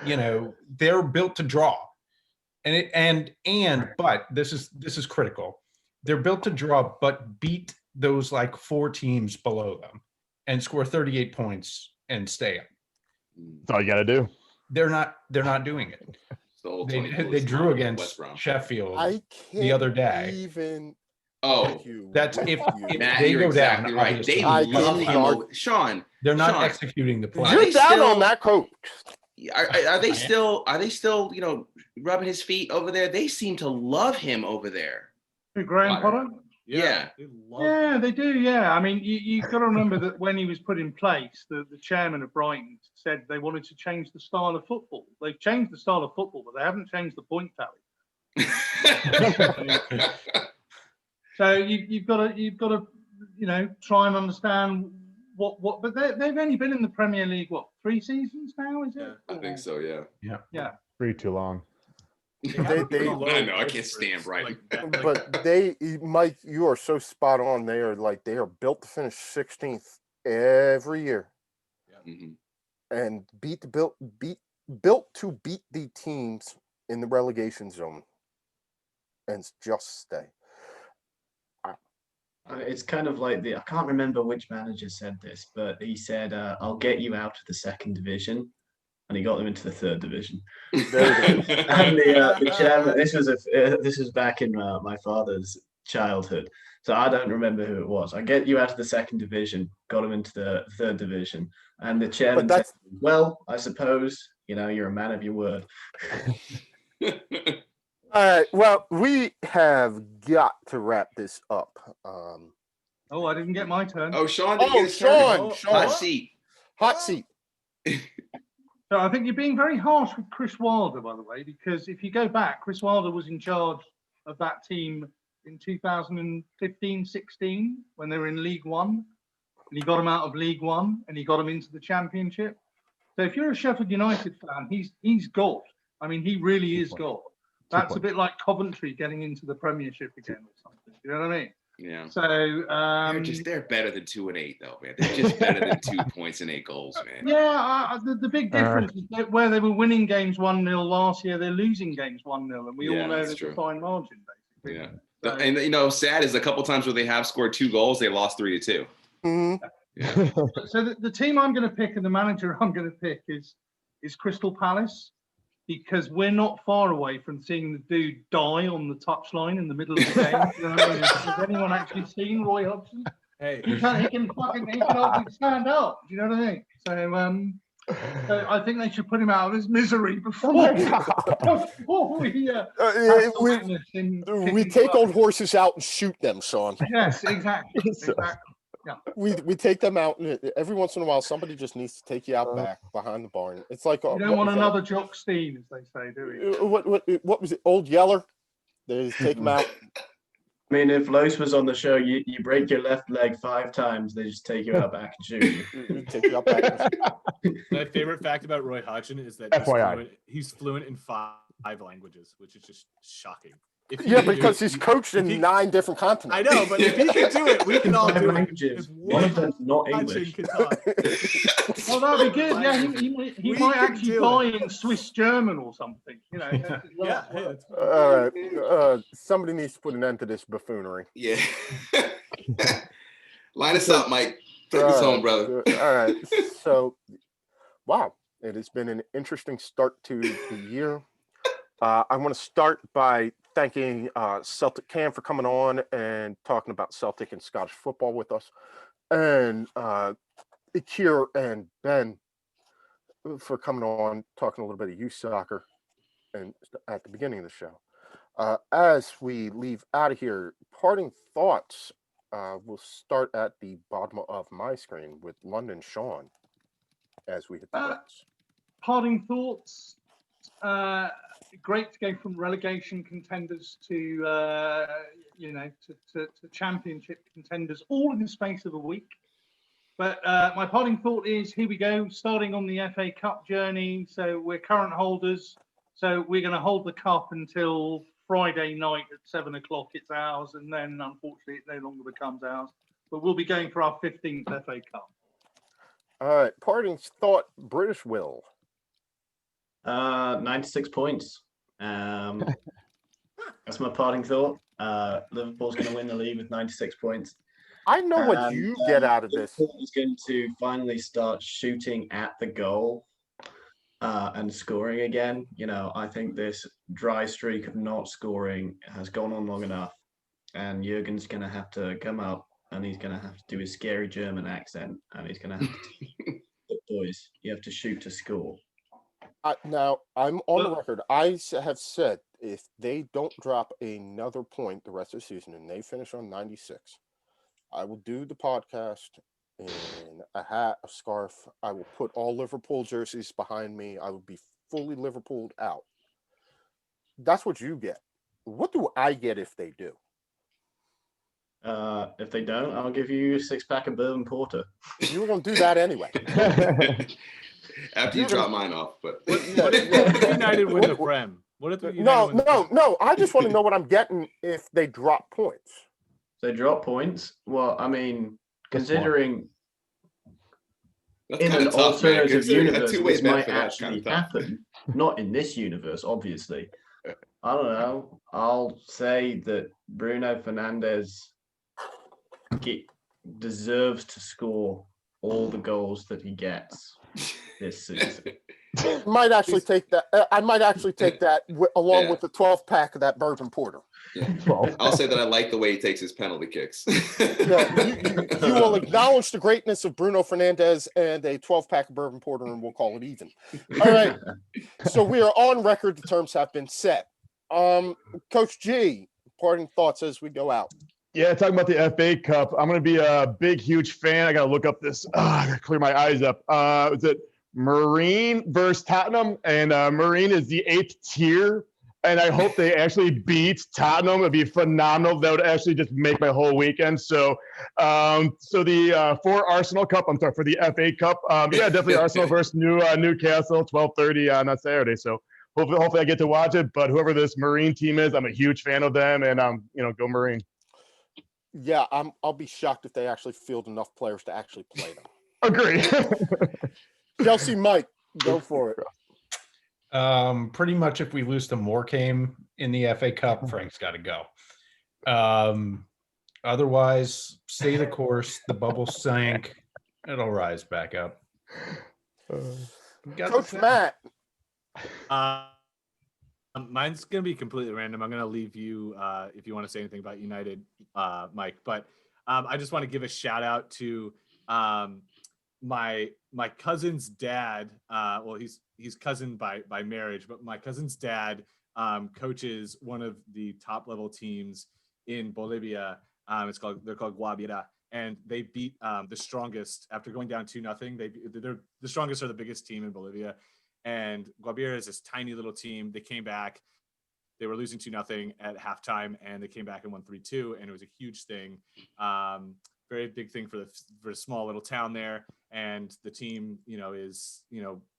They're built to draw, but this is critical. They're built to draw, but beat those like 4 teams below them, and score 38 points and stay up. That's all you got to do. They're not doing it. They drew against Sheffield the other day. That's if Matt, they go exactly down. Right. They love him. Sean, they're not executing the plan. You're down on that coach. Are they still rubbing his feet over there? They seem to love him over there. Graham Potter? Yeah. They do. Yeah. I mean, you've got to remember that when he was put in place, the chairman of Brighton said they wanted to change the style of football. They've changed the style of football, but they haven't changed the point tally. So you've got to try and understand what. But they've only been in the Premier League 3 seasons now, is it? I think so. Yeah. 3 too long. I know I can't stand Brighton. But Mike, you are so spot on. They are built to finish 16th every year, and built to beat the teams in the relegation zone, and just stay. It's kind of like I can't remember which manager said this, but he said, "I'll get you out of the 2nd division," and he got them into the 3rd division. And the chairman, this was back in my father's childhood. So I don't remember who it was. I get you out of the second division, got him into the third division, and the chairman said, well, I suppose, you're a man of your word. All right. Well, we have got to wrap this up. Oh, I didn't get my turn. Oh, Sean didn't get his turn. Sean. Hot seat. Hot seat. So I think you're being very harsh with Chris Wilder, by the way, because if you go back, Chris Wilder was in charge of that team in 2015-16 when they were in League One, and he got them out of League One and he got them into the Championship. So if you're a Sheffield United fan, he's God. I mean, he really is God. That's a bit like Coventry getting into the Premiership again or something. You know what I mean? Yeah. So they're better than 2 and 8 though, man. They're just better than 2 points and 8 goals, man. Yeah, the big difference is that where they were winning games 1-0 last year, they're losing games 1-0, and we all know there's a fine margin, basically. Yeah. So, and sad is a couple times where they have scored 2 goals, they lost 3-2. Mm-hmm. Yeah. So the team I'm going to pick and the manager I'm going to pick is Crystal Palace, because we're not far away from seeing the dude die on the touchline in the middle of the game. You know what I mean? Has anyone actually seen Roy Hodgson? Hey, he can hardly stand up. Do you know what I mean? So I think they should put him out of his misery before we take old horses out and shoot them, Sean. Yes, exactly. Yeah. We take them out, and every once in a while, somebody just needs to take you out back behind the barn. It's like you don't want another Jock Stein, as they say, do we? What was it? Old Yeller? They just take them out. I mean, if Los was on the show, you break your left leg 5 times, they just take you out back and shoot you. Take you out back. My favorite fact about Roy Hodgson is that he's fluent in 5 languages, which is just shocking. Because he's coached in 9 different continents. I know, but if he can do it, we can all do languages. it. One of them's not English. Well, that'd be good. Yeah, he might actually die in Swiss German or something. Yeah. All right. Somebody needs to put an end to this buffoonery. Yeah. Line us up, Mike. Take us home, brother. All right. So, wow, it has been an interesting start to the year. I want to start by thanking Celtic Cam for coming on and talking about Celtic and Scottish football with us, and Akir and Ben for coming on, talking a little bit of youth soccer and at the beginning of the show. As we leave out of here, parting thoughts. We'll start at the bottom of my screen with London Sean as we hit the breaks. Parting thoughts. Great to go from relegation contenders to championship contenders all in the space of a week. But my parting thought is, here we go, starting on the FA Cup journey. So we're current holders. So we're going to hold the cup until Friday night at 7 o'clock. It's ours, and then unfortunately it no longer becomes ours. But we'll be going for our 15th FA Cup. All right, parting thought, British Will. 96 points. That's my parting thought. Liverpool's going to win the league with 96 points. I know what you get out of this. Liverpool is going to finally start shooting at the goal and scoring again. I think this dry streak of not scoring has gone on long enough, and Jurgen's going to have to come up, and he's going to have to do his scary German accent, and he's going to have to boys, you have to shoot to score. Now, I'm on the record. I have said if they don't drop another point the rest of the season and they finish on 96, I will do the podcast in a hat, a scarf. I will put all Liverpool jerseys behind me. I will be fully Liverpooled out. That's what you get. What do I get if they do? If they don't, I'll give you a 6-pack of bourbon porter. You were going to do that anyway. After you drop mine off, but what if United win the Prem? No. I just want to know what I'm getting if they drop points. They drop points. Well, I mean, considering in an alternative universe, this might actually happen. Not in this universe, obviously. I don't know. I'll say that Bruno Fernandes deserves to score all the goals that he gets this season. Might actually take that. I might actually take that along Yeah. with the 12 pack of that bourbon porter. Yeah. I'll say that I like the way he takes his penalty kicks. Yeah, you will acknowledge the greatness of Bruno Fernandes and a 12 pack of bourbon porter, and we'll call it even. All right. So we are on record. The terms have been set. Coach G, parting thoughts as we go out. Yeah, talking about the FA Cup, I'm going to be a big, huge fan. I got to look up this. I got to clear my eyes up. Is it Marine versus Tottenham? And Marine is the 8th tier. And I hope they actually beat Tottenham. It'd be phenomenal. That would actually just make my whole weekend. So, for Arsenal Cup, for the FA Cup, yeah, definitely Arsenal versus Newcastle, 12:30 on Saturday. So hopefully I get to watch it. But whoever this Marine team is, I'm a huge fan of them, and go Marine. Yeah, I'll be shocked if they actually field enough players to actually play them. Agree. Chelsea, Mike, go for it. Pretty much if we lose to Morecambe in the FA Cup, Frank's got to go. Otherwise, stay the course. The bubble sank. It'll rise back up. Coach Matt. Mine's going to be completely random. I'm going to leave you if you want to say anything about United, Mike. But I just want to give a shout out to my cousin's dad. Well, he's cousin by marriage, but my cousin's dad coaches one of the top level teams in Bolivia. They're called Guabira, and they beat the strongest after going down 2-0. They're the strongest are the biggest team in Bolivia. And Guabira is this tiny little team. They came back. They were losing 2-0 at halftime, and they came back and won 3-2. And it was a huge thing, very big thing for the small little town there. And the team, is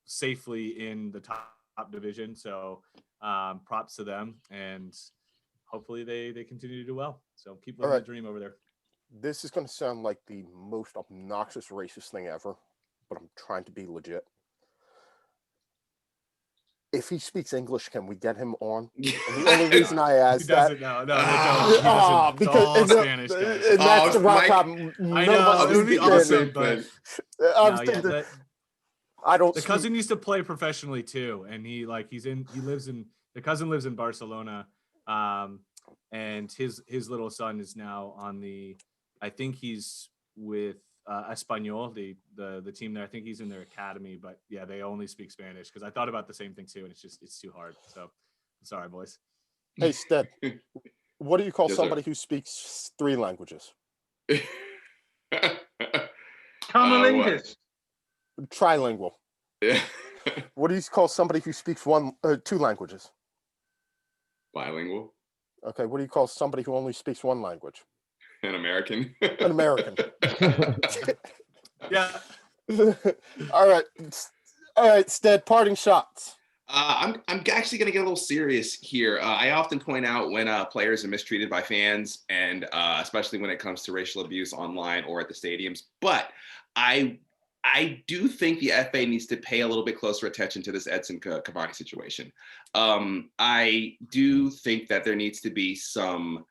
safely in the top division. So props to them, and hopefully they continue to do well. So keep living the dream over there. This is going to sound like the most obnoxious racist thing ever, but I'm trying to be legit. If he speaks English, can we get him on? And the only reason I asked that, because Spanish, guys. And that's the problem. I know it would be awesome, but I don't. The cousin used to play professionally too, and the cousin lives in Barcelona, and his little son is now on I think he's with Espanyol, the team there. I think he's in their academy, but yeah, they only speak Spanish, because I thought about the same thing too, and it's too hard. So sorry, boys. Hey, Stead, what do you call somebody who speaks 3 languages? Cunnilingus. Trilingual. Yeah. What do you call somebody who speaks 2 languages? Bilingual. Okay, what do you call somebody who only speaks 1 language? An American. An American. Yeah. All right, Stead, parting shots. I'm actually going to get a little serious here. I often point out when players are mistreated by fans, and especially when it comes to racial abuse online or at the stadiums. But I do think the FA needs to pay a little bit closer attention to this Edson Cavani situation. I do think that there needs to be some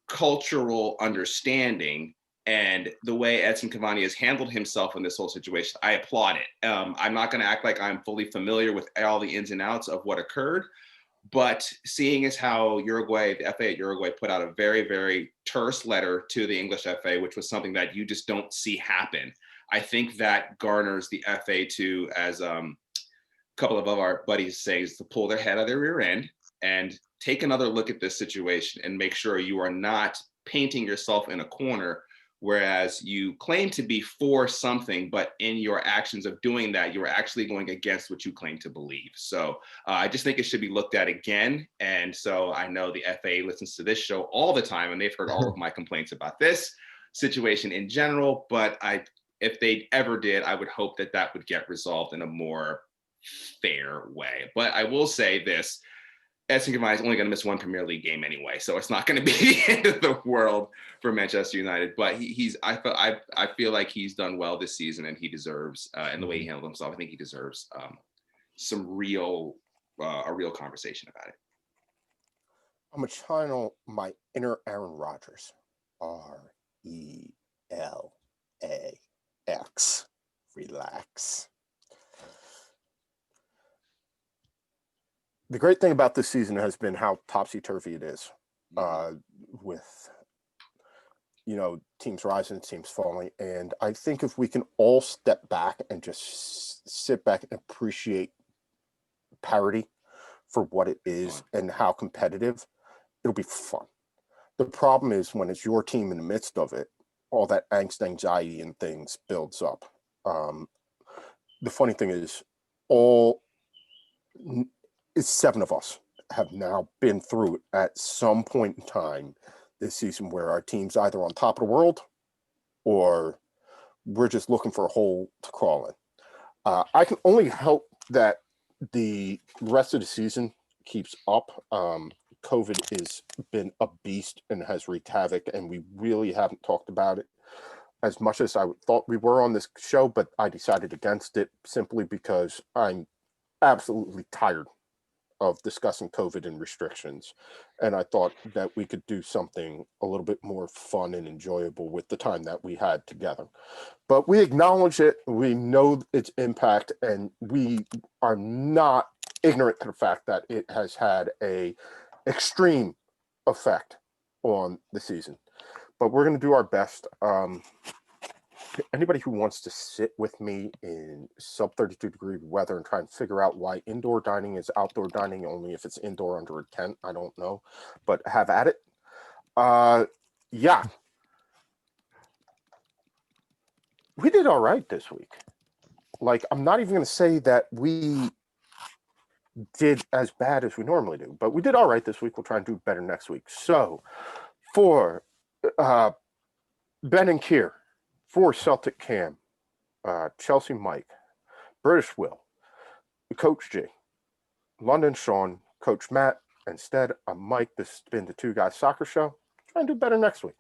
cultural understanding, and the way Edson Cavani has handled himself in this whole situation, I applaud it. I'm not going to act like I'm fully familiar with all the ins and outs of what occurred, but seeing as how the FA at Uruguay put out a very, very terse letter to the English FA, which was something that you just don't see happen, I think that garners the FA to, as a couple of our buddies say, is to pull their head out of their rear end and take another look at this situation and make sure you are not painting yourself in a corner, whereas you claim to be for something, but in your actions of doing that, you're actually going against what you claim to believe. So I just think it should be looked at again. And so I know the FA listens to this show all the time, and they've heard all of my complaints about this situation in general. But if they ever did, I would hope that would get resolved in a more fair way. But I will say this: Edson Cavani is only going to miss 1 Premier League game anyway, so it's not going to be the end of the world for Manchester United. But I feel like he's done well this season, and he deserves, and the way he handled himself, I think he deserves a real conversation about it. I'm gonna channel my inner Aaron Rodgers. RELAX. Relax. the great thing about this season has been how topsy-turvy it is, with, you know, teams rising, teams falling. And I think if we can all step back and just sit back and appreciate parity for what it is and how competitive, it'll be fun. The problem is when it's your team in the midst of it, all that angst, anxiety, and things builds up. The funny thing is, seven of us have now been through it at some point in time this season where our team's either on top of the world or we're just looking for a hole to crawl in. I can only hope that the rest of the season keeps up. COVID has been a beast and has wreaked havoc, and we really haven't talked about it as much as I thought we were on this show, but I decided against it simply because I'm absolutely tired of discussing COVID and restrictions. And I thought that we could do something a little bit more fun and enjoyable with the time that we had together. But we acknowledge it, we know its impact, and we are not ignorant to the fact that it has had a extreme effect on the season. But we're going to do our best. Anybody who wants to sit with me in sub 32 degree weather and try and figure out why indoor dining is outdoor dining only if it's indoor under a tent, I don't know, but have at it. Yeah, we did all right this week. Like, I'm not even going to say that we did as bad as we normally do, but we did all right this week. We'll try and do better next week. So for Ben and Kier, for Celtic Cam, Chelsea Mike, British Will, Coach G, London Sean, Coach Matt, and Stead, I'm Mike. This has been the Two Guys Soccer Show. Try and do better next week.